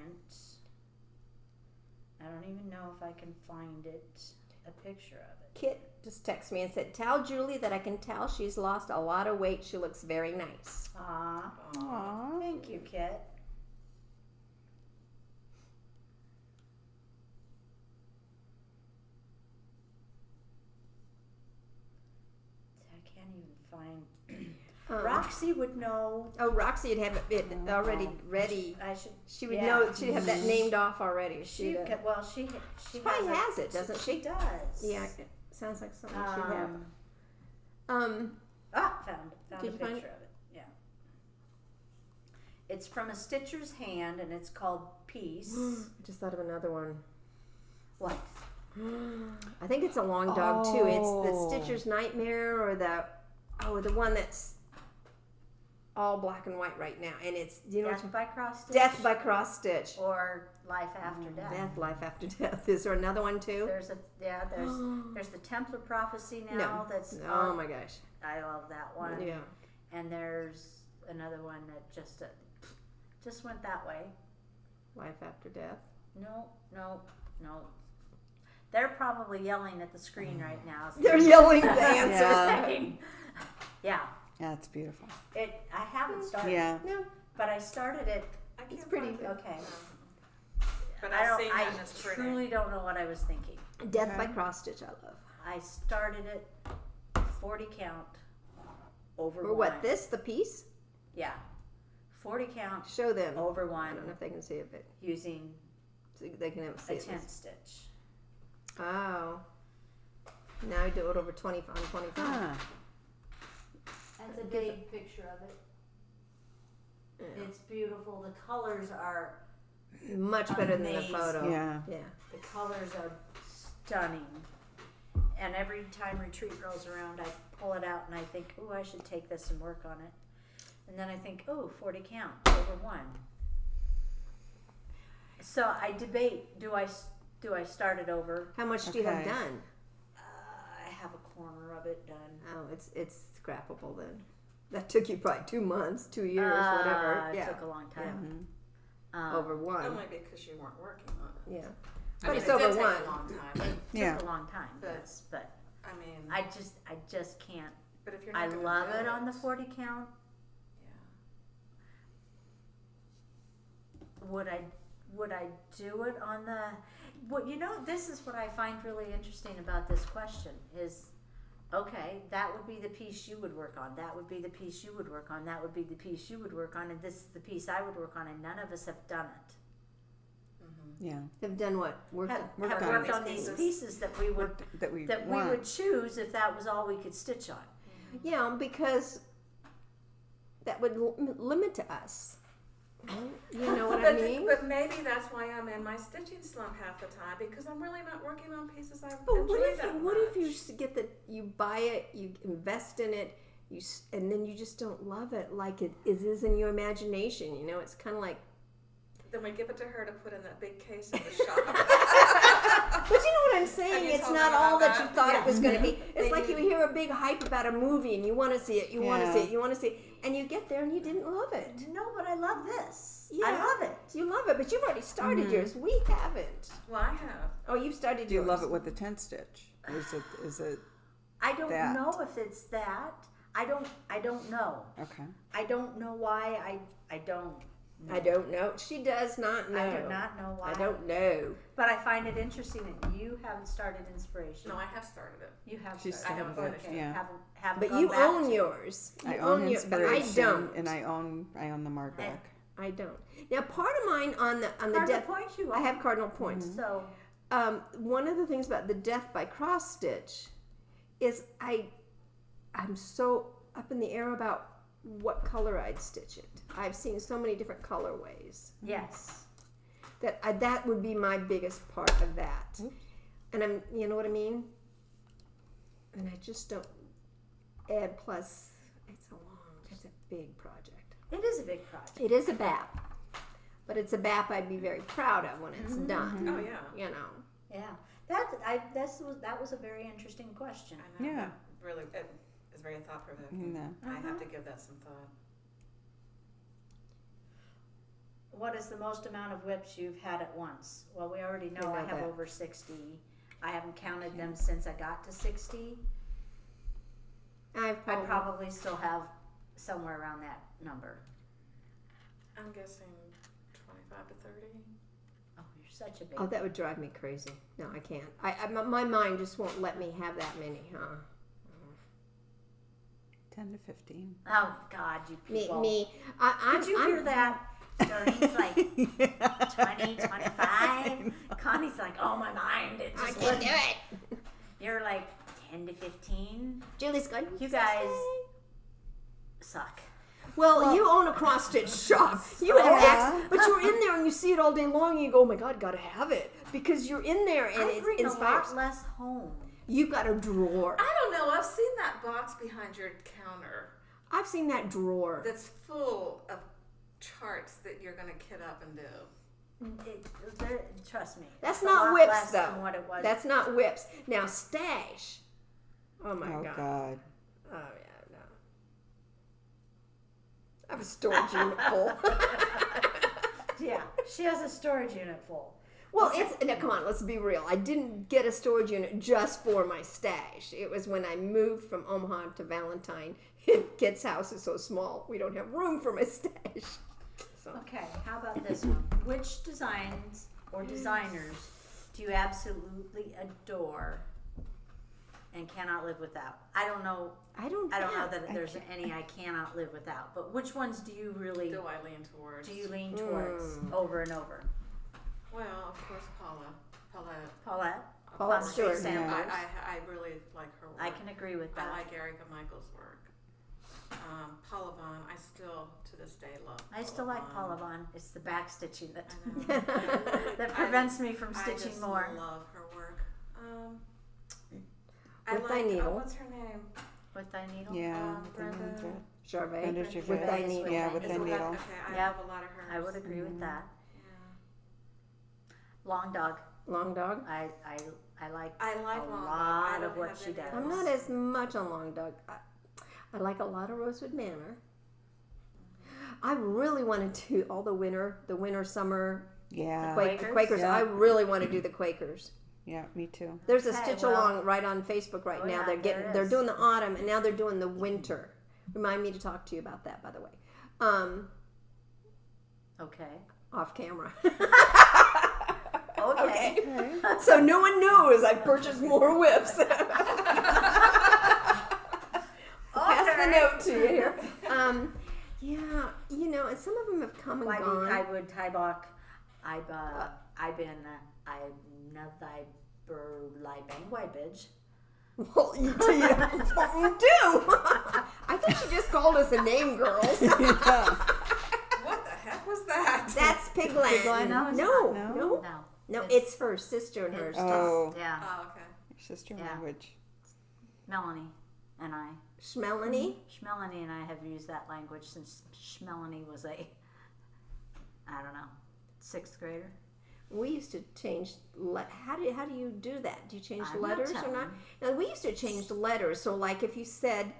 I don't even know if I can find it, a picture of it. Kit just texted me and said, "Tell Julie that I can tell she's lost a lot of weight. She looks very nice." Aw, Aww. thank you, Kit. I can't even find. Roxy would know. Oh, Roxy would have it already ready. I should. She would Yeah. know. She'd have that named off already. She She'd, well, she probably has has it, doesn't she? She does. Yeah, it sounds like something she'd have. Found a Did you picture find of it. Yeah. It's from a stitcher's hand, and it's called Peace. I just thought of another one. What? I think it's a long dog too. It's the Oh. Stitcher's Nightmare, or the one that's all black and white right now, and it's Death by Cross Stitch? Death by Cross Stitch. Or Life After Death. Death, Life After Death. Is there another one too? There's the Templar Prophecy now. No. That's Oh my gosh. I love that one. Yeah. And there's another one that just went that way. Life After Death. No. They're probably yelling at the screen right now. They're yelling the answers. Yeah. Yeah. That's beautiful. I haven't started. Yeah. No, But I started it. I can't It's pretty find it. Okay. But I I've don't. seen I that and it's pretty. truly don't know what I was thinking. Death by Okay. Cross Stitch. I love. I started it 40 count over Or one. what? This the piece? Yeah. 40 count Show them. over I one don't know if they can see it, but using so they can see a it. tent stitch. Oh. Now you do it over 20 on 25. Ah, That's a big picture of it. Yeah. It's beautiful. The colors are Much better than the Amazing. photo. yeah. Yeah. The colors are stunning. And every time retreat rolls around, I pull it out and I think, oh, I should take this and work on it. And then I think, oh, 40 count over one. So I debate, do I start it over? How much do you have Okay. done? I have a corner of it done. Oh, it's scrappable then. That took you probably 2 months, 2 years, whatever. It Yeah. took a long time. Over one. Only because you weren't working on it. Yeah. I But mean, it's it over did take one. a long time. It Yeah. took a long time, But- yes, but I mean, I just can't. but if you're not I gonna love do it on the 40 count. Yeah. Would I do it on the? Well, this is what I find really interesting about this question is, okay, that would be the piece you would work on. That would be the piece you would work on. That would be the piece you would work on, and this is the piece I would work on, and none of us have done it. Yeah. Have done what? Worked Have on- Worked on worked these on these pieces. pieces that we would That we that want. we would choose if that was all we could stitch on. Yeah, because that would limit to us. You know what I mean? But maybe that's why I'm in my stitching slump half the time, because I'm really not working on pieces I But enjoy that what if you much. get you buy it, you invest in it, and then you just don't love it like it is in your imagination? It's kind of like Then we give it to her to put in that big case in the shop. But you know what I'm saying? Have you It's told not them all about that you that? thought Yeah. it was going to be. It's They like do. you hear a big hype about a movie and you want to see it, you want to Yeah. see it, you want to see it, and you get there and you didn't love it. No, but I love this. I Yeah. love it. You love it, but you've already started yours. We haven't. Well, I have. Oh, you've started Do you yours. love it with the 10 stitch? Is it I don't That. know if it's that. I don't know. okay? I don't know why. I don't. I don't know. She does not know. I do not know why. I don't know. But I find it interesting that you haven't started inspiration. No, I have started it. You have She started. I haven't started finished Okay. it, yeah. Haven't But gone you back own to- yours. You I own your, but I inspiration, don't. and I own the markback. I don't. Now, part of mine on the Cardinal death. points you I own. have cardinal points. So One of the things about the death by cross stitch is I'm so up in the air about what color I'd stitch it. I've seen so many different colorways yes. that would be my biggest part of that. And you know what I mean? And I just don't add plus. It's a big project. It is a big project. It is a BAP, but it's a BAP I'd be very proud of when it's done. Oh yeah. You know. Yeah. That was a very interesting question. I know. Yeah. Really, it is very thought provoking. Yeah. I have to give that some thought. What is the most amount of whips you've had at once? Well, we already know We I know have that. over 60. I haven't counted them since I got to 60. I probably still have somewhere around that number. I'm guessing 25 to 30. Oh, you're such a baby. Oh, that would drive me crazy. No, I can't. My mind just won't let me have that many, huh? 10 to 15. Oh, God, you people. Me. I'm. Did you hear that? Doreen's like 20, 25. Connie's like, oh, my mind. It I just can't wouldn't. do it. You're like 10 to 15. Julie's going. You guys suck. Well, you own a cross stitch shop. You have access, but you're in there and you see it all day long. And you go, oh my God, gotta have it because you're in there and I it bring a inspires. lot less home. You've got a drawer. I don't know. I've seen that box behind your counter I've seen that drawer. that's full of charts that you're going to kit up and do. Trust me. That's it's a not lot whips, less though. Than what it was. That's not whips. Now stash. Oh my Oh God. God. Oh yeah, no. I have a storage unit full. Yeah, she has a storage unit full. Well, it's now. Come on, let's be real. I didn't get a storage unit just for my stash. It was when I moved from Omaha to Valentine. Kit's house is so small, we don't have room for my stash. So Okay, how about this one? Which designs or designers do you absolutely adore and cannot live without? I don't know. I don't know have- that there's any I cannot live without. But which ones do you really Do I lean towards? lean towards over and over? Well, of course, Paulette. Paulette. Paulette Paula Stewart. Sanders. I really like her work. I can agree with that. I like Erica Michaels' work. Paula Vaughn, I still, to this day, love I still like Paula Vaughn. It's the backstitching that I know. that prevents me from I stitching just more. love her work. I With thy like, needle. what's her name? With thy needle. Yeah. Brenda- Jarvet. Brenda With Gervais. thy needle. Yeah, with Is the it needle. Okay, I Yeah. love a lot of hers. I would agree with that. Yeah. Long Dog. Long Dog. I like I like a Long Dog. lot I of don't what have she any does. I'm not as much on Long Dog. I like a lot of Rosewood Manor. I really want to do all the winter, summer Yeah. Quakers? Quakers. Yeah. I really want to do the Quakers. Yeah, me too. There's a Okay, stitch well- along right on Facebook right Oh, now. yeah, there is. They're doing the autumn and now they're doing the winter. Remind me to talk to you about that, by the way. Okay. Off camera. Okay. So no one knows I've purchased more whips. Pass the note to you here. Yeah, and some of them have come and Why gone. I would Tybach, I've been Libangwybidge. Well, you do. I think she just called us a name, girls. What the heck was that? That's Pigland. Pigland? No, it's No, not. no, No. no. It's her sister and hers. Oh, Yeah. Oh, okay. sister Yeah. language. Melanie and I. Schmelanie. Schmelanie and I have used that language since Schmelanie was I don't know, 6th grader. We used to change. How do you do that? Do you change I'm not letters or telling. not? Now we used to change the letters. So like if you said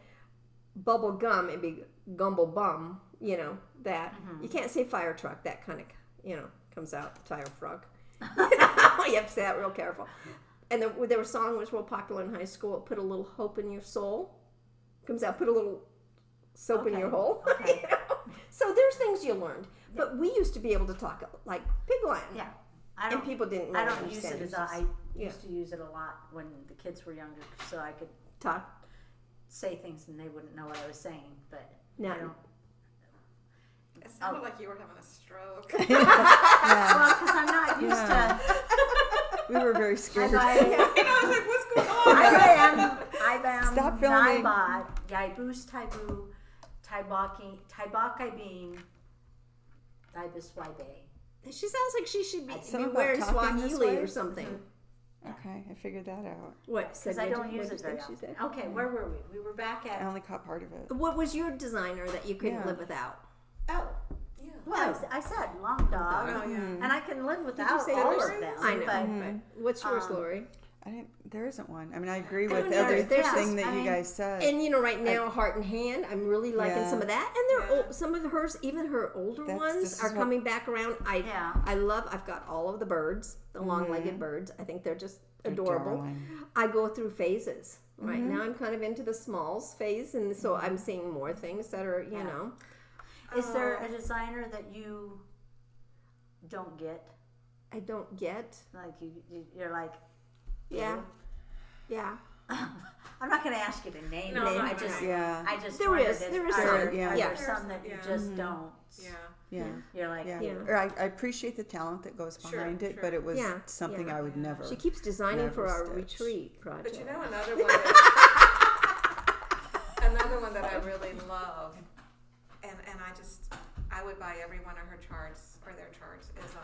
bubble gum, it'd be gumble bum. You know that. You can't say fire truck. That kind of comes out fire frog. You have to say that real careful. And there was a song which was real popular in high school. Put a little hope in your soul. Comes out. Put a little soap in your hole. Okay. So there's things you learned. But we used to be able to talk like pig Latin. Yeah. And people didn't really I don't use understand it as I used to use it a lot when the kids were younger, so I could talk. say things and they wouldn't know what I was saying. But No. I don't. It sounded like you were having a stroke. Yeah. Well, because I'm not used to. We were very scared. I was like, what's going on? I am. Stop filming. Naibat, Yaibus Taibu, Taibaka Bean, Daibus Waibe. She sounds like she should be Something about wearing talking this Swahili way? or something. Okay, I figured that out. What? Because I don't use what it very did you often. say? Okay, where were we? We were back I at. only caught part of it. What was your designer that you couldn't Yeah. live without? Oh, Yeah. well, I said long dog, Oh, yeah. and I can live without say all yours? of them. I know. But What's yours, Lori? There isn't one. I mean, I agree I with don't either. There's everything just- that I you mean- guys said. And right now, Heart and Hand, I'm really liking Yeah. some of that. And they're Yeah. some of hers, even her older This ones, is are what- coming back around. Yeah. I've got all of the birds, the long-legged birds. I think they're just adorable. Darling. I go through phases. Right now, I'm kind of into the smalls phase, and so I'm seeing more things that are, you know. is there a designer that you don't get? I don't get. Like you're like, Yeah. ew? Yeah. I'm not going to ask you to name No, it. no, I no, just, no. Yeah. I just There wondered is- if- there is are some. there- Yeah. Are Yeah. there some that you Yeah. just don't? Yeah. Yeah. You're like, Yeah. Yeah. Or I appreciate the talent that goes Sure, behind it, sure. but it was Yeah, something yeah. I would never. She keeps designing for Never our stitch. retreat project. But you know another one that I really love, and I would buy every one of her charts or their charts is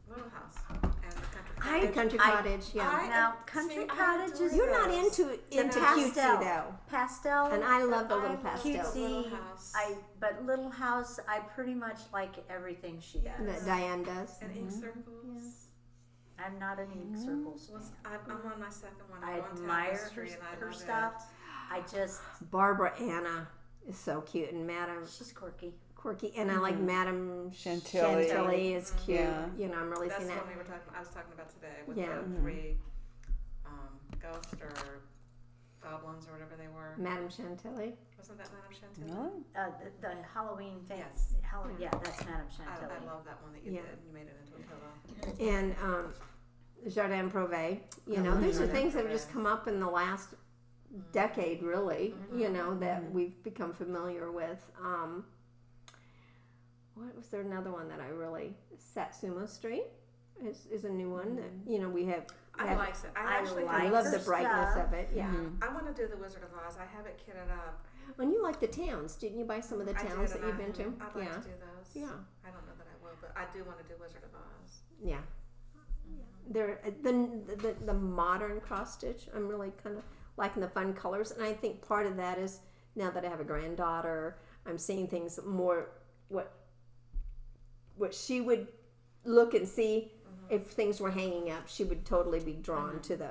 Little House and the Country The country Cottage. cottage, yeah. now country cottage is You're not into cutesy pastel. though, pastel, and I love the little love pastels. cutesy. Little House. But Little House, I pretty much like everything she does. That Diane does. And ink circles. I'm not an ink circles fan. I'm on my second one. I I'm on admire Tapestry and I her love stuff. I just, Barbara Anna is so cute, and Madame she's quirky. Quirky, and I like Madame Chantilly. Chantilly is cute. Yeah. You know, I'm really That's seeing the that. one I was talking about today with Yeah. the three ghosts or goblins or whatever they were. Madame Chantilly. Wasn't that Madame Chantilly? No? The Halloween thing. Yes. Halloween, yeah, that's Madame Chantilly. I love that one that you Yeah. did. You made it into a pillow. And Jardin Privé. You know, these are things that have just come up in the last decade, really. You know, that we've become familiar with. What was there another one that I really Satsuma Street is a new one that we have. I like it. I I like love her the brightness stuff. of it. Yeah. I want to do the Wizard of Oz. I have it kitted up. And you like the towns, didn't you? Buy some of the I towns did, that and you've been to. I'd like Yeah. to do those. Yeah. I don't know that I will, but I do want to do Wizard of Oz. Yeah. They're the modern cross stitch. I'm really kind of liking the fun colors, and I think part of that is now that I have a granddaughter, I'm seeing things more what she would look and see if things were hanging up. She would totally be drawn to the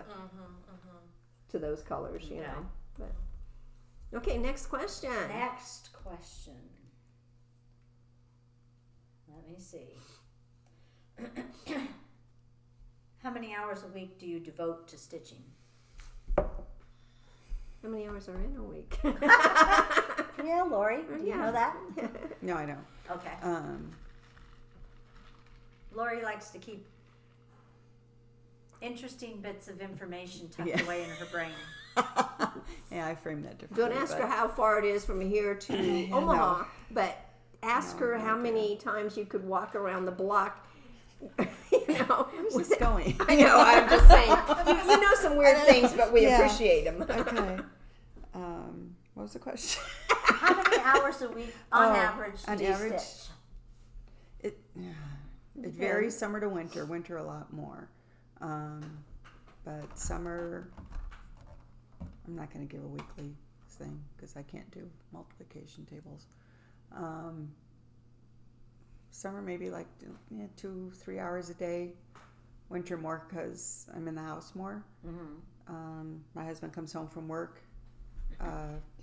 to those colors, you know. But okay, next question. Next question. Let me see. How many hours a week do you devote to stitching? How many hours are in a week? Yeah, Lori, do you know that? No, I don't. Okay. Lori likes to keep interesting bits of information tucked away in her brain. Yeah, I framed that differently. Don't ask but her how far it is from here to Omaha, no. but ask her how many times you could walk around the block. Where's this going? I know. I'm just saying. You know some weird things, but we Yeah. appreciate them. Okay. What was the question? How many hours a week, on average, on do you average, stitch? It varies summer to winter. Winter a lot more, but summer. I'm not going to give a weekly thing because I can't do multiplication tables. Summer, maybe like 2-3 hours a day. Winter more because I'm in the house more. My husband comes home from work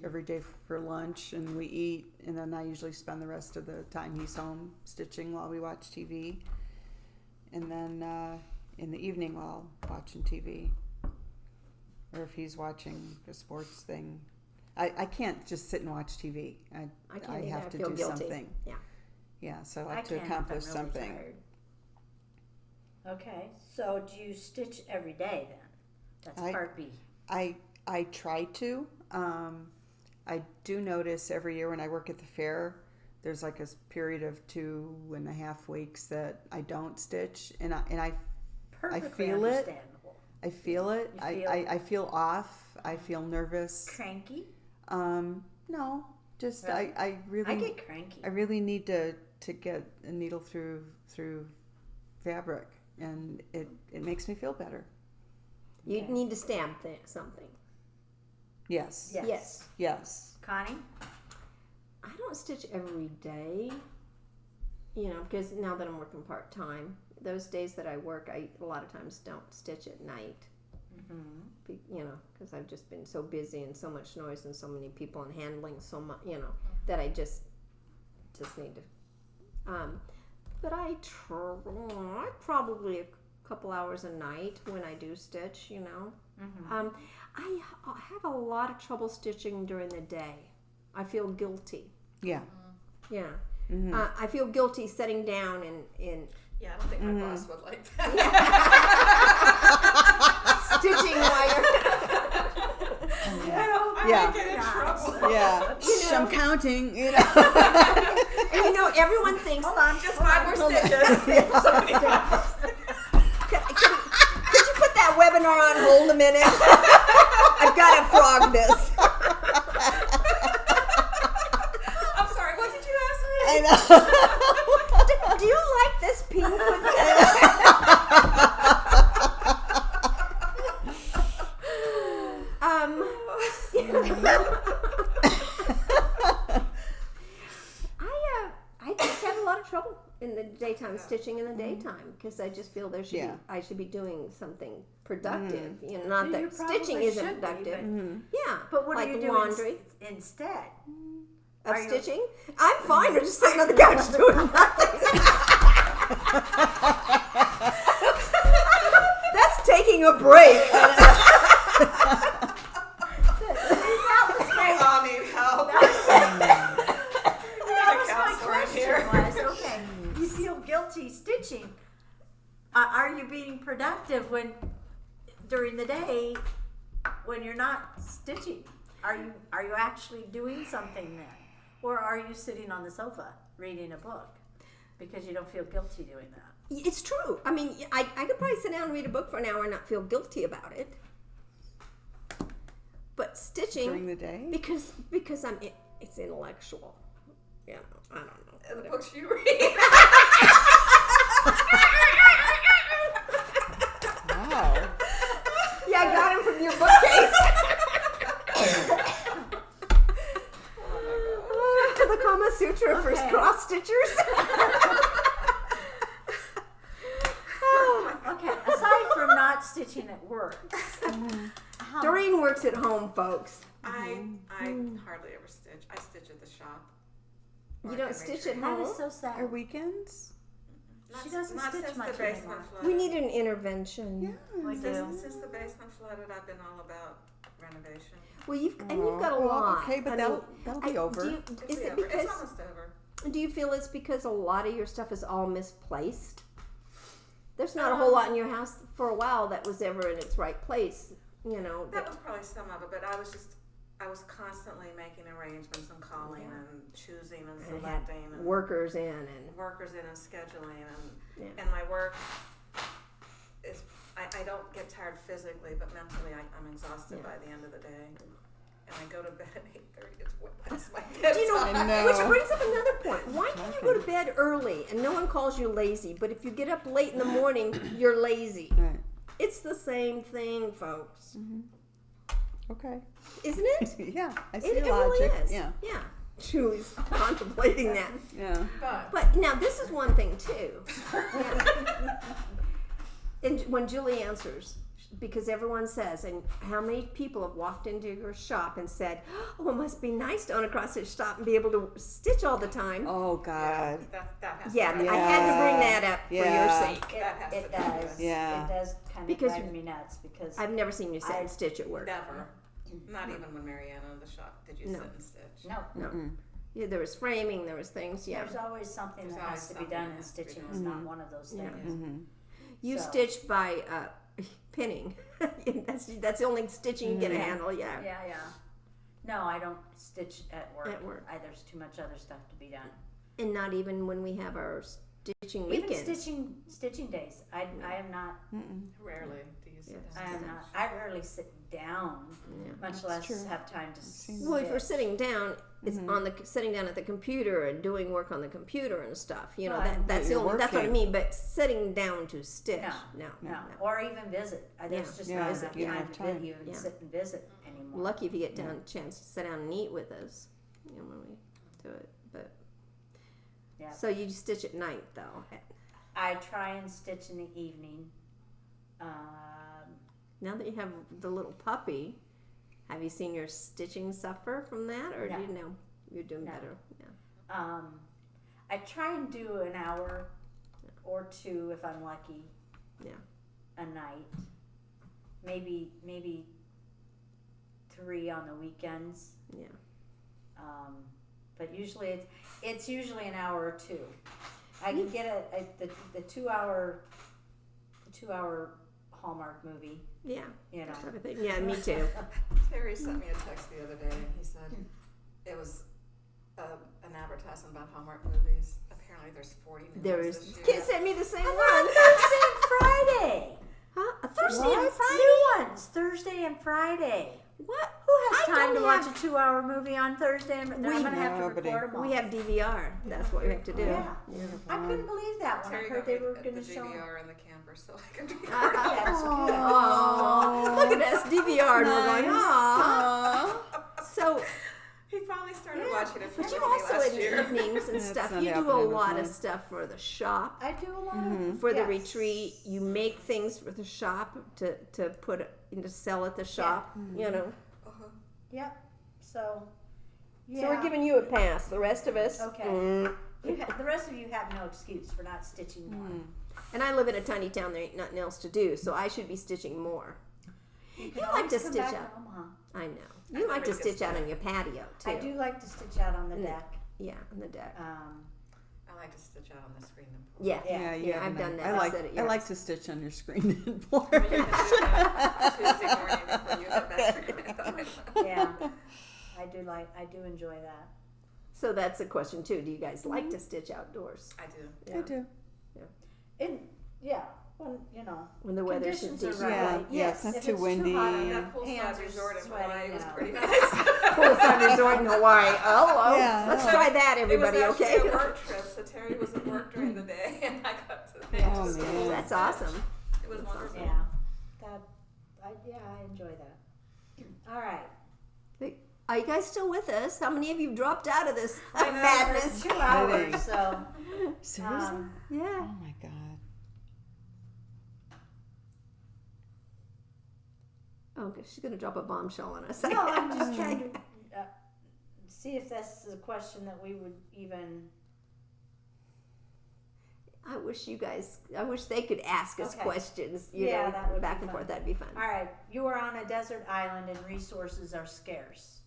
every day for lunch, and we eat, and then I usually spend the rest of the time he's home stitching while we watch TV, and then in the evening while watching TV, or if he's watching a sports thing. I can't just sit and watch TV. I can't have either. to I feel do guilty. something. Yeah. So I I like to can if I'm accomplish really something. tired. Okay, so do you stitch every day then? That's part B. I try to. I do notice every year when I work at the fair, there's like a period of 2.5 weeks that I don't stitch, and I Perfectly feel it. understandable. I feel it. You feel- I feel off. I feel nervous. Cranky? No, just Really? I really I get cranky. I really need to get a needle through fabric, and it makes me feel better. You Okay. need to stamp something. Yes. Yes. Yes. Connie? I don't stitch every day, because now that I'm working part-time, those days that I work, I a lot of times don't stitch at night. Because I've just been so busy and so much noise and so many people and handling so much, that I just need to. But I try probably a couple hours a night when I do stitch, I have a lot of trouble stitching during the day. I feel guilty. Yeah. Yeah. I feel guilty sitting down and Yeah, I don't think my boss would like that. stitching while you're. I Yeah. might get in trouble. Yeah. I'm counting. And everyone thinks. Hold on, just 5 more stitches. Could you put that webinar on hold a minute? I've got to frog this. I'm sorry, what did you ask me? I know. Do you like this pink with it? I just have a lot of trouble in the daytime, stitching in the daytime, because I just feel I should be doing something productive. Not You that probably stitching isn't should be, productive. but- Yeah, But what like are you doing laundry instead? of are you- stitching. I'm fine. I'm just sitting on the couch doing nothing. That's taking a break. We all need help. That was my counselor in here. question was, okay, you feel guilty stitching. Are you being productive during the day when you're not stitching? Are you actually doing something then? Or are you sitting on the sofa reading a book because you don't feel guilty doing that? It's true. I mean, I could probably sit down and read a book for an hour and not feel guilty about it. But stitching During the day? because it's intellectual. I don't know. The books you read. Wow. Yeah, I got him from your bookcase. The Kama Sutra for cross stitchers. Okay, aside from not stitching at work, Doreen works at home, folks. I hardly ever stitch. I stitch at the shop. You don't stitch at that home? is so sad. Are weekends? She doesn't not stitch since much the basement anymore. flooded. We need an intervention. We do. Since the basement flooded, I've been all about renovation. Well, you've got a well, lot. okay, but I that'll mean, be over. Is It's it over. because? It's almost over. Do you feel it's because a lot of your stuff is all misplaced? There's not a whole lot in your house for a while that was ever in its right place. That was probably some of it, but I was constantly making arrangements and calling and choosing and and had selecting and workers in and workers in and scheduling Yeah. and my work is I don't get tired physically, but mentally I'm exhausted by the end of the day. And I go to bed at 8:30. It's way past my bedtime. I know. Which brings up another point. Why can't you go to bed early and no one calls you lazy? But if you get up late in the morning, you're lazy. Right. It's the same thing, folks. Okay. Isn't it? Yeah, I see It logic. really is. Yeah. Yeah. Julie's contemplating that. Yeah. But now this is one thing too. And when Julie answers, because everyone says, and how many people have walked into your shop and said, "Oh, it must be nice to own a cross stitch shop and be able to stitch all the time." Oh God. That has Yeah, to I had to bring that up for Yeah. your sake. That has It to be does. good. Yeah. It does kind of Because drive me nuts because I've never seen you sit I- and stitch at work. Never. Not even when Marianne owned the shop did you No. sit and stitch. no. No. Yeah, there was framing, there was things. Yeah, There's always something There's that always has to be something done, that and has to be stitching done. is not one of those Yeah. things. Mm-hmm. you So- stitch by pinning. that's the only stitching you get a Mhm. handle. Yeah. Yeah. No, I don't stitch at work. At work. There's too much other stuff to be done. And not even when we have our stitching Even weekends. stitching days. I am not. Rarely do you sit Yes. down. I am not. I rarely sit down, Yeah. much That's less true. have time to seen Well, if we're stitch. sitting down, it's on the sitting down at the computer and doing work on the computer and stuff. You know, Right. that's the You're only, that's what I working. mean. But sitting down to stitch, no. No, or even visit. There's just Yeah, not visit. enough You don't time have to time. even Yeah. sit and visit anymore. Lucky if you get down chance to sit down and eat with us. You know, when we do it. But Yeah. so you stitch at night though. I try and stitch in the evening. Now that you have the little puppy, have you seen your stitching suffer from that, or No. do you know you're doing No. better? Yeah. I try and do an hour or two if I'm lucky. Yeah. A night, maybe 3 on the weekends. Yeah. But usually it's usually an hour or two. I can get the 2 hour Hallmark movie. Yeah. You know. Type of thing. Yeah, me too. Terry sent me a text the other day and he said it was an advertisement about Hallmark movies. Apparently there's 40 new There ones is. this year. Kid sent me the same one. Thursday and Friday. Huh? A Thursday and Friday. New ones. Thursday and Friday. What? Who has I time don't to watch have- a 2-hour movie on Thursday? I'm gonna have to Nobody. record them all. We have DVR. That's what we have to do. Yeah. I couldn't believe that when Terry I heard got they me were the going to show. DVR in the camper so I could record That's good. Oh, look at us DVR, and we're going, aw. So, He finally started watching it for but you me also last in year. the evenings and That's stuff, not you do a happening with lot mine. of stuff for the shop, I do a lot of for the yes. retreat. You make things for the shop to put to sell at the shop. You know, Yep. So. Yeah. so we're giving you a pass. The rest of us, Okay. The rest of you have no excuse for not stitching more. And I live in a tiny town. There ain't nothing else to do, so I should be stitching more. You You like to come stitch back out. to Omaha. I know. You like to stitch out on your patio too. I do like to stitch out on the Mm. deck. Yeah, on the deck. I like to stitch out on the screen and pull. Yeah, Yeah, yeah, I've done that. I I've like said it, I like yes. to stitch on your screen and board. We're gonna do that Tuesday morning before you get back. Yeah. I do enjoy that. So that's a question too. Do you guys like to stitch outdoors? I do. Yeah. I do. When you know When the weather's conditions are decent. right. Yeah, Yes. not if too it's windy. Too hot, and- That poolside hands are resort in sweaty, Hawaii you was know. pretty nice. Poolside resort in Hawaii. Hello. Yeah. Let's try that, everybody. It was Okay. actually a work trip, so Terry was at work during the day, and I got to. Oh, just- man. That's awesome. It was wonderful. Yeah. I enjoy that. All right. Are you guys still with us? How many of you dropped out of this I know, madness? for 2 hours. Kidding. So Seriously? Yeah. Oh my god. Oh, okay, she's gonna drop a bombshell on us. no, I'm just trying to see if this is a question that we would even. I wish they could ask us Okay. questions. You Yeah, know, that would be back and fun. forth. That'd be fun. All right, you are on a desert island and resources are scarce.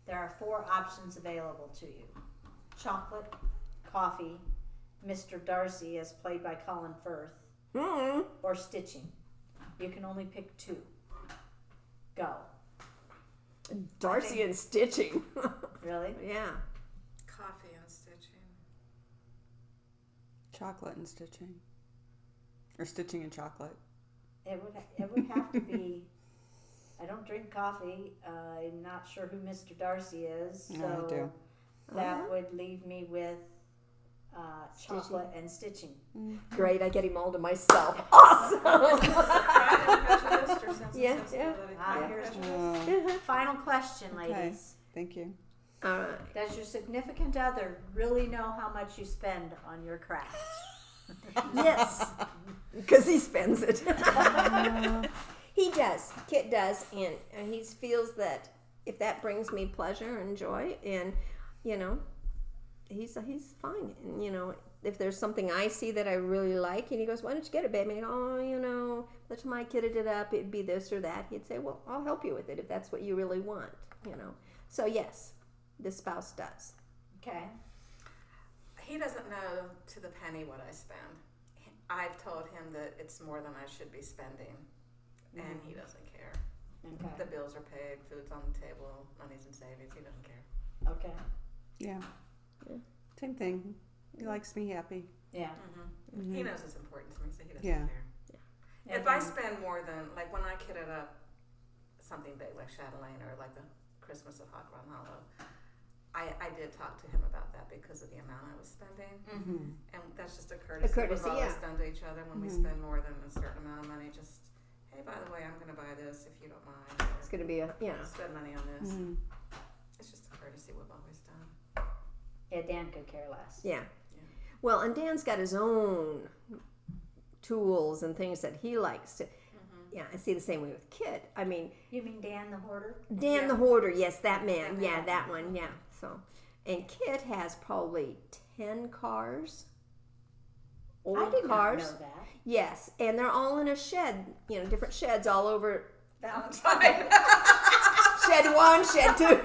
There are 4 options available to you: chocolate, coffee, Mr. Darcy, as played by Colin Firth, Mm-hmm. or stitching. You can only pick 2. Go. Darcy and stitching. Really? Yeah. Coffee and stitching. Chocolate and stitching. Or stitching and chocolate. It would have to be. I don't drink coffee. I'm not sure who Mr. Darcy is, No, I so do. that would leave me with chocolate and stitching. Great, I get him all to myself. Awesome. Pride and Prejudice or Sense and Yeah, Sensibility? Ah, Pride and here's Prejudice. Final question, Okay. ladies. Thank you. All right. Does your significant other really know how much you spend on your crafts? Yes, because he spends it. He does. Kit does, and he feels that if that brings me pleasure and joy, and he's fine. And if there's something I see that I really like, and he goes, "Why don't you get it, babe?" And I go, "Oh, that's my kitted it up. It'd be this or that." He'd say, "Well, I'll help you with it if that's what you really want." So yes, the spouse does. Okay. He doesn't know to the penny what I spend. I've told him that it's more than I should be spending, and he doesn't care. Okay. The bills are paid, food's on the table, money's in savings. He doesn't care. Okay. Yeah. Same thing. He likes me happy. Yeah. Mm-hmm. He knows it's important to me, so he doesn't Yeah. care. Yeah. If I spend more than, like when I kitted up something big like Chatelaine or like the Christmas of Hot Run Hollow, I did talk to him about that because of the amount I was spending. And that's just a courtesy, courtesy, we've always yeah. done to each other when we spend more than a certain amount of money. Just, hey, by the way, I'm going to buy this if you don't mind. It's going to be Spend money on this. It's just a courtesy we've always done. Yeah, Dan could care less. Yeah. Well, and Dan's got his own tools and things that he likes to. Yeah, I see the same way with Kit. I mean, You mean Dan the hoarder? Dan the hoarder, yes, that man. Yeah, that one, yeah. So, and Kit has probably 10 cars. Old I did cars. not know that. Yes, and they're all in a shed, different sheds all over. Valentine. Shed 1, shed 2.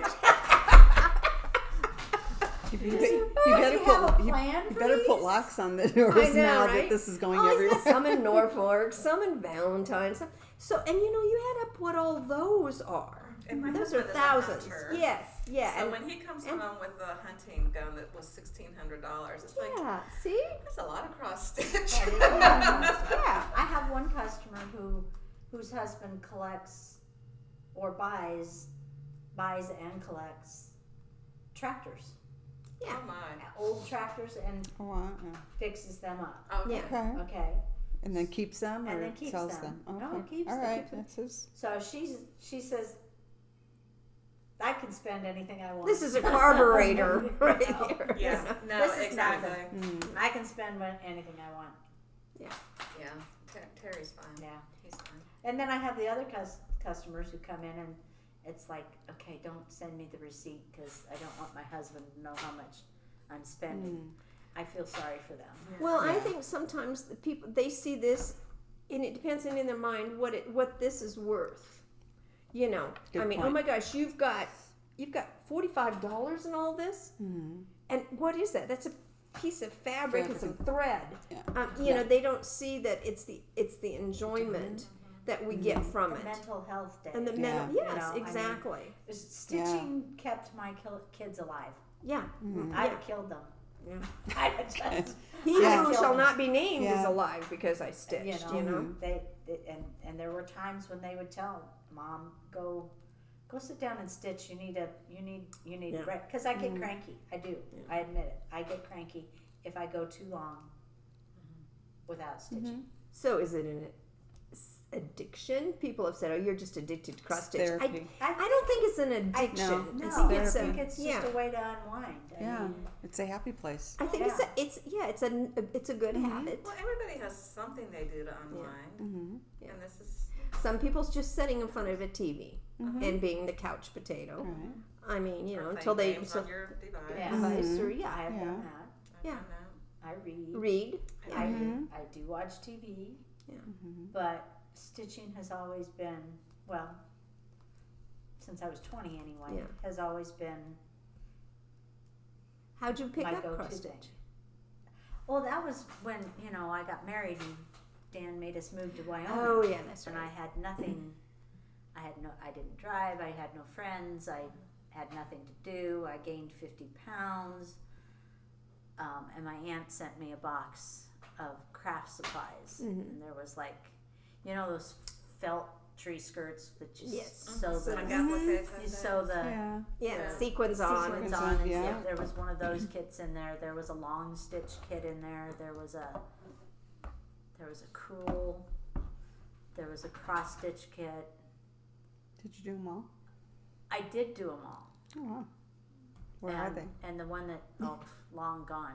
You Does he have a plan for better put these? locks on the doors I know, now right? that this is going Oh, he's everywhere. got some in Norfolk, some in Valentine. So, and you add up what all those are. And my Those are husband is a thousands. hunter. Yes, yeah. So and, when he comes home with a hunting gun that was $1,600, it's like, yeah, see? that's a lot of cross stitch. Yeah. I have one customer whose husband collects or buys and collects tractors. Yeah. Oh my. Old tractors and Oh, wow. Yeah. fixes them up. Okay. Yeah. Okay. Okay. And then keeps them And or then keeps sells them. them? No, Okay. keeps All them, right. keeps them. That's his. So she says, I can spend anything I want. This is a carburetor right know. here. Yeah. No, This is exactly. I can spend anything I want. Yeah. Terry's fine. Yeah. He's fine. And then I have the other customers who come in and it's like, okay, don't send me the receipt because I don't want my husband to know how much I'm spending. I feel sorry for them. Well, I think sometimes the people, they see this, and it depends on in their mind what this is worth. Good I mean, point. oh my gosh, you've got $45 in all this, and what is that? That's a piece of fabric and some thread. Yeah. They don't see that it's the enjoyment that we get from The it, mental health day. and the mental. You Yes, know, I mean, exactly. Stitching kept my kids alive. Yeah. I'd have killed them. Yeah. I'd have just, He Yeah. who shall not be named is Yeah. alive because I stitched. they and there were times when they would tell Mom, go sit down and stitch. You need Yeah. break, because I get cranky. I do. I admit it. I get cranky if I go too long without stitching. So is it an addiction? People have said, "Oh, you're just addicted to cross stitch." Therapy. I don't think it's an addiction. No, I think it's I think a it's just a way to unwind. Yeah. It's a happy place. I think it's a good habit. Well, everybody has something they do to unwind. And this is Some people's just sitting in front of a TV and being the couch potato. Right. I mean, or until playing they games on your device. Yeah. device or I have Yeah. done that. I've Yeah. done that. I read. read. I do watch TV. Yeah. But stitching has always been, well, since I was 20 anyway, Yeah. has always been How'd you pick my up go-to cross thing. stitch? Well, that was when, I got married and Dan made us move to Wyoming. Oh yeah, that's And I right. had nothing. I didn't drive. I had no friends. I had nothing to do. I gained 50 pounds. And my aunt sent me a box of craft supplies. And there was those felt tree skirts that you Yes. sew the, Like appliques, I you think. sew the Yeah. Yeah, sequins on. sequins on, on. And yeah. there was one of those kits in there. There was a long stitch kit in there. There was a crewel. There was a cross stitch kit. Did you do them all? I did do them all. Oh, wow. Where are they? And the one that, long gone.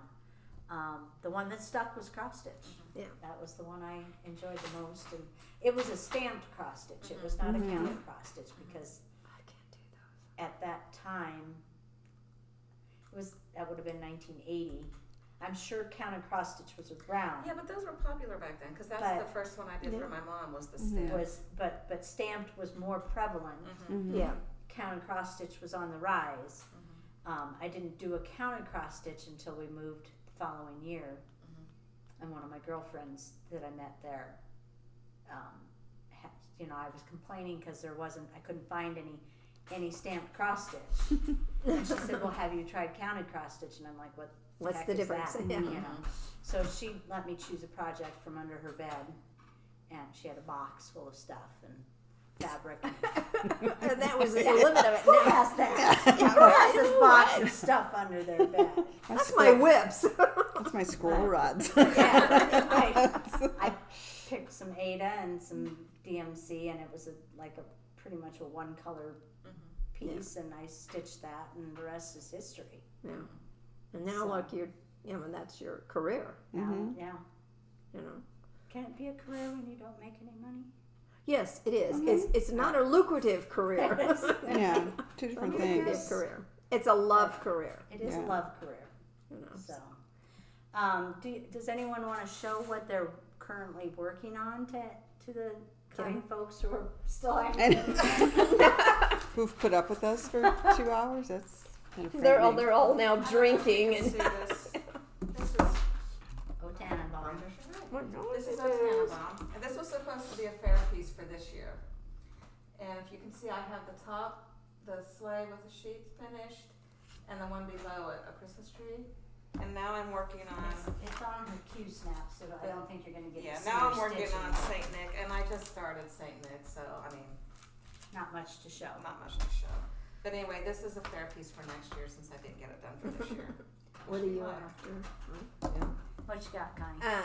The one that stuck was cross stitch. Yeah. That was the one I enjoyed the most, and it was a stamped cross stitch. It was not a counted cross stitch because I can't do those. at that time, that would have been 1980. I'm sure counted cross stitch was around. Yeah, but those were popular back then because that's But- the first one I did Yeah. for my mom was the stamp. But stamped was more prevalent. Yeah. Counted cross stitch was on the rise. I didn't do a counted cross stitch until we moved the following year. And one of my girlfriends that I met there, I was complaining because I couldn't find any stamped cross stitch. And she said, "Well, have you tried counted cross stitch?" And I'm like, What's heck the is difference? that?" Yeah. You know. So she let me choose a project from under her bed, and she had a box full of stuff and fabric. And that was the limit of it. Who Now, has that? Who has this box of stuff under their bed? that's my whips. That's my squirrel rods. Yeah, I picked some Ada and some DMC, and it was pretty much a one color piece, and I stitched that, and the rest is history. Yeah. And now look, that's your career. Yeah. You know. Can it be a career when you don't make any money? Yes, it is. It's not a lucrative career. Yeah, two different lucrative things. career. It's a love career. It is a Yeah. love career. You know. So, does anyone want to show what they're currently working on to the kind folks who are still active? Who've put up with us for 2 hours? That's kind of They're frightening. all now drinking See and. this. This is Oh, Tannenbaum. This is a Tannenbaum, and this was supposed to be a fair piece for this year. And if you can see, I have the top, the sleigh with the sheets finished, and the one below it, a Christmas tree. And now I'm working on, It's on her Q snap, so I don't think you're going to get to see now her I'm working stitching. on Saint Nick, and I just started Saint Nick, so I mean, Not much to show. not much to show. But anyway, this is a fair piece for next year since I didn't get it done for this year. What are you after? What you got, Connie?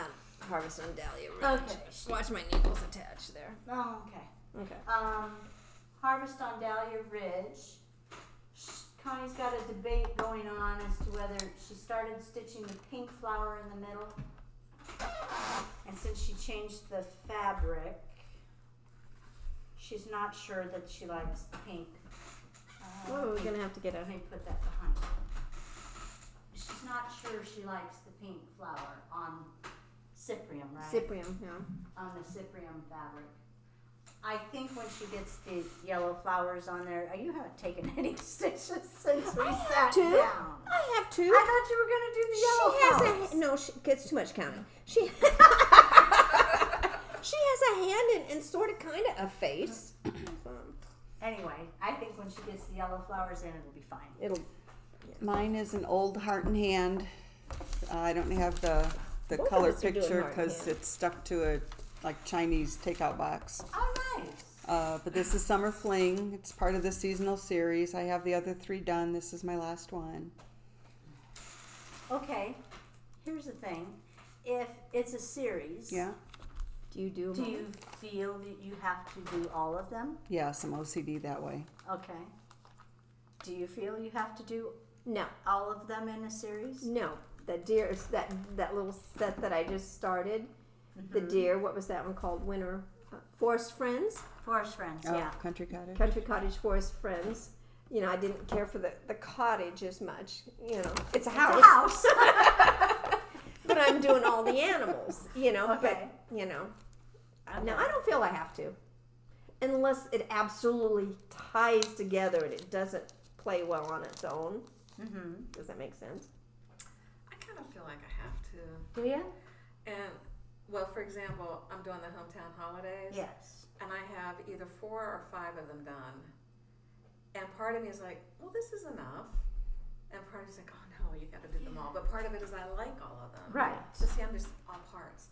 Harvest on Dahlia Ridge. Okay. Watch my needles attached there. Oh, okay. Okay. Harvest on Dahlia Ridge. Connie's got a debate going on as to whether she started stitching the pink flower in the middle. And since she changed the fabric, she's not sure that she likes the pink. We're gonna have to get Let a. me put that behind her. She's not sure she likes the pink flower on Cyprium, right? Cyprium, yeah. On the Cyprium fabric. I think when she gets the yellow flowers on there, you haven't taken any stitches since we sat two. down. I have two. I thought you were going to do the yellow flowers. No, she gets too much counting. She she has a hand and sort of kind of a face. Anyway, I think when she gets the yellow flowers in, it'll be fine. It'll. Mine is an old heart and hand. I don't have the Both of color us are doing picture heart and because hand. it's stuck to a Chinese takeout box. Oh, nice. But this is Summer Fling. It's part of the seasonal series. I have the other 3 done. This is my last one. Okay, here's the thing. If it's a series, Yeah. Do you do? do you feel that you have to do all of them? Yes, I'm OCD that way. Okay. Do you feel you have to do No, all of them in a series? no. That deer is that little set that I just started. The deer. What was that one called? Winter Forest Friends. Forest Friends, Oh, yeah. Country Cottage. Country Cottage Forest Friends. You know, I didn't care for the cottage as much. You know, it's a house. It's a house. But I'm doing all the animals. You know, Okay. but you know, Okay. no, I don't feel I have to, unless it absolutely ties together and it doesn't play well on its own. Mm-hmm. Does that make sense? I kind of feel like I have to. Do you? And, well, for example, I'm doing the hometown holidays. Yes. And I have either 4 or 5 of them done. And part of me is like, well, this is enough. And part of me is like, oh no, you got to do them all. But part of it is I like all of them. Right. So see, I'm just all parts.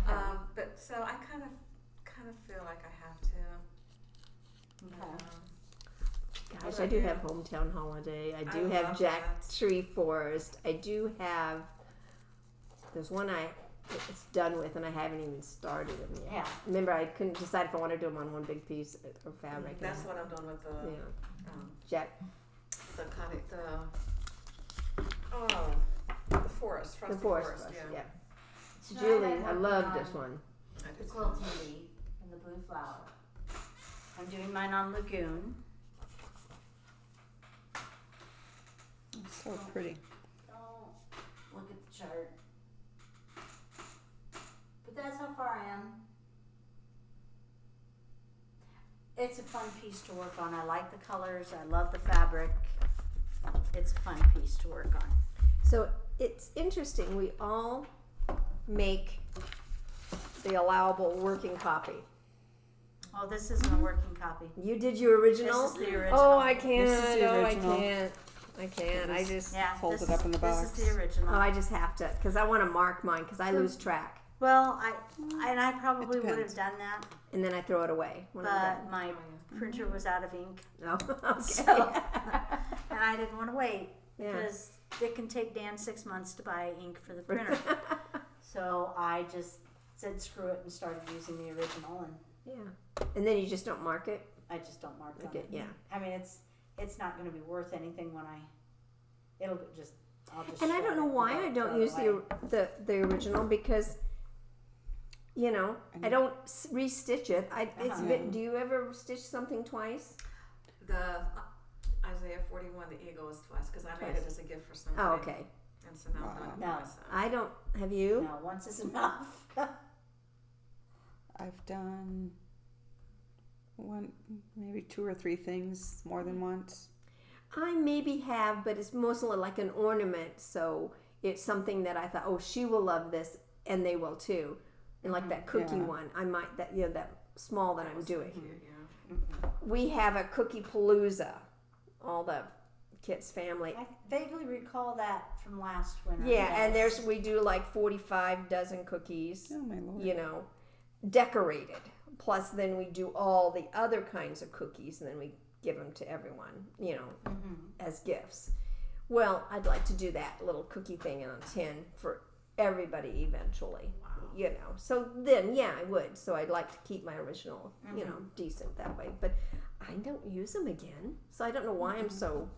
Okay. But so I kind of feel like I have to. Okay. Gosh, I do have Hometown Holiday. I do I have love Jack that. Tree Forest. I do have. There's one it's done with, and I haven't even started them yet. Yeah. Remember, I couldn't decide if I wanted to do them on one big piece of fabric. That's what I'm doing with the Yeah. um, Jack. the cottage, Oh, the forest, The Frosty forest Forest, bus, yeah. Tonight Julie, I'm I working love on this one. The quilting bee and the blue flower. I'm doing mine on Lagoon. It's so pretty. Don't look at the chart. But that's how far I am. It's a fun piece to work on. I like the colors. I love the fabric. It's a fun piece to work on. So it's interesting. We all make the allowable working copy. Oh, this isn't a working copy. You did your original? This is the original. Oh, I can't. This is the Oh, I original. can't. I can't. I just. Yeah, Fold this it up is- in the box. This is the original. Oh, I just have to, because I want to mark mine, because I lose track, Well, I probably It would have depends. done that, and then I throw it away when I'm but my printer was out of ink, done. Oh, okay. so and I didn't want to wait Yeah. because it can take Dan 6 months to buy ink for the printer. So I just said screw it and started using the original, and Yeah. And then you just don't mark it. I just don't mark on Okay. it. Yeah. I mean, it's not going to be worth anything when I'll just. And I don't know why I don't use the original, because, you know, I don't restitch it. It's been, do you ever stitch something twice? The Isaiah 41, the eagle, is twice, because I made it as a gift for somebody. Oh, okay. And so now I'm doing it for No. myself. I don't. Have you? No, once is enough. I've done one, maybe 2 or 3 things more than once. I maybe have, but it's mostly like an ornament, so it's something that I thought, oh, she will love this, and they will too. And like that cookie Yeah. one, I might that that small that I'm doing. Cute, yeah. We have a cookie palooza, all the kids' family. I vaguely recall that from last winter. Yeah, and yes. we do like 45 dozen cookies, Oh my lord. you know, decorated. Plus, then we do all the other kinds of cookies, and then we give them to everyone, you know, as gifts. Well, I'd like to do that little cookie thing in a tin for everybody eventually, you know. So then, yeah, I would. So I'd like to keep my original, you know, decent that way. But I don't use them again, so I don't know why I'm so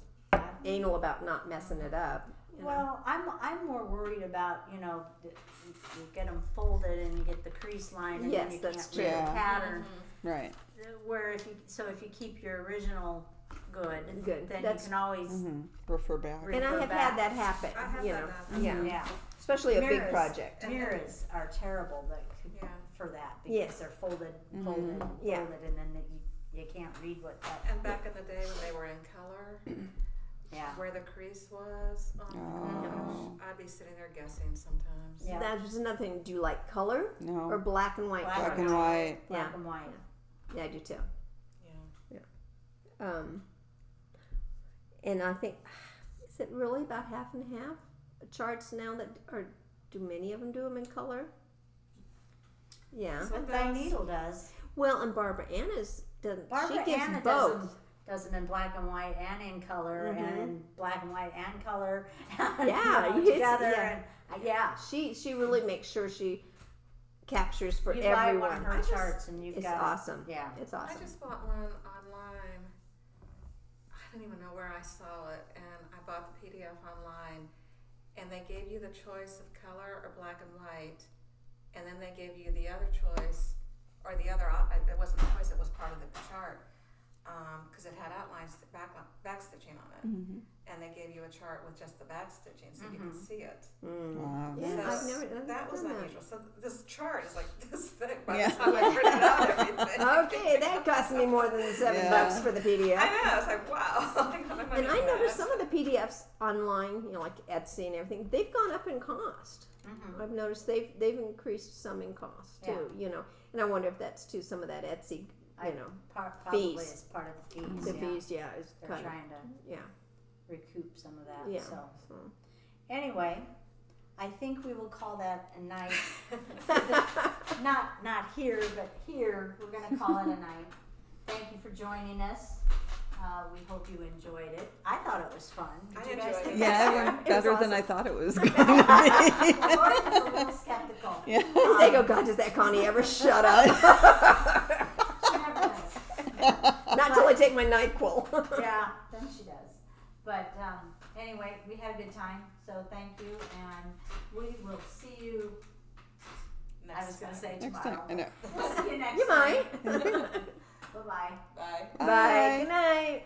anal about not messing it up. You know? Well, I'm more worried about, you know, you get them folded and you get the crease line, and Yes, then you that's can't read true. the pattern. Right. Where if you keep your original good, Good. then That's- you can always Refer back. And I refer have back. had that happen, I have you that know. happen. Yeah. Yeah. Especially a big Mirrors. project. Mirrors are terrible Yeah. for that because Yes. they're folded, Yeah. folded, and then you can't read what that. And back in the day when they were in color, Yeah. where the crease was, oh my gosh, I'd be sitting there guessing sometimes. Yeah. That's another thing. Do you like color No. or black and white? Black Black and white. Black Yeah. and white. Yeah, I do too. Yeah. And I think, is it really about half and half charts now that are? Do many of them do them in color? Yeah. What thy needle does. Well, and Barbara Anna's doesn't. Barbara she gives Anna both. does them in black and white and in color, and in black and white and color. Yeah, you know, yes, together. yeah. And, yeah. She really makes sure she captures for You everyone. buy one of her charts, and you've It's got awesome. Yeah. It's I awesome. just bought one online. I don't even know where I saw it, and I bought the PDF online, and they gave you the choice of color or black and white, and then they gave you the other choice, or the other, it wasn't a choice, it was part of the chart, because it had outlines, backstitching on it, and they gave you a chart with just the backstitching, so you could see it. Wow. Yeah, So I've never that was done that. unusual. So this chart is like this thick by Yeah. the time I printed out everything. Okay, that cost me more than the $7 Yeah. for the PDF. I know. It's like wow. And I noticed some of the PDFs online, you know, like Etsy and everything, they've gone up in cost. I've noticed they've increased some in cost too, you know. And I wonder if that's too some of that Etsy, you know, Probably fees. as part of the fees. the yeah. fees, yeah, is They're kind of, trying to yeah. recoup some of that. Yeah. So So. anyway, I think we will call that a night. not here, but here we're going to call it a night. Thank you for joining us. We hope you enjoyed it. I thought it was fun. Did I you guys enjoyed think it. Yeah, that it went was better than awesome. I thought it was going to be. Laurie was a little skeptical. Yeah. They go, God, does that Connie ever shut up? She never does. Not till I take my NyQuil. Yeah, then she does. But anyway, we had a good time, so thank you, and we will see you, I was gonna say Next tomorrow. time. I know. We'll see you next You time. might. Bye-bye. Bye. Bye. Good night.